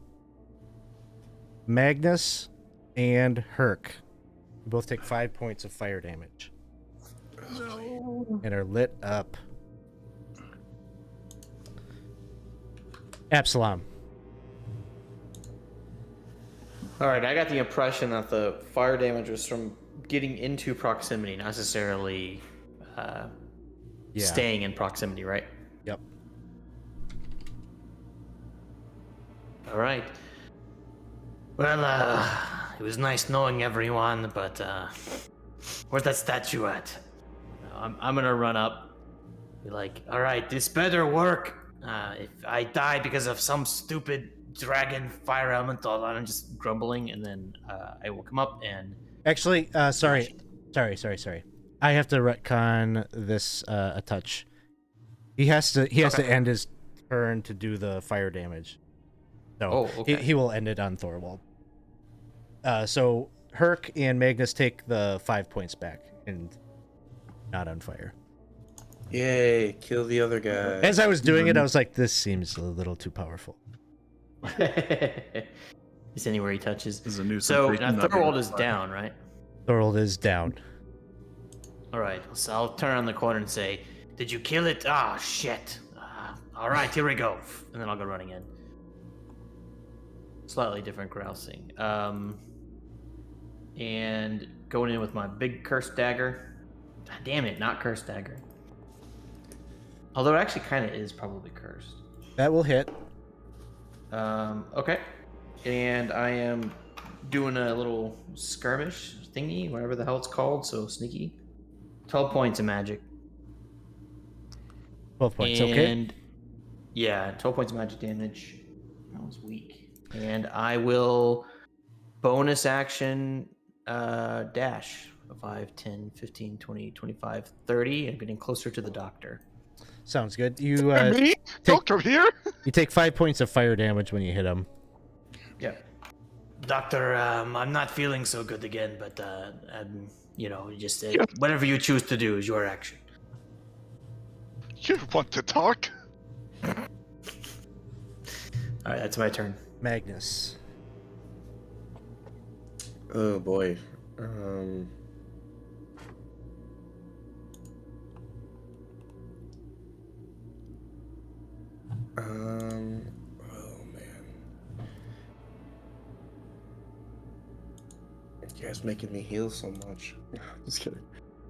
Magnus and Herc. You both take 5 points of fire damage. No. And are lit up. Absalom. All right, I got the impression that the fire damage was from getting into proximity, not necessarily staying in proximity, right? Yep. All right. Well, it was nice knowing everyone, but where's that statue at? I'm gonna run up, be like, all right, this better work. If I die because of some stupid dragon fire elemental, I'm just grumbling, and then I will come up and... Actually, sorry. I have to retcon this a touch. He has to end his turn to do the fire damage. So he will end it on Thorwald. So Herc and Magnus take the 5 points back and not on fire. Yay, kill the other guy. As I was doing it, I was like, this seems a little too powerful. Is anywhere he touches. This is a new so sensation, now not Thorwald being is down, right? Thorwald is down. All right, so I'll turn around the corner and say, did you kill it? Ah, shit. All right, here we go. And then I'll go running in. Slightly different grousing. And going in with my big cursed dagger. Damn it, not cursed dagger. Although it actually kind of is probably cursed. That will hit. Okay. And I am doing a little skirmish thingy, whatever the hell it's called, so sneaky. 12 points of magic. 12 points, okay. And yeah, 12 points of magic damage. That was weak. And I will bonus action dash 5, 10, 15, 20, 25, 30, and getting closer to the doctor. Sounds good. You Me? Doctor here? you take 5 points of fire damage when you hit him. Yeah. Doctor, I'm not feeling so good again, but just whatever you choose to do is your action. You want to talk? All right, that's my turn. Magnus. Oh boy. Oh man. You guys making me heal so much. Just kidding.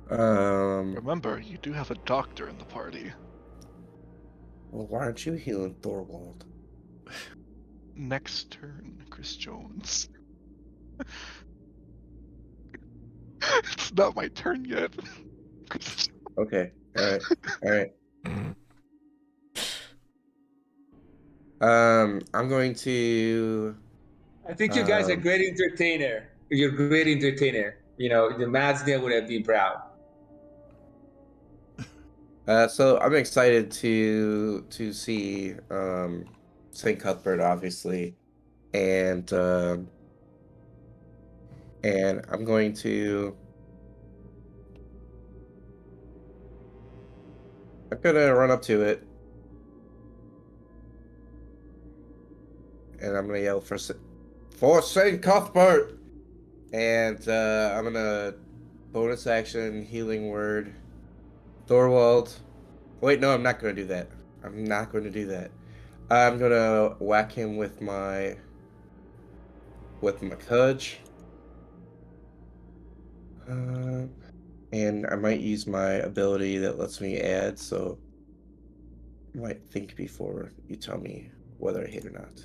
Remember, you do have a doctor in the party. Well, why aren't you healing Thorwald? Next turn, Chris Jones. It's not my turn yet. Okay. Alright. Alright. I'm going to I think you guys are great entertainer. You're a great entertainer. The Madsdale would have been proud. so I'm excited to see St. Cuthbert, obviously, and I'm going to. I'm gonna run up to it, and I'm gonna yell for St. Cuthbert, and I'm gonna bonus action healing word. Thorwald. Wait, no, I'm not going to do that. I'm not going to do that. I'm going to whack him with my Kudge. And I might use my ability that lets me add, so I might think before you tell me whether I hit or not.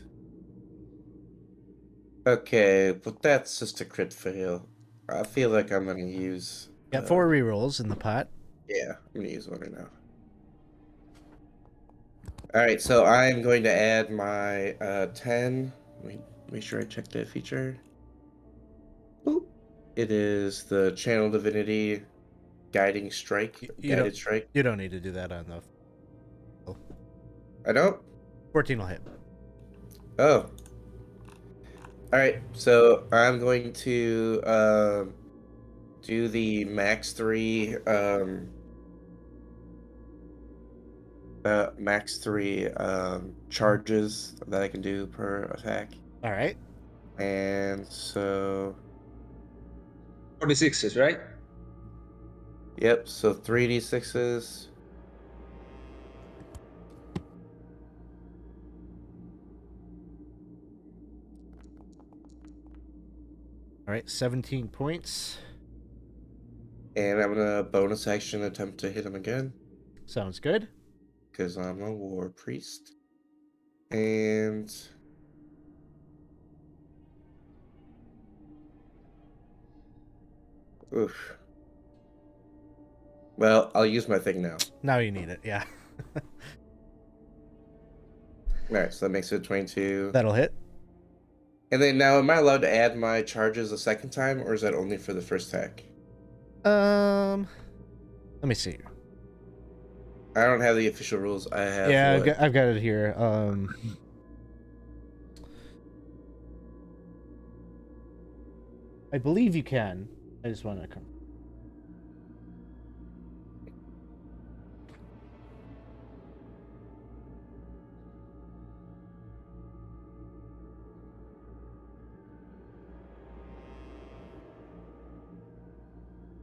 Okay, but that's just a crit fail. I feel like I'm going to use... Got 4 rerolls in the pot. Yeah, I'm going to use one right now. Alright, so I'm going to add my 10. Let me make sure I check that feature. Boop. It is the Channel Divinity Guiding Strike. Guided Strike. You don't need to do that on the... I don't? 14 will hit. Oh. Alright, so I'm going to do the max 3 charges that I can do per attack. All right. And so 46s, right? Yep, so 3d6s. All right, 17 points. And I'm gonna bonus action attempt to hit him again. Sounds good. Because I'm a war priest. And oof. Well, I'll use my thing now. Now you need it, yeah. Alright, so that makes it 22. That'll hit. And then now, am I allowed to add my charges a second time, or is that only for the first attack? Let me see. I don't have the official rules. I have. Yeah, I've got it here. I believe you can. I just want to come.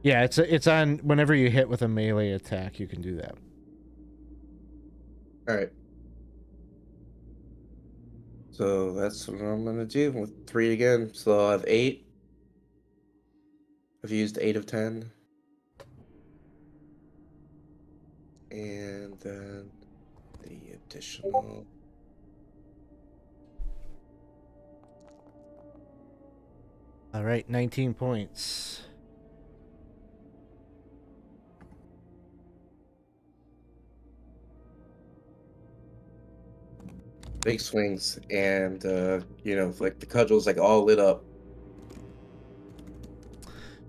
Yeah, it's on whenever you hit with a melee attack, you can do that. All right. So that's what I'm gonna do with 3 again. So I'll have 8. I've used 8 of 10. And then the additional. All right, 19 points. Big swings, and like the cudgel's like all lit up.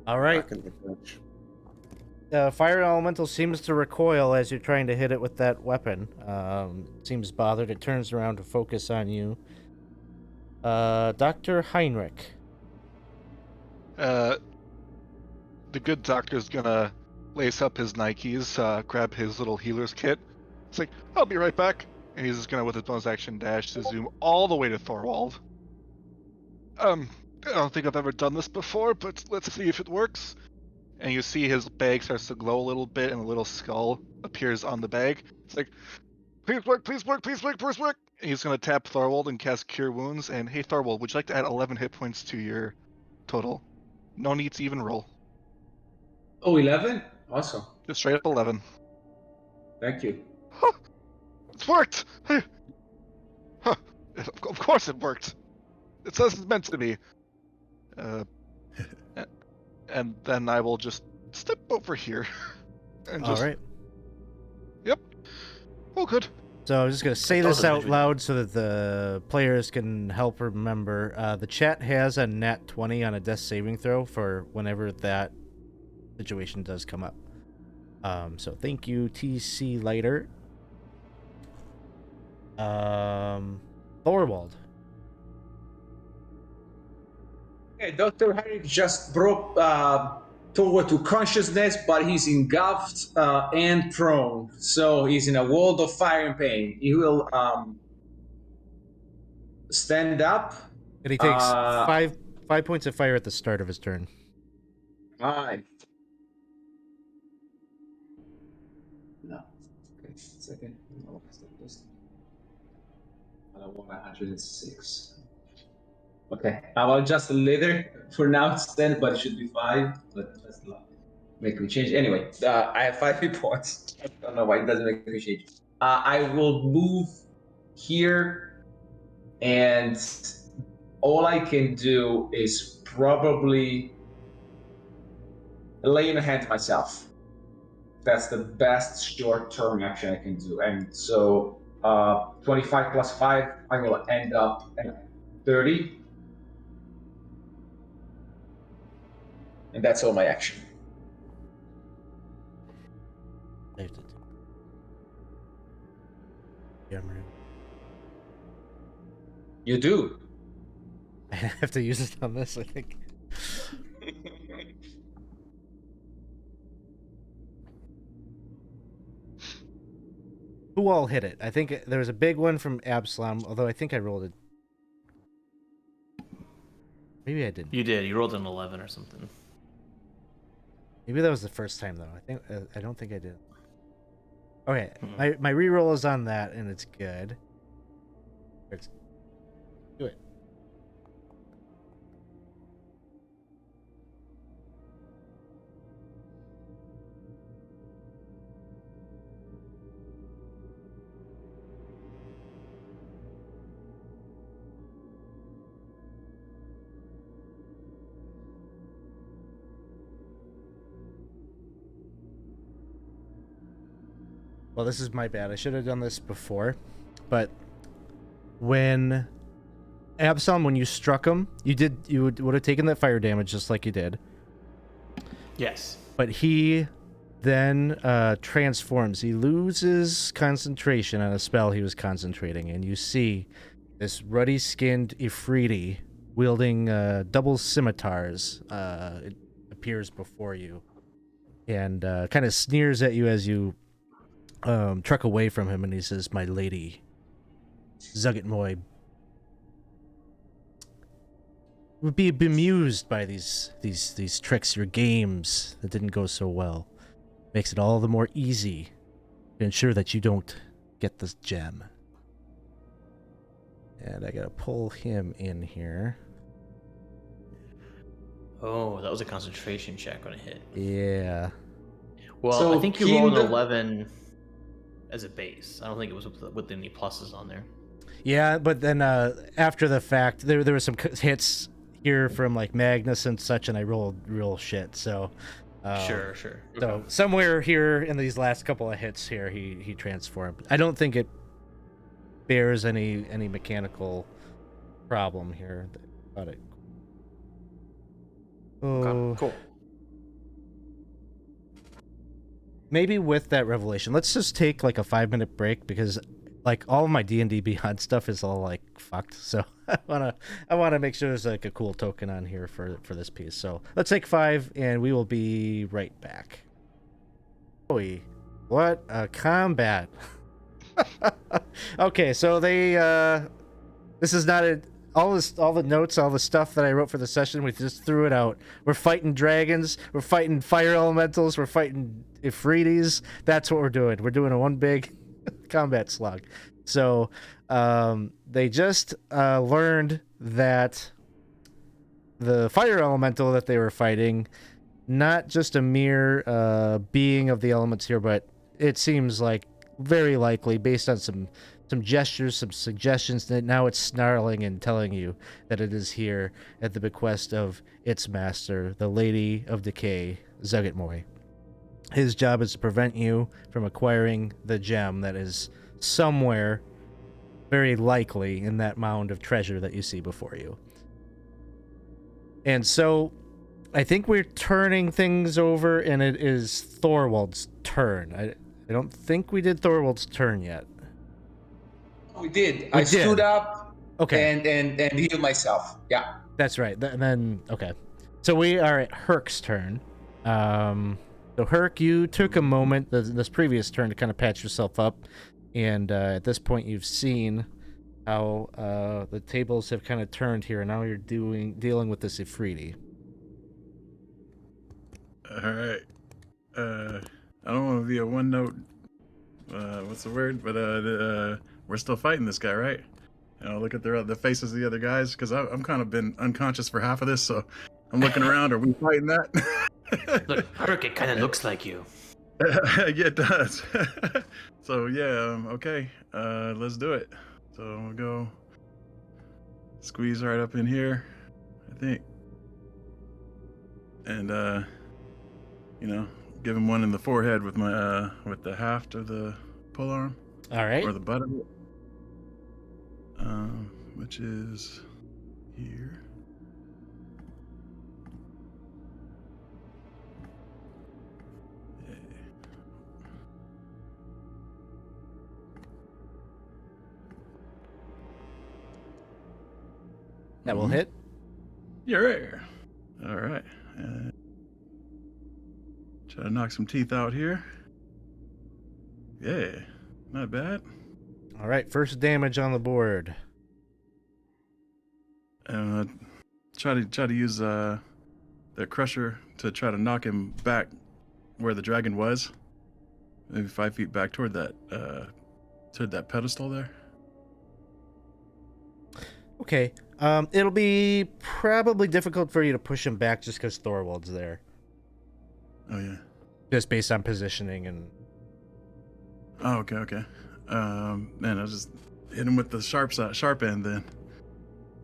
All right. Rocking the punch. Fire elemental seems to recoil as you're trying to hit it with that weapon. Seems bothered. It turns around to focus on you. Dr. Heinrich. The good doctor's gonna lace up his Nikes, grab his little healer's kit. It's like, I'll be right back. And he's just gonna, with his bonus action dash, to zoom all the way to Thorwald. I don't think I've ever done this before, but let's see if it works. And you see his bag starts to glow a little bit, and a little skull appears on the bag. It's like, please work, please work, please work, please work. And he's gonna tap Thorwald and cast Cure Wounds. And hey, Thorwald, would you like to add 11 hit points to your total? No need to even roll. Oh, 11? Awesome. Just straight up 11. Thank you. Huh, it's worked! Huh. Of course it worked. It says it's meant to be. And then I will just step over here. And just... All right. Yep. Oh, good. So I'm just going to say this out loud so that the players can help remember. The chat has a nat 20 on a death saving throw for whenever that situation does come up. So thank you, TC Lighter. Thorwald. Okay, Dr. Herc just brought Thorwald to consciousness, but he's engulfed and prone. So he's in a world of fire and pain. He will stand up. And he takes 5 points of fire at the start of his turn. 5. No. Okay, second. No, I don't want 106. Okay, I'll adjust a later. For now, it's 10, but it should be 5. But let's not make me change. Anyway, I have 5 hit points. I don't know why it doesn't make me change. I will move here, and all I can do is probably lay in a hand myself. That's the best short-term action I can do. And so 25 plus 5, I will end up at 30. And that's all my action. You do. I have to use it on this, I think. Who all hit it? I think there was a big one from Absalom, although I think I rolled it. Maybe I didn't. You did. You rolled an 11 or something. Maybe that was the first time though. I don't think I did. Okay, my reroll is on that, and it's good. Let's do it. Well, this is my bad. I should have done this before, but when Absalom, when you struck him, you would have taken that fire damage just like you did. Yes. But he then transforms. He loses concentration on a spell he was concentrating, and you see this ruddy-skinned Ifriti wielding double scimitars. It appears before you and kind of sneers at you as you truck away from him, and he says, "My lady, Zugget Moy, would be bemused by these tricks, your games that didn't go so well. Makes it all the more easy to ensure that you don't get this gem." And I gotta pull him in here. Oh, that was a concentration check when it hit. Yeah. Well, So I think you rolled an 11. as a base. I don't think it was with any pluses on there. Yeah, but then after the fact, there were some hits here from like Magnus and such, and I rolled real shit. So Sure. So somewhere here in these last couple of hits here, he transformed. I don't think it bears any mechanical problem here. Got it. Oh, Cool. Maybe with that revelation, let's just take like a 5-minute break because like all of my D&D Beyond stuff is all like fucked. So I wanna make sure there's like a cool token on here for this piece. So let's take 5 and we will be right back. Boy, what a combat. Okay, so they this is not all the notes, all the stuff that I wrote for the session, we just threw it out. We're fighting dragons, we're fighting fire elementals, we're fighting Ifritis. That's what we're doing. We're doing a one big combat slog. So they just learned that the fire elemental that they were fighting, not just a mere being of the elements here, but it seems like very likely based on some gestures, some suggestions, that now it's snarling and telling you that it is here at the bequest of its master, the Lady of Decay, Zuggitmoy. His job is to prevent you from acquiring the gem that is somewhere very likely in that mound of treasure that you see before you. And so I think we're turning things over, and it is Thorwald's turn. I don't think we did Thorwald's turn yet. We did. I stood up. Okay. And healed myself. Yeah. That's right. And then okay. So we are at Herc's turn. So Herc, you took a moment this previous turn to kind of patch yourself up, and at this point you've seen how the tables have kind of turned here, and now you're dealing with this Ifriti. All right. I don't want to be a one note. What's the word? But we're still fighting this guy, right? You know, look at the faces of the other guys, because I'm kind of been unconscious for half of this, so I'm looking around. Are we fighting that? Look, Herc, it kind of looks like you. Yeah, it does. So yeah, okay. Let's do it. So we'll go squeeze right up in here, I think, and give him one in the forehead with my with the haft of the pole arm. All right. Or the butt of it. Which is here. That will hit. You're right. All right. Try to knock some teeth out here. Yeah, not bad. All right, first damage on the board. Try to use the crusher to try to knock him back where the dragon was, maybe 5 feet back toward that pedestal there. Okay. It'll be probably difficult for you to push him back just because Thorwald's there. Oh yeah. Just based on positioning and. Oh, okay. Man, I just hit him with the sharp end then.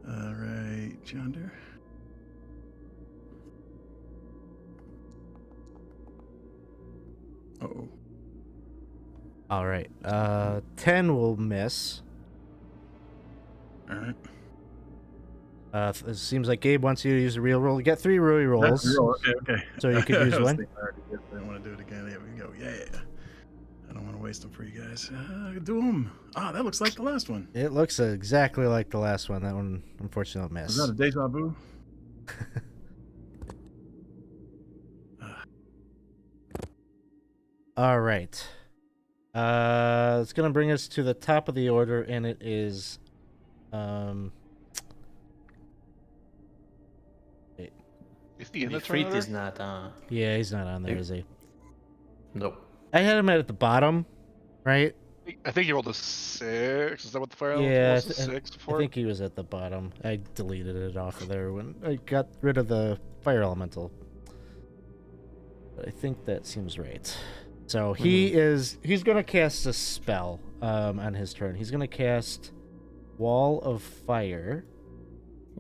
Right yonder. Uh-oh. All right. 10 will miss. All right. It seems like Gabe wants you to use a real roll. You get 3 real rolls. Okay. So you could use I was one. thinking I didn't want to do it again. There we go. Yeah. I don't want to waste them for you guys. Do them. That looks like the last one. It looks exactly like the last one. That one, unfortunately, miss. Is that a deja vu? All right. It's gonna bring us to the top of the order, and it is, Is he in the Ifrit turn is not. Yeah, he's not on there, is he? Nope. I had him at the bottom, right? I think he rolled a 6. Is that what the fire Yeah, was? A 6 I before? think he was at the bottom. I deleted it off of there when I got rid of the fire elemental. But I think that seems right. So he's gonna cast a spell on his turn. He's gonna cast Wall of Fire.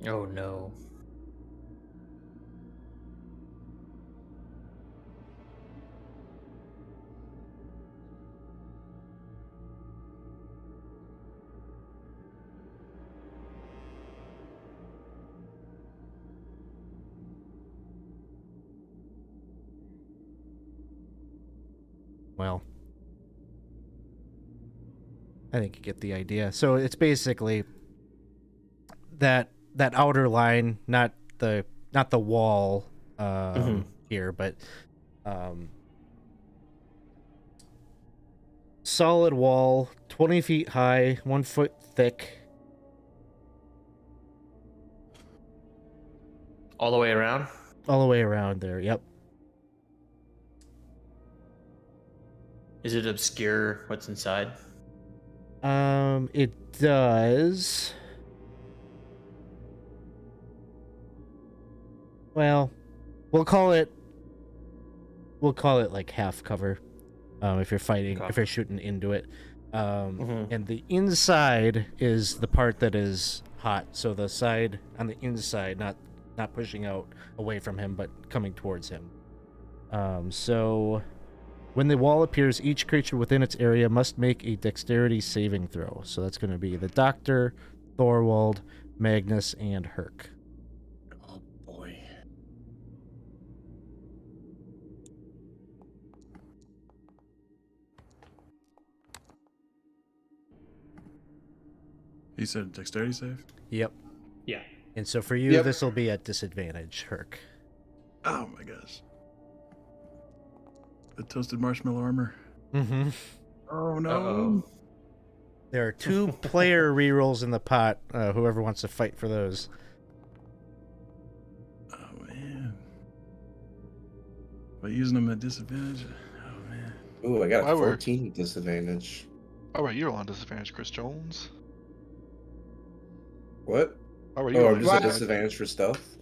Oh no. Well, I think you get the idea. So it's basically that outer line, not the wall here, but solid wall, 20 feet high, 1 foot thick. All the way around? All the way around there, yep. Is it obscure what's inside? It does. Well, we'll call it like half cover. If you're fighting, if you're shooting into it. And the inside is the part that is hot. So the side on the inside, not pushing out away from him, but coming towards him. So when the wall appears, each creature within its area must make a dexterity saving throw. So that's going to be the Doctor, Thorwald, Magnus, and Herc. Oh boy. You said dexterity save? Yep. Yeah. And so for you, this will be at disadvantage, Herc. Oh my gosh. The toasted marshmallow armor. Mm-hmm. Oh no. Uh-oh. There are 2 player rerolls in the pot. Whoever wants to fight for those. Oh man. By using them at disadvantage? Oh man. Ooh, I got Why a were- 14 disadvantage. All right, you're on disadvantage, Chris Jones. What? All right, you Oh, on I'm just at disadvantage. disadvantage for stealth?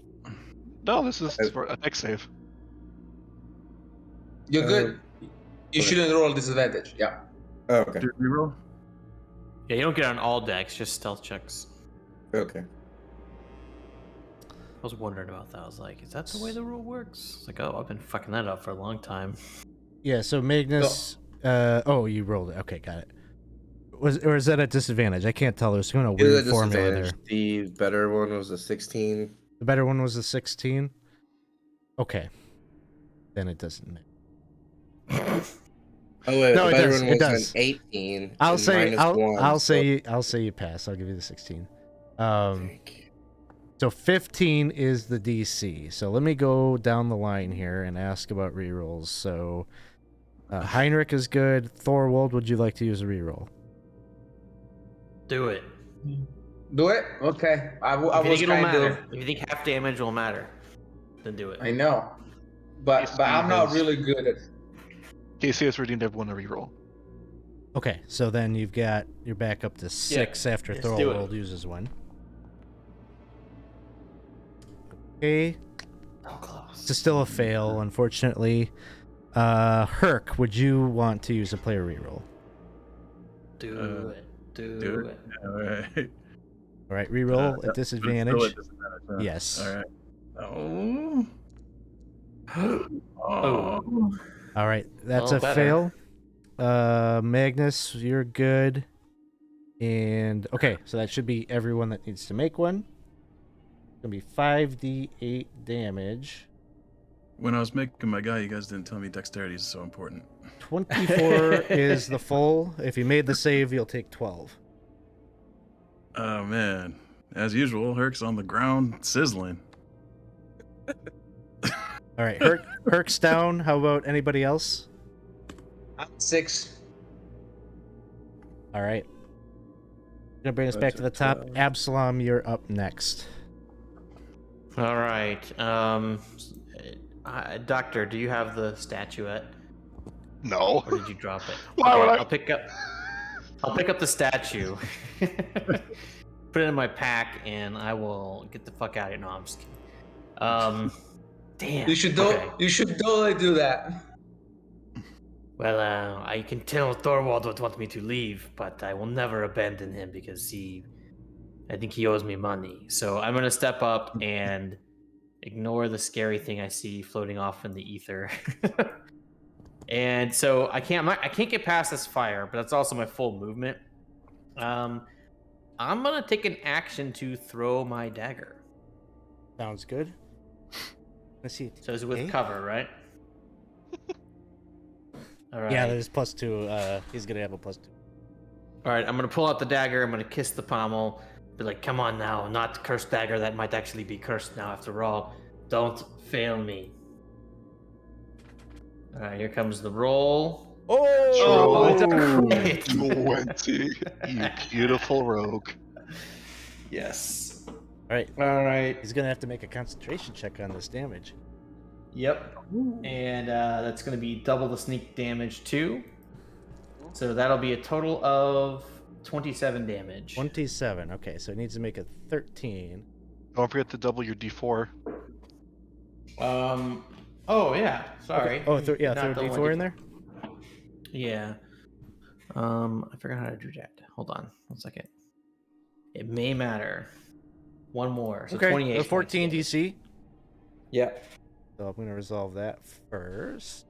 No, this is for a dex save. You're good. You okay. shouldn't roll disadvantage. Yeah. Oh, okay. Did we roll? Yeah, you don't get on all decks, just stealth checks. Okay. I was wondering about that. I was like, is that the way the rule works? It's like, oh, I've been fucking that up for a long time. Yeah, so Magnus... oh, you rolled it. Okay, got it. Or is that at disadvantage? I can't tell. There's kind of It was weird a formula there. disadvantage. The better one was a 16. The better one was a 16? Okay. Then it doesn't matter. Oh wait, No, the it better does, one it was does. an 18. I'll and say minus I'll 1, I'll so- say you pass. I'll give you the 16. Thank you. So 15 is the DC. So let me go down the line here and ask about rerolls. So Heinrich is good. Thorwald, would you like to use a reroll? Do it. Do it? Okay. I If you was think it'll kind matter, of... if you think half damage will matter, then do it. I know. But I'm not really good at... Casey has redeemed everyone a reroll. Okay, so then you're back up to 6 after let's do Thorwald it. uses one. Okay, Oh, close. it's still a fail, unfortunately. Herc, would you want to use a player reroll? Do it. Do Do it. it. All right. All right, reroll Still at disadvantage. at disadvantage, huh? Yes. All right. Oh. Oh. All right, that's Well, a better. fail. Magnus, you're good. And okay, so that should be everyone that needs to make one. It's gonna be 5d8 damage. When I was making my guy, you guys didn't tell me dexterity is so important. 24 is the full. If you made the save, you'll take 12. Oh man. As usual, Herc's on the ground sizzling. All right, Herc's down. How about anybody else? 6. All right. Gonna bring us back to the top. Absalom, you're up next. All right. Doctor, do you have the statuette, No. or did you drop it? Why would I- I'll pick up the statue. Put it in my pack, and I will get the fuck out of here. No, I'm just kidding. Damn. You should okay. totally do that. Well, I can tell Thorwald would want me to leave, but I will never abandon him because I think he owes me money. So I'm gonna step up and ignore the scary thing I see floating off in the ether. And so I can't get past this fire, but that's also my full movement. I'm gonna take an action to throw my dagger. Sounds good. Let's see. So it's with cover, right? All right. Yeah, there's +2. He's gonna have a +2. All right, I'm gonna pull out the dagger. I'm gonna kiss the pommel. Be like, come on now, not cursed dagger. That might actually be cursed now after all. Don't fail me. All right, here comes the roll. Oh, it's a crit. 20, you beautiful rogue. Yes. All right. All right. He's gonna have to make a concentration check on this damage. Yep. And that's going to be double the sneak damage too. So that'll be a total of 27 damage. 27. Okay, so he needs to make a 13. Don't forget to double your D4. Oh yeah. Sorry. Okay. Oh, yeah, Not throw a the D4 in there. Yeah. I forgot how to do that. Hold on 1 second. It may matter. One more. So Okay. 28. 14 DC. Yeah. So I'm gonna resolve that first.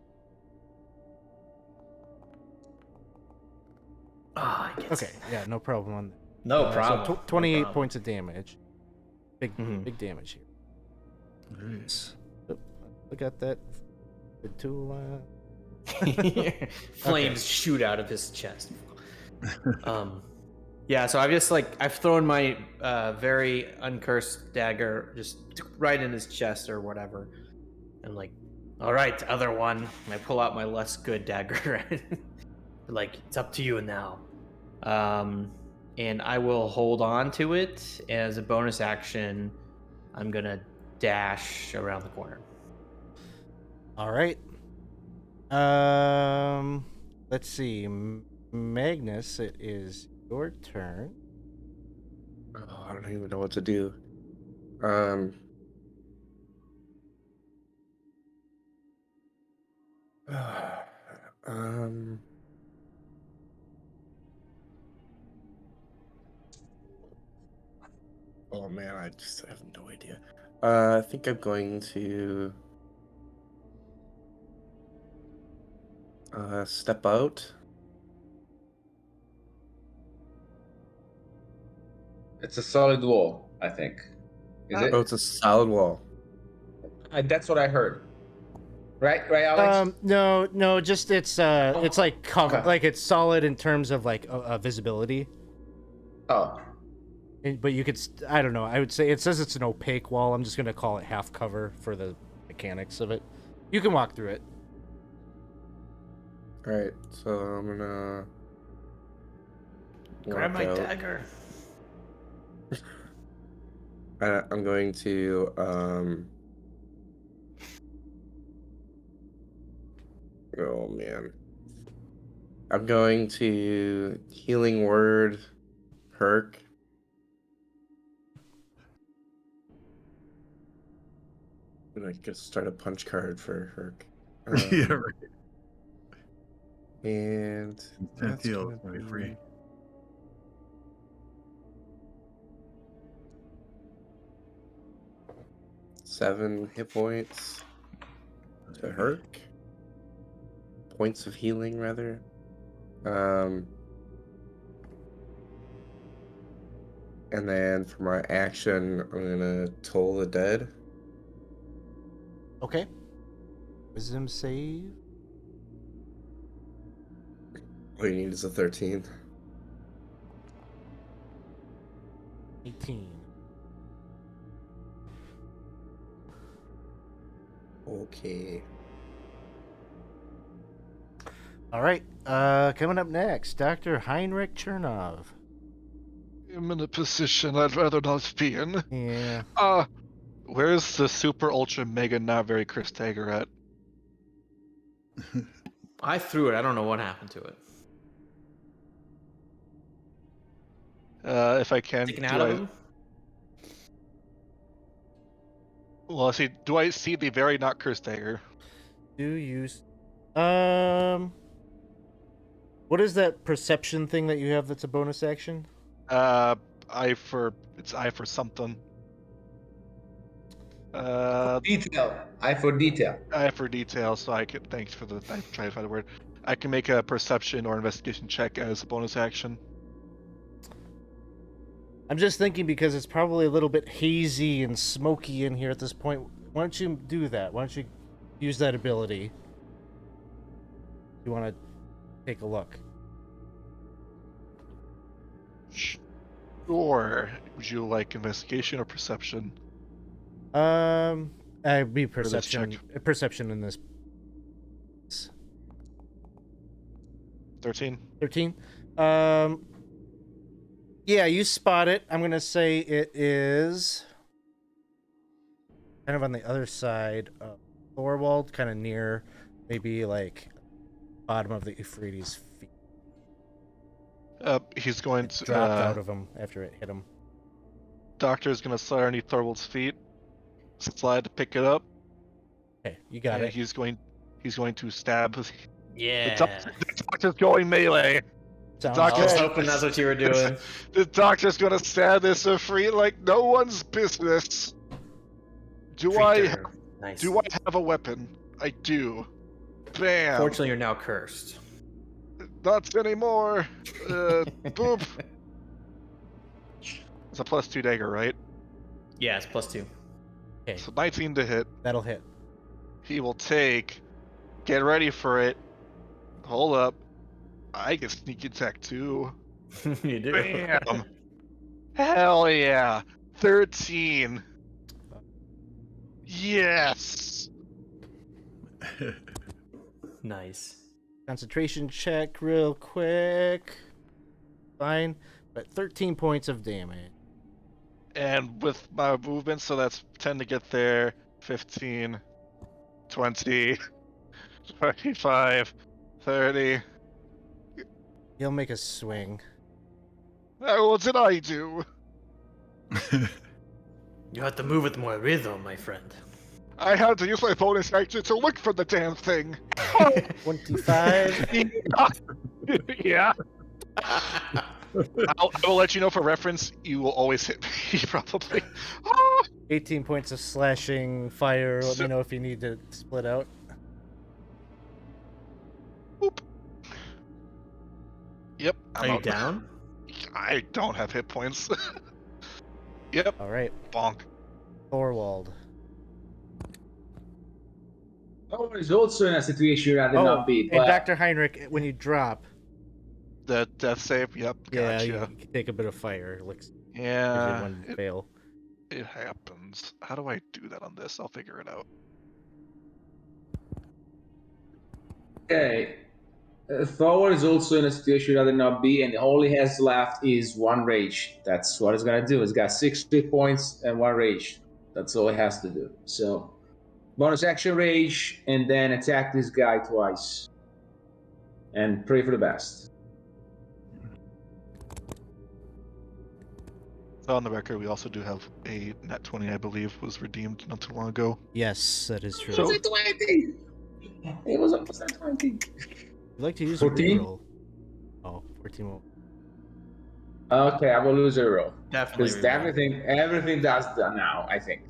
Ah, Okay. Yeah, no problem on that. No problem. So 28 No problem. points of damage. Big damage here. Nice. Look at that. Good tool. Flames shoot out of his chest. Yeah, so I've thrown my very uncursed dagger just right in his chest or whatever. I'm like, all right, other one. And I pull out my less good dagger. Like, it's up to you now. And I will hold on to it. As a bonus action, I'm gonna dash around the corner. All right. Let's see. Magnus, it is your turn. Oh, I don't even know what to do. Oh man, I just have no idea. I think I'm going to step out. It's a solid wall, I think. Is it? Oh, it's a solid wall. That's what I heard. Right, Alex? No, just it's like cover, Okay. like it's solid in terms of like visibility. Oh, But you could, I don't know. I would say it says it's an opaque wall. I'm just gonna call it half cover for the mechanics of it. You can walk through it. All right, so I'm gonna Grab walk my out. dagger. I'm going to oh man. I'm going to healing word Herc. I'm gonna just start a punch card for Herc. Yeah, right. And 10 that's heal, gonna it's gonna be free. 7 hit points to Herc. Points of healing, rather. And then for my action, I'm gonna toll the dead. Okay. Wisdom save. All you need is a 13. 18. Okay. All right. Coming up next, Dr. Heinrich Chernov. I'm in a position I'd rather not be in. Yeah. Where's the super ultra mega not very cursed dagger at? I threw it. I don't know what happened to it. If I can, Taken out of him? Well, do I see the very not cursed dagger? Do you? What is that perception thing that you have that's a bonus action? I for something. Detail. I for detail. I for detail, so I can. Thanks for the. I'm trying to find the word. I can make a perception or investigation check as a bonus action. I'm just thinking because it's probably a little bit hazy and smoky in here at this point. Why don't you do that? Why don't you use that ability? You want to take a look? Sure. Would you like investigation or perception? I'd be this perception. check. Perception in this. 13. 13. Yeah, you spot it. I'm gonna say it is kind of on the other side of Thorwald, kind of near, maybe like bottom of the Euphrates feet. He's going It to dropped out of him after it hit him. Doctor's gonna slide underneath Thorwald's feet, slide to pick it up. Okay, you got and it. He's going to stab. Yeah. The doctor's going melee. Sounds Doctor- I was good. hoping that's what you were doing. The doctor's gonna stab this free like no one's business. Do I Nice. have a weapon? I do. Bam. Fortunately, you're now cursed. Not anymore. Boop. It's a +2 dagger, right? Yeah, it's +2. Okay, So 19 to hit. that'll hit. He will take. Get ready for it. Hold up. I get sneak attack too. You do. Bam. Hell yeah. 13. Yes. Nice. Concentration check real quick. Fine, but 13 points of damage. And with my movement, so that's 10 to get there, 15, 20, 25, 30. He'll make a swing. Oh, what did I do? You have to move with more rhythm, my friend. I had to use my bonus action to look for the damn thing. 25. Yeah. I will let you know for reference, you will always hit me, probably. 18 points of slashing fire. Let me know if you need to split out. Boop. Yep. Are you down? I don't have hit points. Yep. All right, Bonk. Thorwald. Thorwald is also in a situation you'd rather not be. and But Dr. Heinrich, when you drop, The death save, yep. yeah, Gotcha. you can take a bit of fire. It looks Yeah. one fail. It happens. How do I do that on this? I'll figure it out. okay, Thorwald is also in a situation you'd rather not be, and all he has left is one rage. That's what he's gonna do. He's got 60 points and one rage. That's all he has to do. So, bonus action rage, and then attack this guy twice, and pray for the best. So on the record, we also do have a nat 20, I believe, was redeemed not too long ago. Yes, that is true. So- Was it 20? It was almost at 20. You'd like to use 14? a reroll. Oh, 14 won't. Okay, I will lose a roll. Definitely. Because everything that's done now, I think.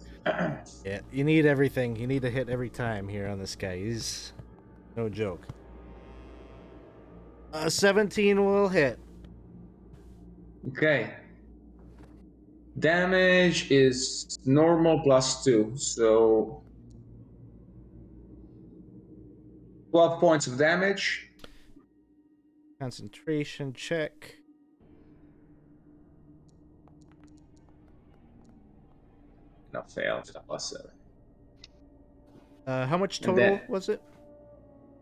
Yeah, you need everything. You need to hit every time here on this guy. He's no joke. 17 will hit. Okay. Damage is normal +2, so 12 points of damage. Concentration check. No, failed. +7. How much And total then- was it?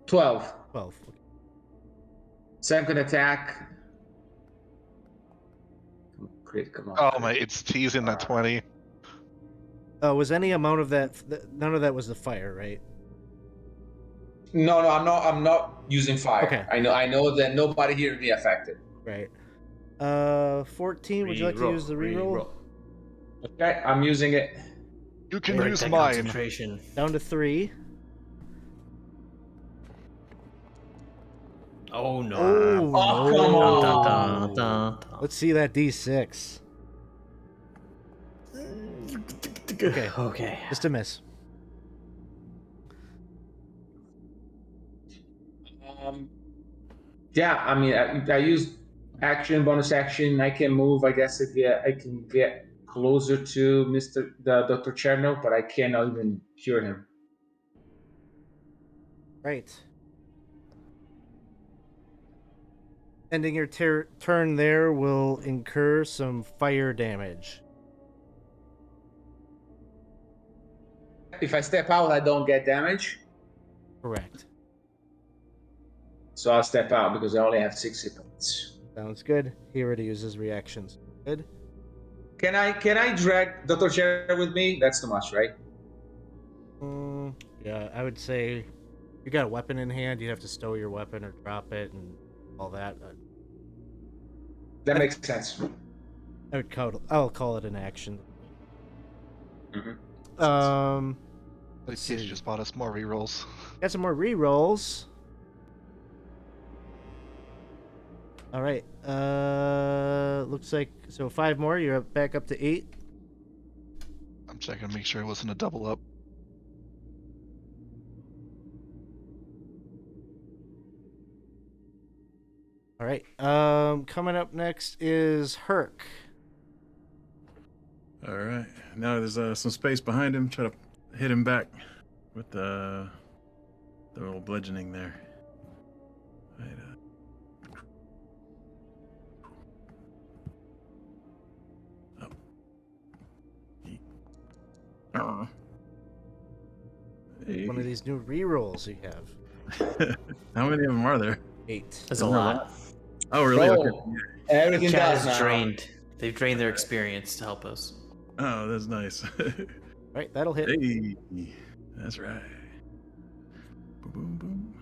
12. 12. Second attack. Come on. Oh my, it's teasing that 20. Was any amount of that? None of that was the fire, right? No, I'm not using fire. Okay. I know that nobody here will be affected. Right. 14. Would you like to use the reroll? Okay, I'm using it. You can Break use that mine. concentration. Down to 3. Oh no. Oh, Oh, no. come on. Dun, dun, dun, dun. Let's see that D6. Okay. Okay. Just a miss. Yeah, I mean, I used action, bonus action. I can move. I guess I can get closer to Dr. Cherno, but I cannot even cure him. Right. Ending your turn there will incur some fire damage. If I step out, I don't get damage. Correct. So I'll step out because I only have 6 hit points. Sounds good. He already uses reactions. Good. Can I drag Dr. Cherno with me? That's too much, right? Yeah, I would say if you got a weapon in hand, you have to stow your weapon or drop it and all that. That makes sense. I'll call it an action. Mm-hmm. But Casey just bought us more rerolls. Got some more rerolls. All right. Looks like so 5 more. You're back up to 8. I'm checking to make sure it wasn't a double up. All right. Coming up next is Herc. All right. Now there's some space behind him. Try to hit him back with the little bludgeoning there. Right, up. Yeet. Hey. One of these new rerolls you have. How many of them are there? 8. There's a lot. Oh, really? Bro, Okay. everything Chat does is now. drained. They've drained their experience to help us. Oh, that's nice. All right, that'll hit. Hey, that's right. Boom, boom, boom.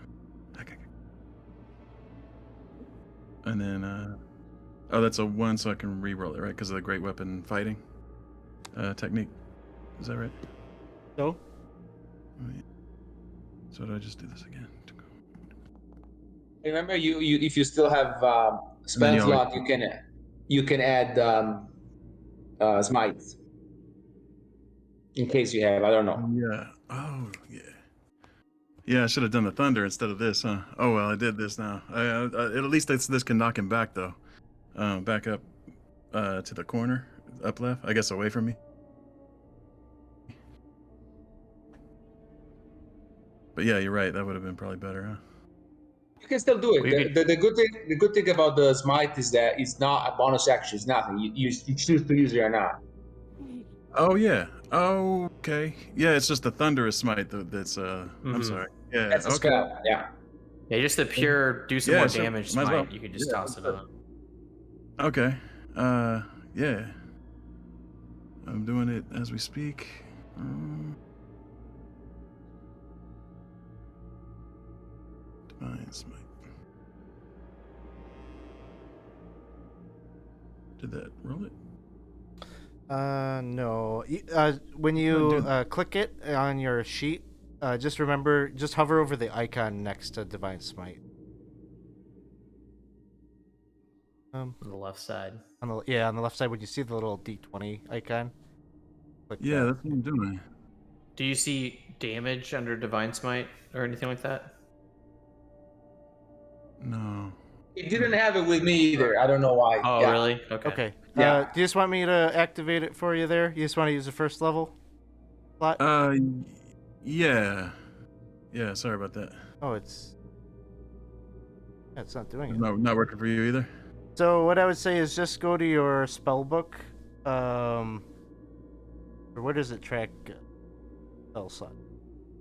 Okay. And then, oh, that's a 1, so I can re-roll it, right? Because of the great weapon fighting technique. Is that right? So, Oh, yeah. So do I just do this again? Remember, you if you still have spell you slot, you can add smite in case you have. I don't know. Yeah. Oh, yeah. Yeah, I should have done the thunder instead of this, huh? Oh well, I did this now. At least this can knock him back though. Back up to the corner, up left. I guess away from me. But yeah, you're right. That would have been probably better, huh? You can still do it. We The good thing about the smite is that it's not a bonus action. It's nothing. You choose to use it or not. Oh yeah. Oh, okay. Yeah, it's just the thunderous smite that's I'm sorry. Yeah. That's a okay. spell. Yeah. Yeah, just the pure do some Yeah, more sure. damage Might as smite. well. You can just Yeah, toss it on. Okay. Yeah. I'm doing it as we speak. Divine smite. Did that roll it? no. When you click it on your sheet, just remember, just hover over the icon next to Divine Smite. On the left side. On the left side when you see the little D20 icon. Click Yeah, that. that's what I'm doing. Do you see damage under Divine Smite or anything like that? No. It didn't have it with me either. I don't know why. Oh, Yeah. really? Okay. Okay. Yeah. Do you just want me to activate it for you there? You just want to use the first level slot? Yeah. Yeah, sorry about that. Oh, it's not doing it. Not working for you either? So what I would say is just go to your spell book. Or where does it track spell slot?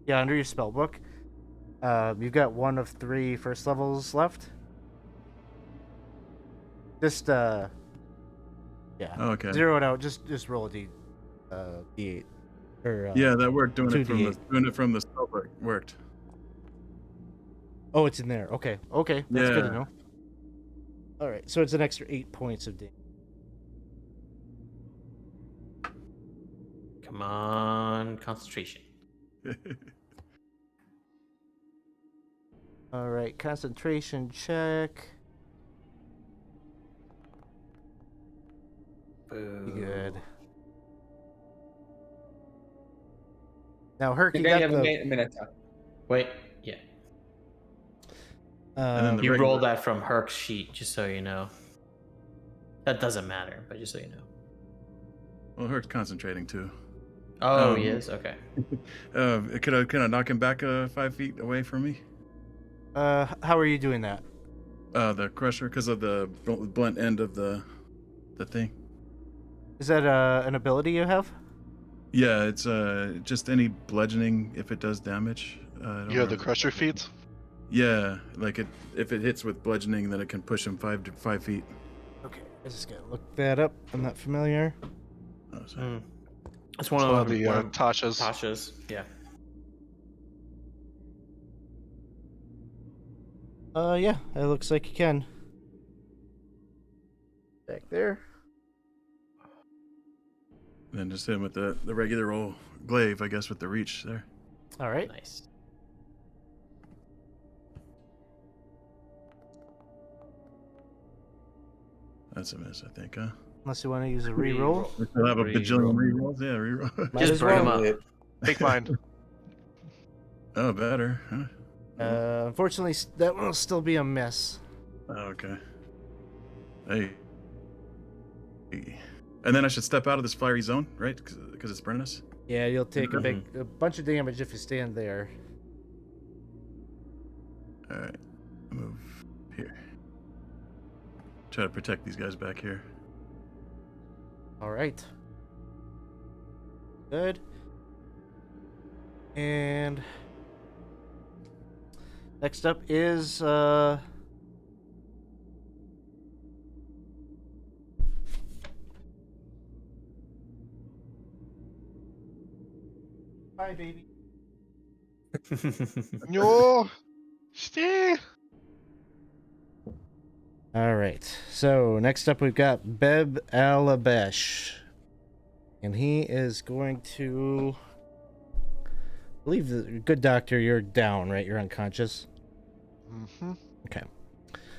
Yeah, under your spell book. You've got 1 of 3 first levels left. Just yeah. Okay. Zero it out. Just roll a D8. Or, Yeah, that worked. Doing it 2d8. from the spell book worked. Oh, it's in there. Okay. That's good to Yeah. know. All right, so it's an extra 8 points of damage. Come on, concentration. All right, concentration check. Boo. Good. Now, Herc, you Okay, got you have the. a minute. Wait, yeah. And then the You regular- rolled that from Herc's sheet, just so you know. That doesn't matter, but just so you know. Well, Herc's concentrating too. Oh, he is? Okay. Could I knock him back 5 feet away from me? How are you doing that? The crusher, because of the blunt end of the thing. Is that an ability you have? Yeah, it's just any bludgeoning if it does damage. I don't You have the remember. crusher feats? Yeah, like if it hits with bludgeoning, then it can push him 5 feet. Okay, I just gotta look that up. I'm not familiar. Oh, sorry. It's one One of of the Tasha's. Tasha's, yeah. Yeah, it looks like you can. Back there. Then just hit him with the regular old glaive, I guess, with the reach there. All right. Nice. That's a miss, I think, huh? Unless you want to use a reroll. We'll have a bajillion rerolls. Yeah, reroll. Might Just as bring him well. up. Take mine. Oh, better, huh? Unfortunately, that will still be a miss. Oh, okay. Hey. And then I should step out of this fiery zone, right? Because it's burning us. Yeah, you'll take a bunch of damage if you stand there. All right, move here. Try to protect these guys back here. All right. Good. And next up is Hi, baby. No. Stay. All right. So next up, we've got Beb Alabesh, and he is going to. I believe the good doctor, you're down, right? You're unconscious. Mm-hmm. Okay.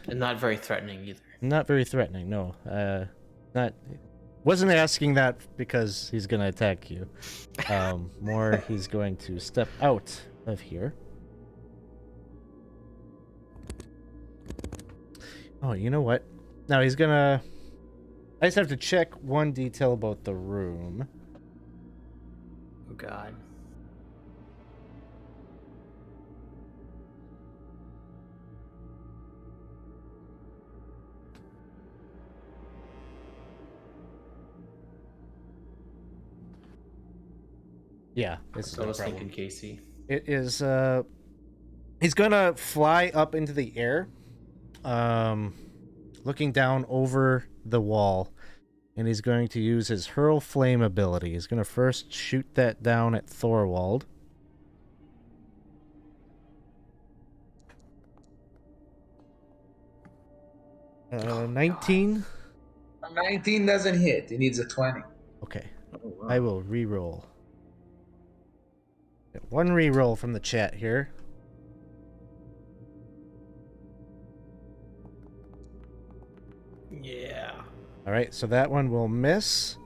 And not very threatening either. Not very threatening. No. Not. Wasn't asking that because he's gonna attack you. More, he's going to step out of here. Oh, you know what? Now he's gonna. I just have to check one detail about the room. Oh, God. Yeah, it's I no was problem. thinking Casey. It is. He's gonna fly up into the air, looking down over the wall, and he's going to use his hurl flame ability. He's gonna first shoot that down at Thorwald. Oh, 19. 19 doesn't hit. He needs a 20. Okay, Oh, wow. I will re-roll. Get one re-roll from the chat here. Yeah. All right, so that one will miss.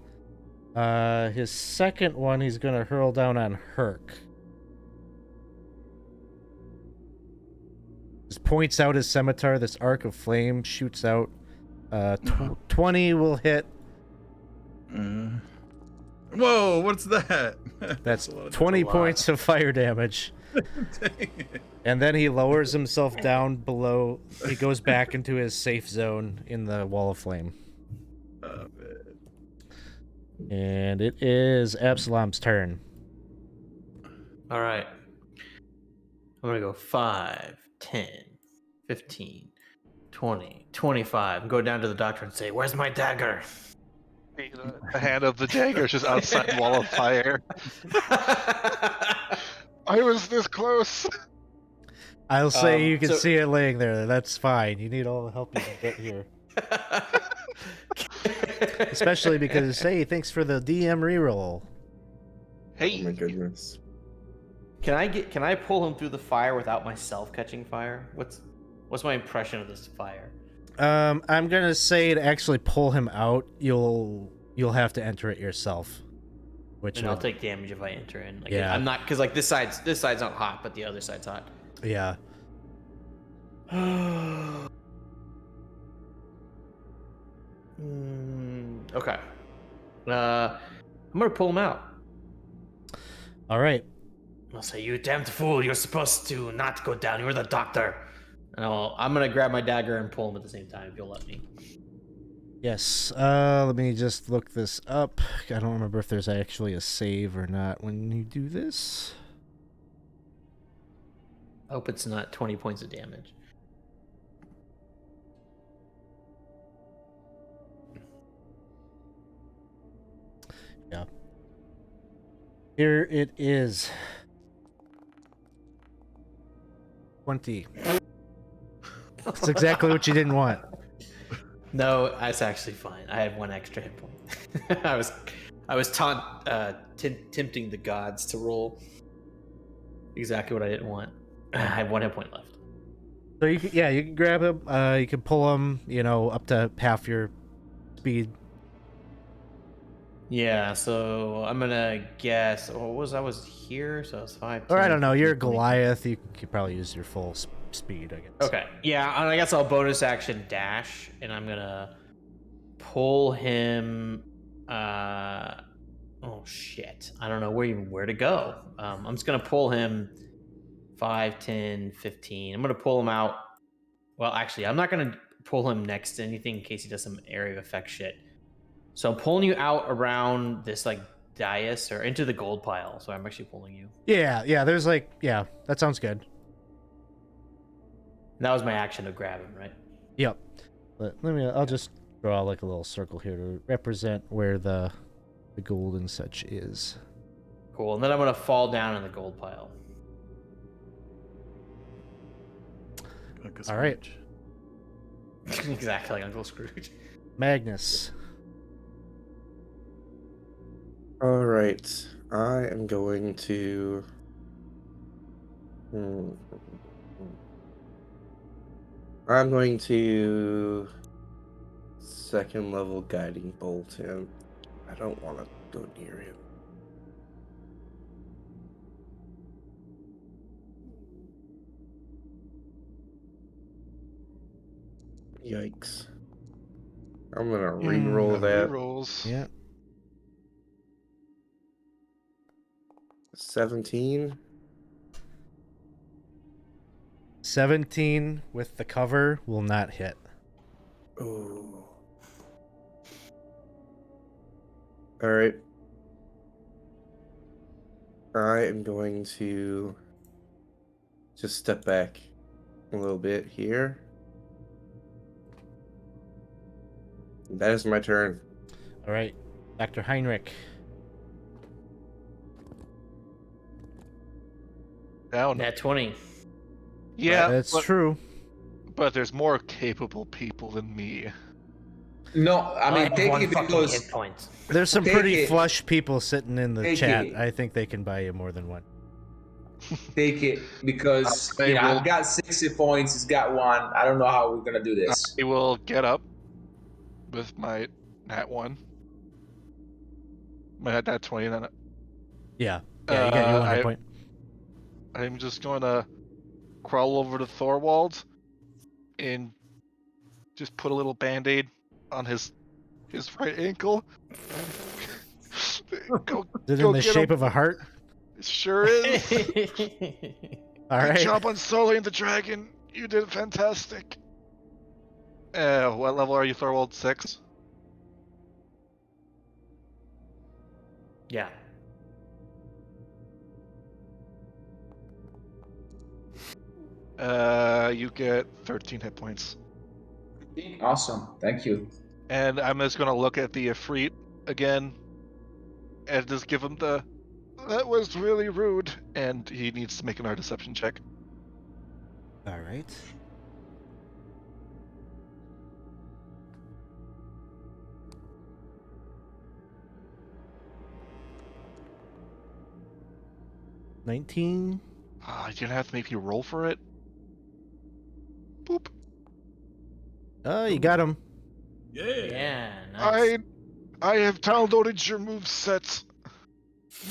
His second one, he's gonna hurl down on Herc. Just points out his scimitar. This arc of flame shoots out. 20 will hit. Whoa, what's that? That's a lot of 20 lot. points of fire damage. Dang it. And then he lowers himself down below. He goes back into his safe zone in the wall of flame. Oh, man. And it is Absalom's turn. All right. I'm going to go 5, 10, 15, 20, 25. And go down to the doctor and say, "Where's my dagger?" The hand of the dagger is just outside the wall of fire. I was this close. I'll say you can so- see it laying there. That's fine. You need all the help you can get here. Especially because, hey, thanks for the DM reroll. Oh Hey. my goodness. Can I pull him through the fire without myself catching fire? What's my impression of this fire? I'm gonna say to actually pull him out, you'll have to enter it yourself. Which And I'll take damage if I enter in. Like, Yeah. I'm not, because like this side's not hot, but the other side's hot. Yeah. Okay. I'm gonna pull him out. All right. I'll say, "You damned fool! You're supposed to not go down. You're the doctor." And I'm gonna grab my dagger and pull him at the same time if you'll let me. Yes. Let me just look this up. I don't remember if there's actually a save or not when you do this. I hope it's not 20 points of damage. Yeah. Here it is. 20. That's exactly what you didn't want. No, that's actually fine. I have 1 extra hit point. I was tempting the gods to roll exactly what I didn't want. I have 1 hit point left. So you can grab him. You can pull him. Up to half your speed. Yeah, so I'm gonna guess. I was here, so it's 5. Or 10, I don't know. You're a 15, 20. Goliath. You could probably use your full speed, I guess. Okay. Yeah, and I guess I'll bonus action dash, and I'm gonna pull him. Oh shit! I don't know where to go. I'm just gonna pull him 5, 10, 15. I'm gonna pull him out. Well, actually, I'm not gonna pull him next to anything in case he does some area of effect shit. So I'm pulling you out around this like dais or into the gold pile. So I'm actually pulling you. Yeah. There's that sounds good. And that was my action to grab him, right? Yep. But I'll just draw like a little circle here to represent where the gold and such is. Cool. And then I'm gonna fall down in the gold pile. All right. Exactly like Uncle Scrooge. Magnus. All right, I am going to. I'm going to second level guiding bolt him. I don't want to go near him. Yikes. I'm gonna re-roll that. Rerolls. Yeah. 17. 17 with the cover will not hit. Oh. All right. I am going to just step back a little bit here. That is my turn. All right. Dr. Heinrich. Down. Nat 20. Yeah, That's true. But there's more capable people than me. No, I mean, take it because hit points. There's some Take pretty it. flush people sitting in the Take chat. it. I think they can buy you more than one. take it because I will- I've got 60 points. He's got 1. I don't know how we're gonna do this. I will get up with my nat 1. My nat 20, then Yeah. Yeah, you got your 1 hit point. I'm just going to crawl over to Thorwald and just put a little band-aid on his right ankle. Go, Is it go in the get shape him. of a heart? It sure is. All Good right. job on soloing the dragon. You did fantastic. What level are you, Thorwald? 6? Yeah. You get 13 hit points. Awesome. Thank you. And I'm just gonna look at the Ifrit again and just give him that was really rude, and he needs to make an art deception check. All right. 19. You're gonna have to make me roll for it. Boop. Oh, you got him. Yeah. Yeah, nice. I have downloaded your moveset.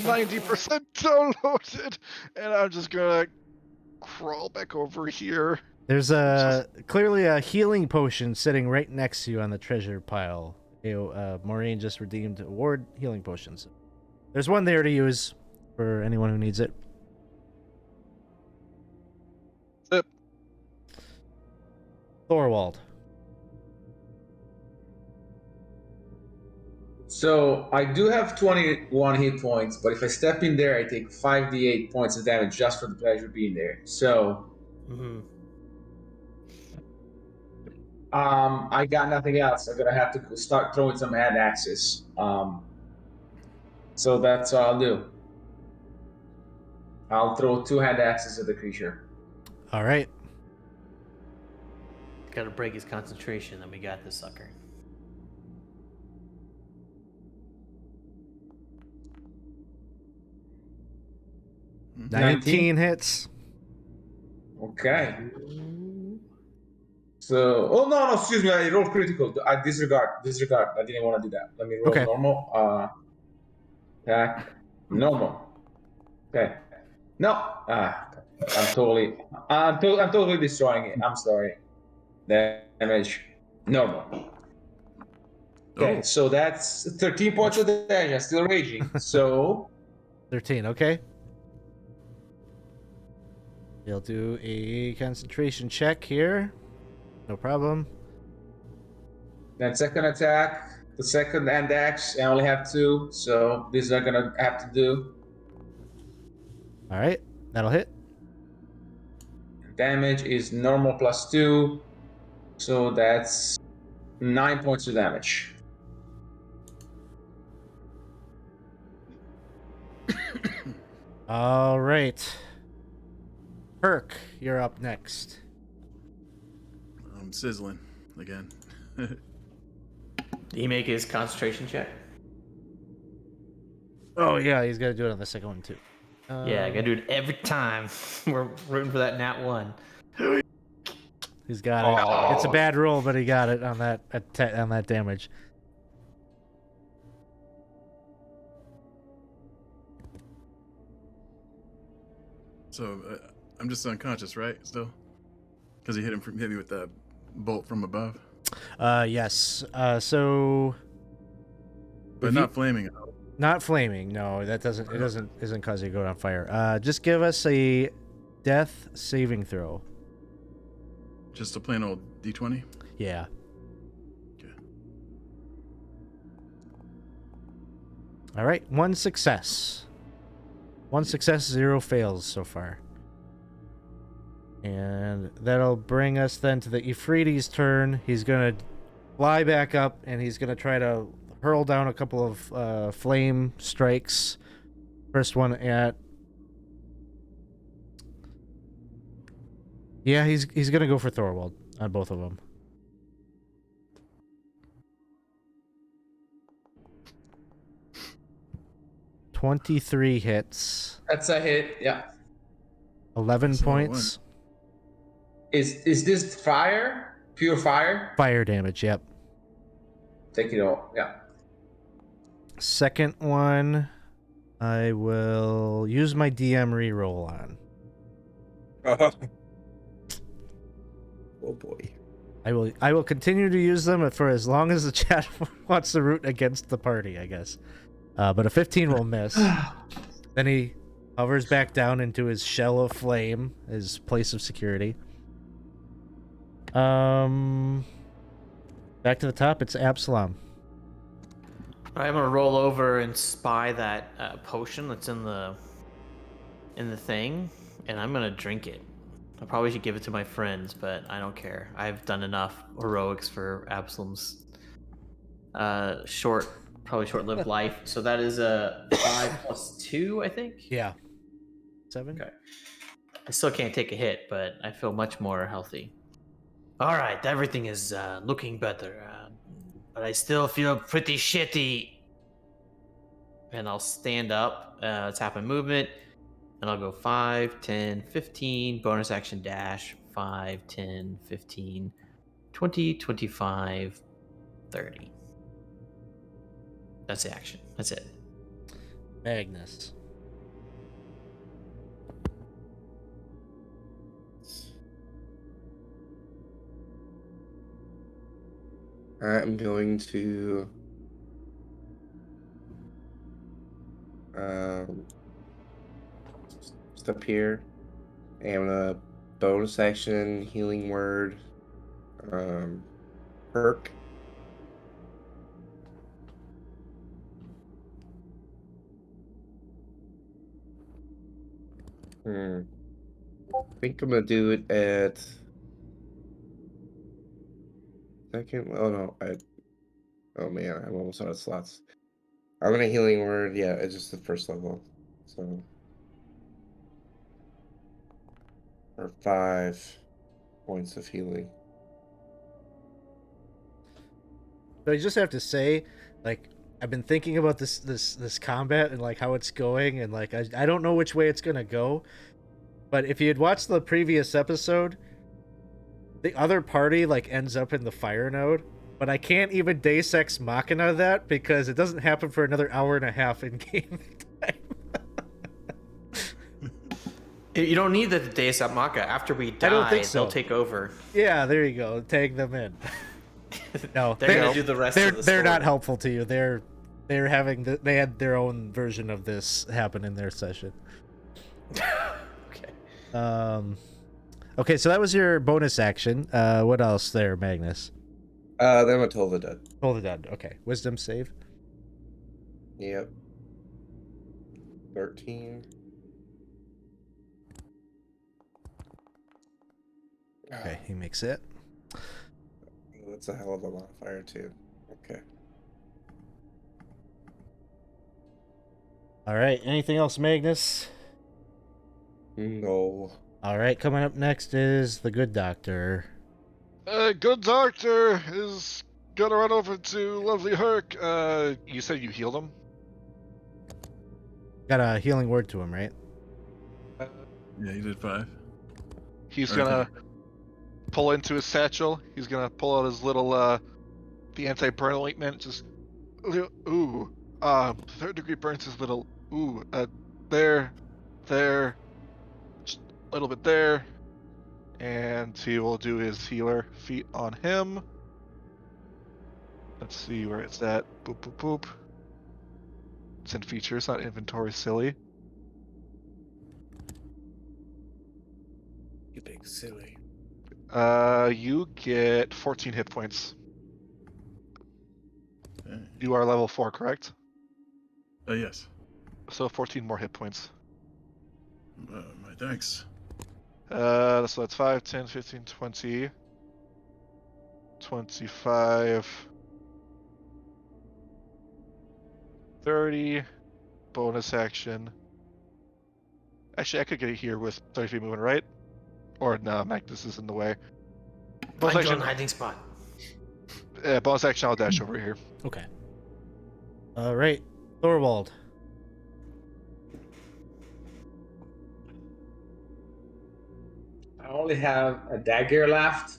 90% downloaded, and I'm just gonna crawl back over here. There's clearly a healing potion sitting right next to you on the treasure pile. Maureen just redeemed award healing potions. There's one there to use for anyone who needs it. Yep. Thorwald. So I do have 21 hit points, but if I step in there, I take 5d8 points of damage just for the pleasure of being there. So I got nothing else. I'm gonna have to start throwing some hand axes. So that's what I'll do. I'll throw 2 hand axes at the creature. All right. Gotta break his concentration, then we got this sucker. Mm-hmm. 19 hits. Okay. So, oh no, excuse me, I rolled critical. I disregard. I didn't want to do that. Let me roll Okay. normal. Attack. Normal. Okay. No. I'm totally destroying it. I'm sorry. Damage. Normal. Okay, so that's 13 points of damage. I'm still raging. So 13, okay. He'll do a concentration check here. No problem. then second attack, the second hand axe. I only have 2, so these are gonna have to do. All right, that'll hit. Damage is normal plus 2, so that's 9 points of damage. All right. Herc, you're up next. I'm sizzling again. Did he make his concentration check? Oh, yeah, he's got to do it on the second one, too. Yeah, I gotta do it every time. We're rooting for that nat 1. He's got it. Oh. It's a bad roll, but he got it on that damage. So I'm just unconscious, right? Still, because he hit me with that bolt from above. Yes. So, But if not flaming. not flaming. No, that isn't cause you to go on fire. Just give us a death saving throw. Just a plain old D20. Yeah. Okay. All right, 1 success. 1 success, 0 fails so far. And that'll bring us then to the Ifriti's turn. He's gonna fly back up and he's gonna try to hurl down a couple of flame strikes. First one at... Yeah, he's gonna go for Thorwald on both of them. "23 hits. That's a hit. Yeah. 11 That's not points. Is this fire? Pure fire? Fire damage, yep. Take it all. Yeah. Second one, I will use my DM reroll on. Oh boy. I will continue to use them for as long as the chat wants to root against the party, I guess. But a 15 will miss. Then he hovers back down into his shell of flame, his place of security. Back to the top, it's Absalom. I'm gonna roll over and spy that potion that's in the thing, and I'm gonna drink it. I probably should give it to my friends, but I don't care. I've done enough heroics for Absalom's short-lived life. So that is a 5 plus 2, I think. Yeah. 7? Okay. I still can't take a hit, but I feel much more healthy. All right, everything is looking better, but I still feel pretty shitty. And I'll stand up, tap my movement, And I'll go 5, 10, 15, bonus action dash, 5, 10, 15, 20, 25, 30. That's the action. That's it. Magnus. I'm going to step here, and I'm gonna bonus action healing word, Herc. I think I'm gonna do it at second. Oh no, oh man, I'm almost out of slots. I'm gonna healing word. Yeah, it's just the first level. So, or 5 points of healing. But I just have to say, like, I've been thinking about this combat and like how it's going, and like I don't know which way it's gonna go. But if you had watched the previous episode, the other party like ends up in the fire node, but I can't even Deus Ex Machina that because it doesn't happen for another hour and a half in game time. You don't need the Deus Ex Machina. After we die, I don't think so. they'll take over. Yeah, there you go. Tag them in. No, they're gonna do the rest of the story. They're not helpful to you. They're having they had their own version of this happen in their session. Okay. Okay, so that was your bonus action. What else there, Magnus? Then I'm gonna Toll the Dead. Toll the Dead. Okay, Wisdom save. Yep. 13. Okay, he makes it. That's a hell of a modifier too. Okay. All right. Anything else, Magnus? No. All right. Coming up next is the Good Doctor. Good Doctor is gonna run over to lovely Herc. You said you healed him? Got a healing word to him, right? Yeah, you did 5. He's Okay. gonna pull into his satchel. He's gonna pull out his little the anti-burn ointment. Just ooh, 3rd degree burns his little there, just a little bit there, and he will do his healer feat on him. Let's see where it's at. Boop boop boop. It's in features, not inventory. Silly. You big silly. You get 14 hit points. Okay. You are level 4, correct? Yes. So 14 more hit points. My thanks. So that's 5, 10, 15, 20, 25, 30, bonus action. Actually, I could get it here with 30 feet movement, right? Or no, Magnus is in the way. Bonus Find your action, own hiding spot. bonus action, I'll dash over here. Okay. All right. Thorwald. I only have a dagger left.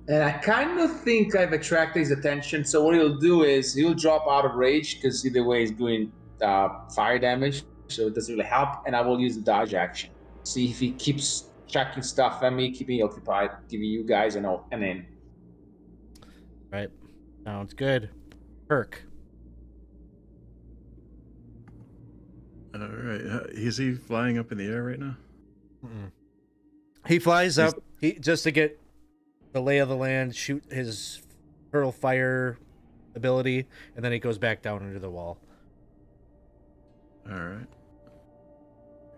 And I kind of think I've attracted his attention. So what he'll do is he'll drop out of rage because either way he's doing fire damage. So it doesn't really help. And I will use the dodge action. See if he keeps chucking stuff at me, keeping me occupied, giving you guys an in. Right. Sounds good. Herc. All right. Is he flying up in the air right now? Mm-mm. He flies up just to get the lay of the land, shoot his hurl fire ability, and then he goes back down under the wall. All right.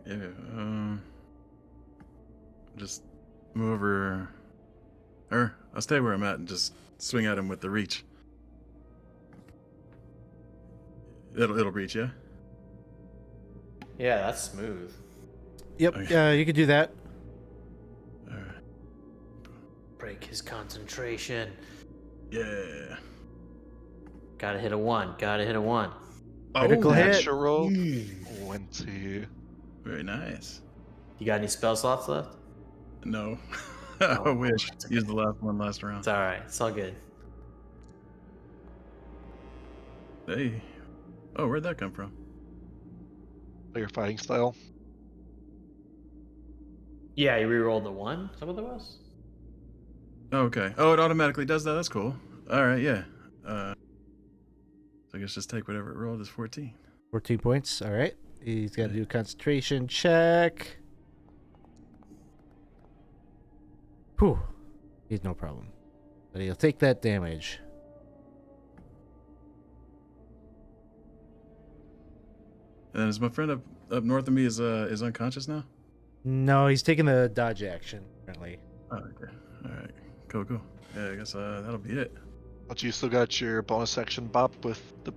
Yeah. Just move over. Or I'll stay where I'm at and just swing at him with the reach. It'll reach, yeah. Yeah, that's smooth. Yep. Okay. You could do that. All right. Break his concentration. Yeah. Gotta hit a 1. Gotta hit a 1. Critical hit. Natural 20. Very nice. You got any spell slots left? No. I wish. It's okay. Used the last one last round. It's all right. It's all good. Hey. Oh, where'd that come from? Your fighting style. Yeah, you rerolled the 1. Is that what that was? Oh, okay. Oh, it automatically does that. That's cool. All right, yeah. So I guess just take whatever it rolled is 14. 14 points. All right. He's got to do a concentration check. Whew. He's no problem. But he'll take that damage. And then is my friend up north of me is unconscious now? No, he's taking the dodge action currently. Oh, okay. All right. Cool. Yeah, I guess that'll be it. But you still got your bonus action bop with the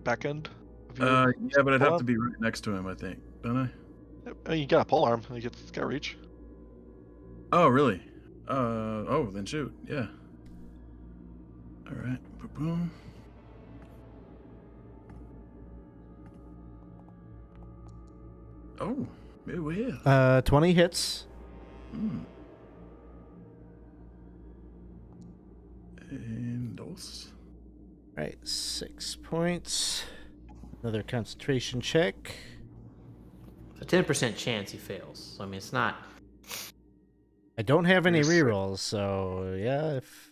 back end? Of your Yeah, but I'd have pole to be right next to him, I think. Don't I? arm? I mean, you got a pole arm. You got reach. Oh, really? Oh, then shoot. Yeah. All right. Boom. Oh, maybe we have. 20 hits. And those. Right, 6 points. Another concentration check. It's a 10% chance he fails. So, I mean, it's not. I don't have any Yes. rerolls, so yeah. If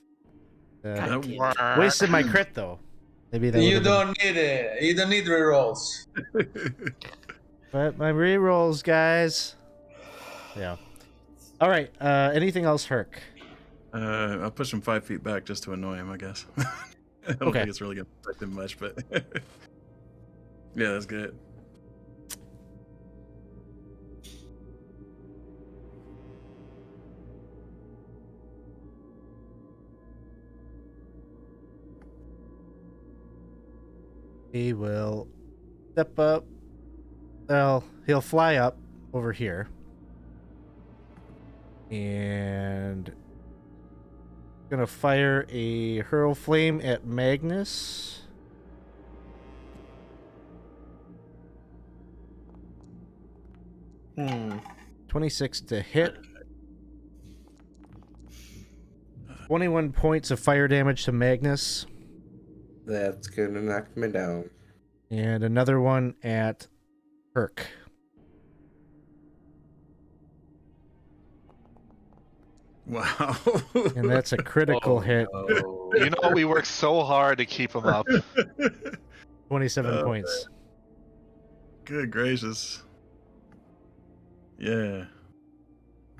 God damn it. wasted my crit though. Maybe that. You would've been- don't need it. You don't need rerolls. But my rerolls, guys. Yeah. All right. Anything else, Herc? I'll push him 5 feet back just to annoy him, I guess. I don't Okay. think it's really gonna affect him much, but yeah, that's good. He will step up. Well, he'll fly up over here. And gonna fire a hurl flame at Magnus. Hmm. 26 to hit. 21 points of fire damage to Magnus. That's gonna knock me down. And another one at Herc. Wow. And that's a critical hit. No. You know, we worked so hard to keep him up. 27 points. Good gracious. Yeah.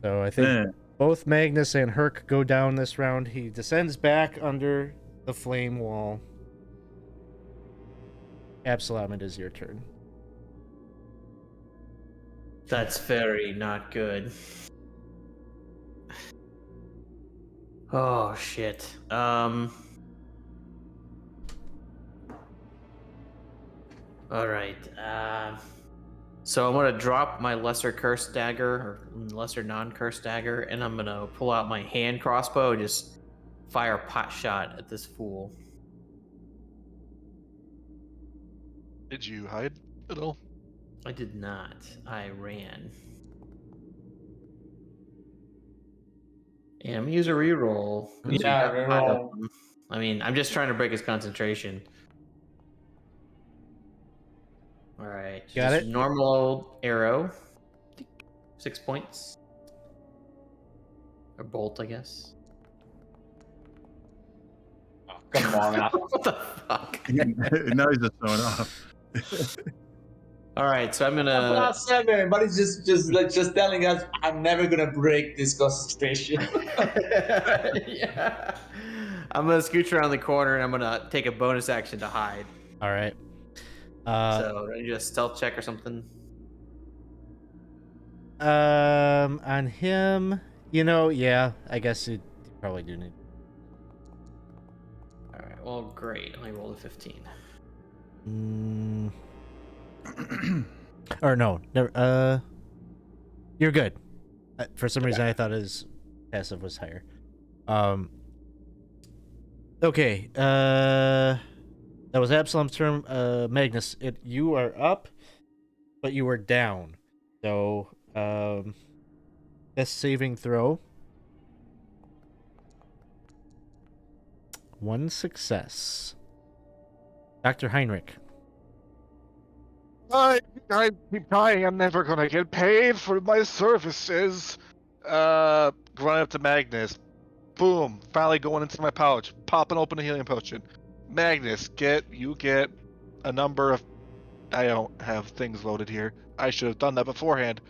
So I think Man. both Magnus and Herc go down this round. He descends back under the flame wall. Absalom, it is your turn. That's very not good. Oh shit. All right. So I'm gonna drop my lesser cursed dagger or lesser non-cursed dagger, and I'm gonna pull out my hand crossbow and just fire a pot shot at this fool. Did you hide at all? I did not. I ran. And I'm gonna use a reroll. Yeah, reroll. I mean, I'm just trying to break his concentration. All right. Got just it. Normal old arrow. 6 points. Or bolt, I guess. Oh, come on now. What the fuck? Now he's just showing off. All right, so I'm gonna. About 7, but it's just telling us I'm never gonna break this concentration. Yeah. I'm gonna scooch around the corner and I'm gonna take a bonus action to hide. All right. So do I do a stealth check or something? On him, yeah, I guess you probably do need. All right. Well, great. I rolled a 15. Or no, never. You're good. For some reason, I thought his passive was higher. Okay. That was Absalom's turn. Magnus, you are up, but you are down. So, death saving throw. 1 success. Dr. Heinrich. I keep dying. I'm never gonna get paid for my services. Run up to Magnus. Boom. Finally going into my pouch. Popping open a healing potion. Magnus, get a number of. I don't have things loaded here. I should have done that beforehand.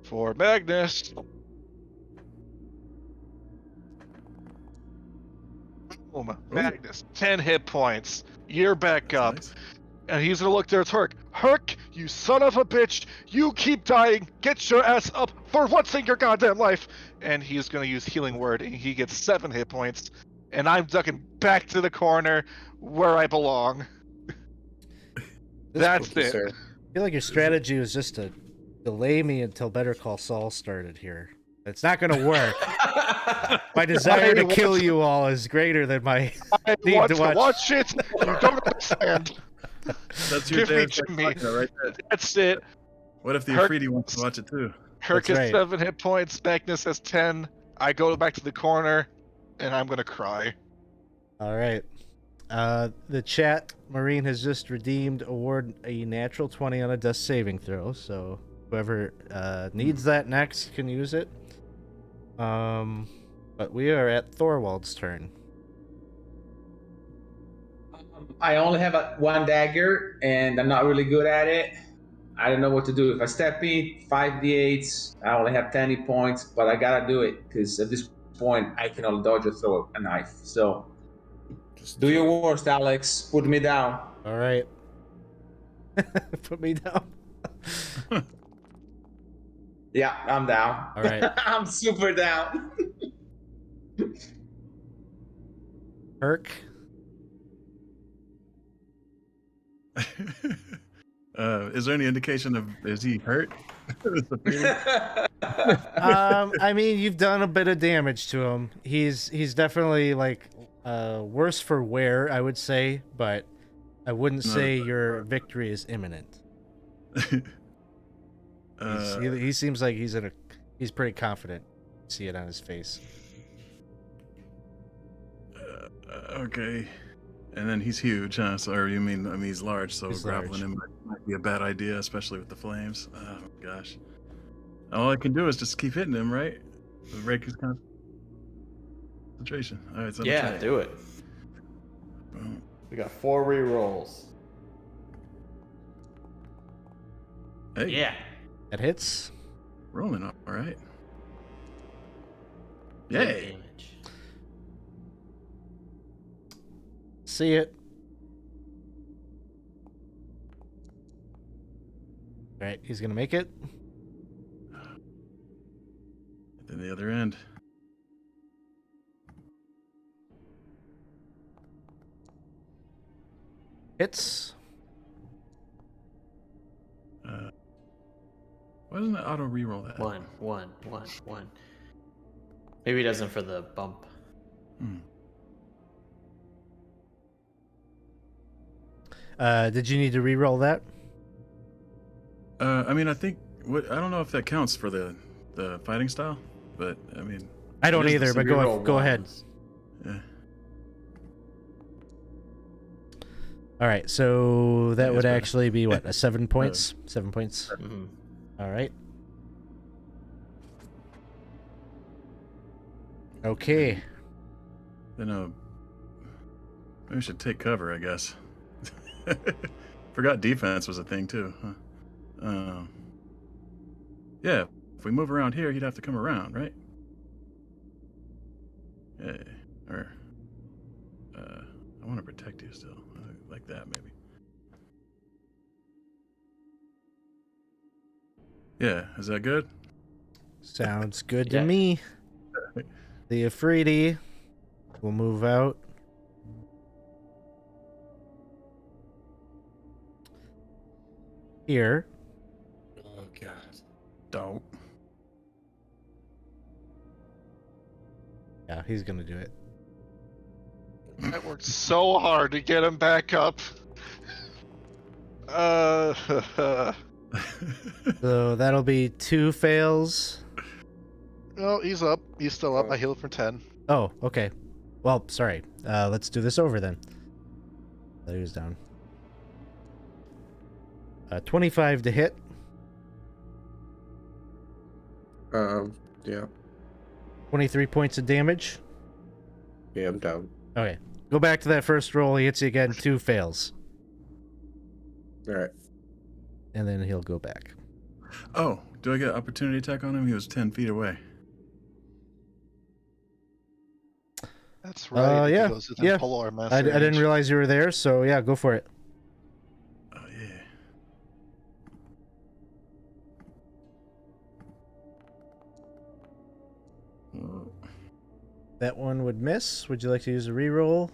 For Magnus. Boom. Magnus, 10 hit points. You're back up. Nice. And he's gonna look there at Herc. Herc, you son of a bitch! You keep dying! Get your ass up for once in your goddamn life! And he's gonna use Healing Word, and he gets 7 hit points. And I'm ducking back to the corner where I belong. That's it. Sir. I feel like your strategy was just to delay me until Better Call Saul started here. It's not going to work. My desire to kill you all is greater than my I need want to watch. it. You don't understand. That's your Give me day to of me. right there. That's it. What if the Herc- Afridi wants to watch it too? Herc That's has right. 7 hit points. Magnus has 10. I go back to the corner, and I'm gonna cry. All right. The chat, Marine has just redeemed award a natural 20 on a death saving throw. So whoever needs that next can use it. But we are at Thorwald's turn. I only have one dagger, and I'm not really good at it. I don't know what to do. If I step in, 5d8s, I only have 10 hit points, but I gotta do it, because at this point, I can only dodge or throw a knife. So, Just do your worst, Alex. Put me down. All right. Put me down. Yeah, I'm down. All right. I'm super down. Herc. Is there any indication of is he hurt? I mean, you've done a bit of damage to him. He's definitely like worse for wear, I would say, but I wouldn't say your victory is imminent. He seems like he's pretty confident. See it on his face. Okay. And then he's huge, huh? So, or you mean, I mean, he's large, so He's grappling large. him might be a bad idea, especially with the flames. Oh, gosh. All I can do is just keep hitting him, right? Break his concentration. All right, so I'm Yeah, trying. do it. Boom. We got 4 re-rolls. Hey, Yeah. That hits. rolling up, all right. Good Yay! damage. See it. All right, he's gonna make it. Then the other end. Hits. Why doesn't it auto reroll that? One. Maybe he doesn't for the bump. Did you need to re-roll that? I mean, I think I don't know if that counts for the fighting style, but I mean, I don't It is either, the but Re-roll go ahead. ones. yeah. All right, so that Yeah, would it's better. actually be what, a 7 points? 7 points. Mm-hmm. All right. Okay. Then maybe we should take cover, I guess. Forgot defense was a thing too. Huh? Yeah, if we move around here, he'd have to come around, right? Yeah, or I want to protect you still, like that maybe. Yeah, is that good? Sounds good to Yeah. me. The Afridi will move out. Here. Oh god. Dope. Yeah, he's gonna do it. I worked so hard to get him back up. So that'll be 2 fails. No, he's up. He's still up. I healed for 10. Oh, okay. Well, sorry. Let's do this over then. He was down. 25 to hit. Yeah. 23 points of damage. Yeah, I'm down. Okay. Go back to that first roll. He hits you again. 2 fails. All right. And then he'll go back. Oh, do I get opportunity attack on him? He was 10 feet away. That's right. Yeah. He goes within Yeah. polar mass I didn't range. realize you were there, so yeah, go for it. Oh, yeah. That one would miss. Would you like to use a reroll?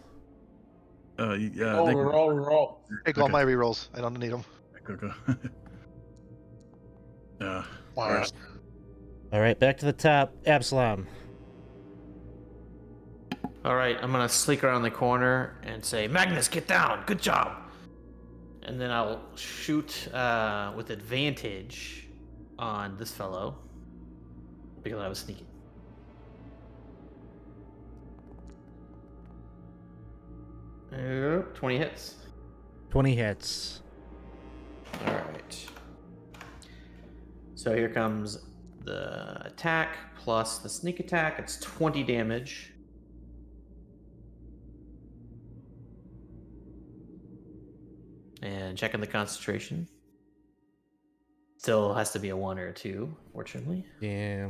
Yeah. Roll. Take all my rerolls. I don't need them. Go. Wow. All right, back to the top. Absalom. All right, I'm gonna sneak around the corner and say, Magnus, get down. Good job. And then I'll shoot with advantage on this fellow because I was sneaking. Yep, 20 hits. 20 hits. All right. So here comes the attack plus the sneak attack. It's 20 damage. And checking the concentration. Still has to be a 1 or a 2, fortunately. Yeah.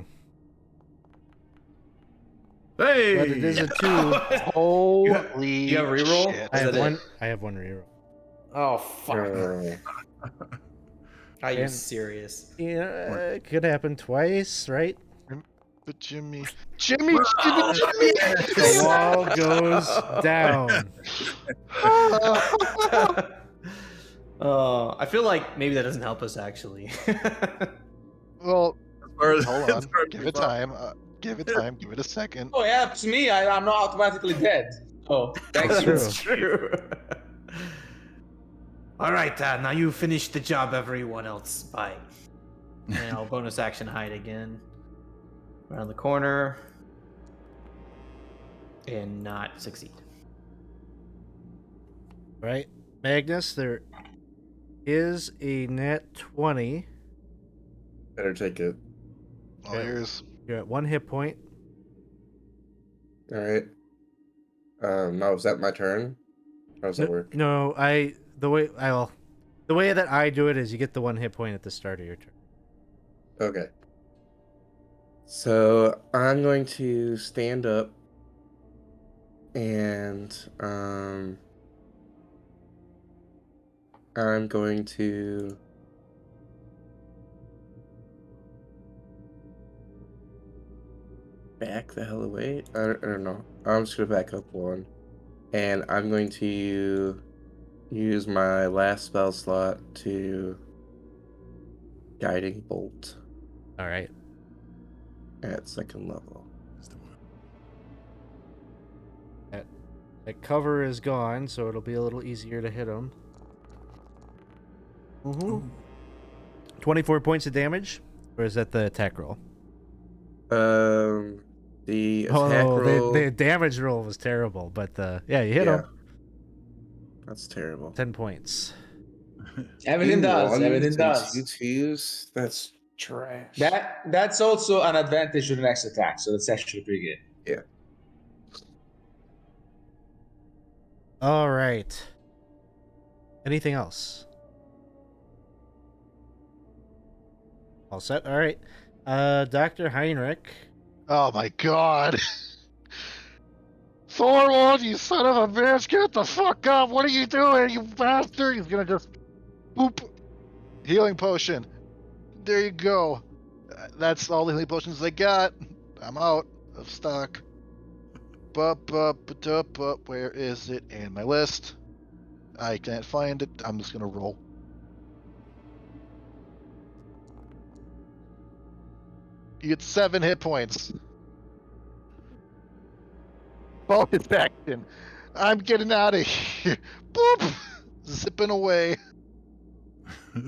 Hey! But it is a 2. Holy You have a reroll? shit. I have Is that one. it? I have one reroll. Oh fuck! Are you And- serious? Yeah, it could happen twice, right? But Jimmy. The wall goes down. I feel like maybe that doesn't help us actually. Well, Or- hold on. or- Give it time. Give it time. Give it a second. Oh yeah, it's me. I'm not automatically dead. Oh, thanks. That's true. True. All right, now you finish the job everyone else by. And I'll bonus action hide again. Around the corner. And not succeed. Right, Magnus, there is a net 20. Better take it. All yours. You're at 1 hit point. All right. Now is that my turn? How does that work? No, the way that I do it is you get the 1 hit point at the start of your turn. Okay. So I'm going to stand up and I'm going to back the hell away. I don't know. I'm just gonna back up 1, and I'm going to use my last spell slot to guiding bolt All right. at 2nd level. That cover is gone, so it'll be a little easier to hit him. 24 points of damage, or is that the attack roll? The attack roll. The damage roll was terrible, but yeah, you hit him. That's terrible. 10 points. Everything does. Everything does. 2 twos. That's trash. That's also an advantage to the next attack, so that's actually pretty good. Yeah. All right. Anything else? All set. All right. Dr. Heinrich. Oh my god. Thorwald, you son of a bitch, get the fuck up. What are you doing, you bastard? He's gonna just boop. Healing potion. There you go. That's all the healing potions I got. I'm out of stock. Where is it in my list? I can't find it. I'm just gonna roll. You get 7 hit points. Bonus action. I'm getting out of here. Boop! Zipping away.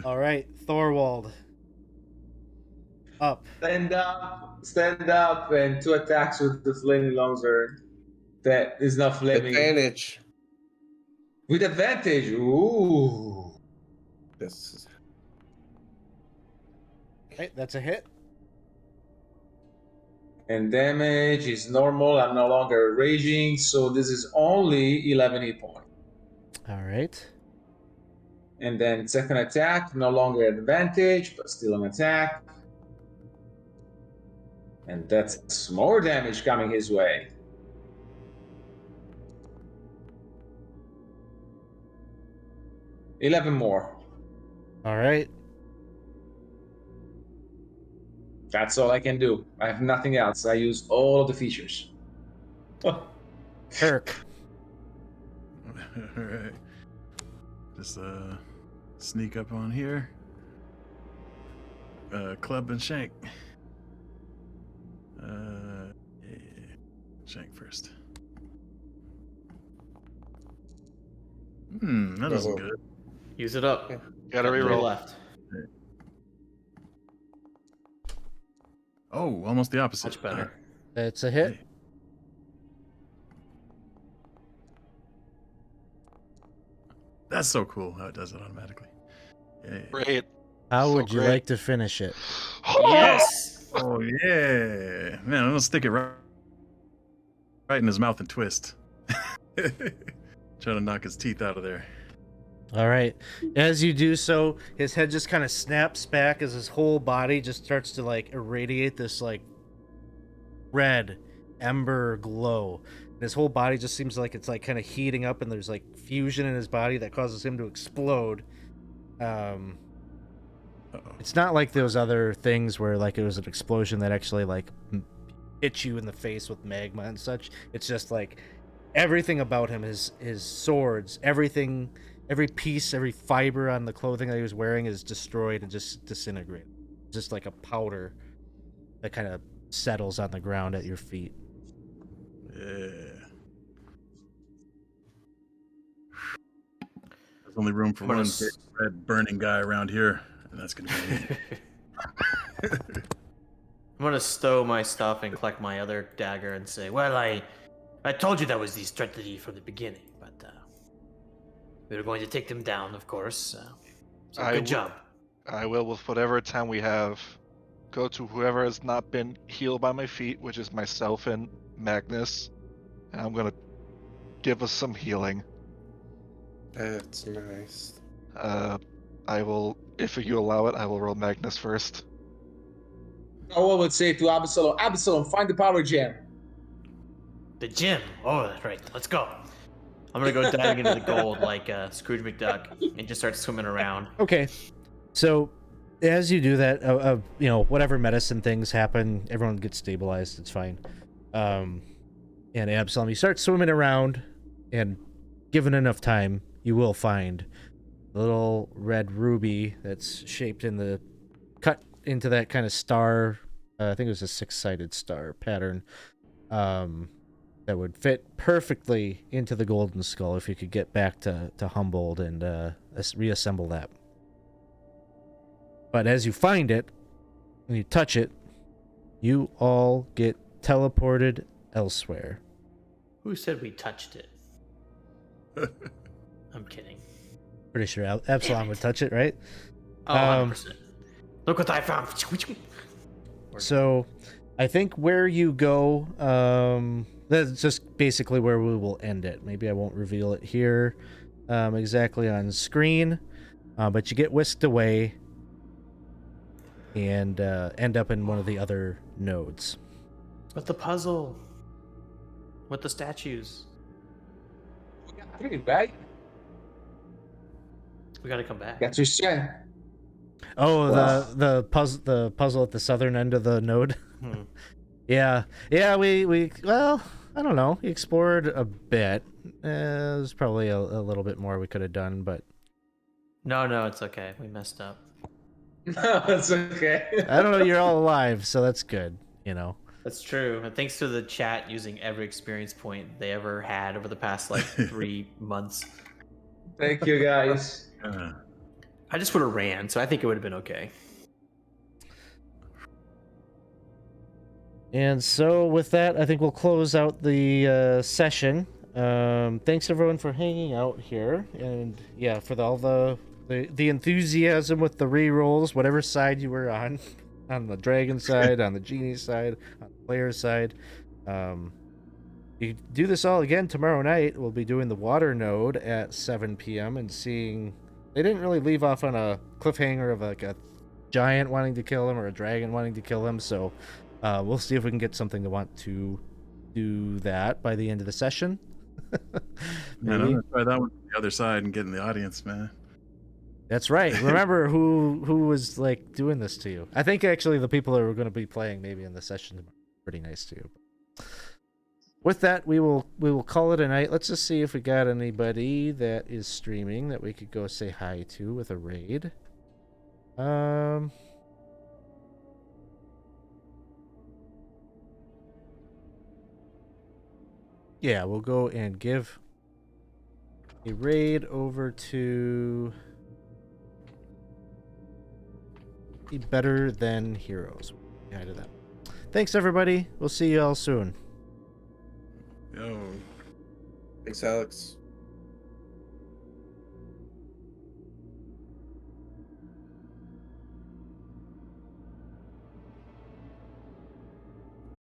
All right, Thorwald. Up. Stand up, and 2 attacks with the flaming longsword. That is not flaming. Advantage. With advantage. Ooh. This is Right, that's a hit. And damage is normal. I'm no longer raging, so this is only 11 hit points. All right. And then second attack, no longer advantage, but still an attack. And that's more damage coming his way. $11 more. All right. That's all I can do. I have nothing else. I use all of the features. Herc. All right. Just sneak up on here. Club and shank. Yeah. Shank first. That isn't good. Use it up. Gotta Three reroll. left. Oh, almost the opposite. Much better. That's a hit. Hey. That's so cool how it does it automatically. Yeah. Great. How So would you great. like to finish it? Yes. Oh yeah, man! I'm gonna stick it right in his mouth and twist. Trying to knock his teeth out of there. All right. As you do so, his head just kind of snaps back as his whole body just starts to like irradiate this like red ember glow. And his whole body just seems like it's like kind of heating up, and there's like fusion in his body that causes him to explode. It's not like those other things where like it was an explosion that actually like hit you in the face with magma and such. It's just like everything about him, his swords, everything, every piece, every fiber on the clothing that he was wearing is destroyed and just disintegrated. Just like a powder that kind of settles on the ground at your feet. Yeah. There's only room for I'm gonna one big red burning guy around here, and that's gonna be me. I'm gonna stow my stuff and collect my other dagger and say, well, I told you that was the strategy from the beginning, but we were going to take them down, of course. So good job. I will, with whatever time we have, go to whoever has not been healed by my feet, which is myself and Magnus, and I'm gonna give us some healing. That's nice. I will, if you allow it, I will roll Magnus first. Thorwald would say to Absalom, Absalom, find the power gem. The gym. Oh, that's right. Let's go. I'm gonna go diving into the gold like Scrooge McDuck and just start swimming around. Okay. So as you do that, you know, whatever medicine things happen, everyone gets stabilized. It's fine. And Absalom, you start swimming around, and given enough time, you will find a little red ruby that's shaped in the cut into that kind of star. I think it was a 6-sided star pattern. That would fit perfectly into the golden skull if you could get back to Humboldt and reassemble that. But as you find it, when you touch it, you all get teleported elsewhere. Who said we touched it? I'm kidding. Pretty sure Absalom would touch it, right? Oh, 100%. Look what I found. So, I think where you go, that's just basically where we will end it. Maybe I won't reveal it here exactly on screen, but you get whisked away and end up in one of the other nodes. With the puzzle. With the statues. We got 3, right? We gotta come back. That's your strength. Oh, Wow. the puzzle at the southern end of the node. Yeah, we well, I don't know. We explored a bit. There's probably a little bit more we could have done, but No, it's okay. We messed up. No, that's okay. I don't know. You're all alive, so that's good. You know. That's true. And thanks to the chat using every experience point they ever had over the past like 3 months. Thank you, guys. I just would have ran, so I think it would have been okay. And so with that, I think we'll close out the session. Thanks everyone for hanging out here, and yeah, for all the enthusiasm with the re-rolls, whatever side you were on the dragon side, on the genie side, on the player side. You do this all again tomorrow night. We'll be doing the water node at 7 p.m. and seeing. They didn't really leave off on a cliffhanger of like a giant wanting to kill him or a dragon wanting to kill him, so we'll see if we can get something to want to do that by the end of the session. Man, I'm gonna try that one from the other side and get in the audience, man. That's right. Remember who was like doing this to you. I think actually the people that are going to be playing maybe in the session are pretty nice to you. With that, we will call it a night. Let's just see if we got anybody that is streaming that we could go say hi to with a raid. Yeah, we'll go and give a raid over to the Better Than Heroes. Hi to them. Thanks, everybody. We'll see you all soon. Yo. Thanks, Alex.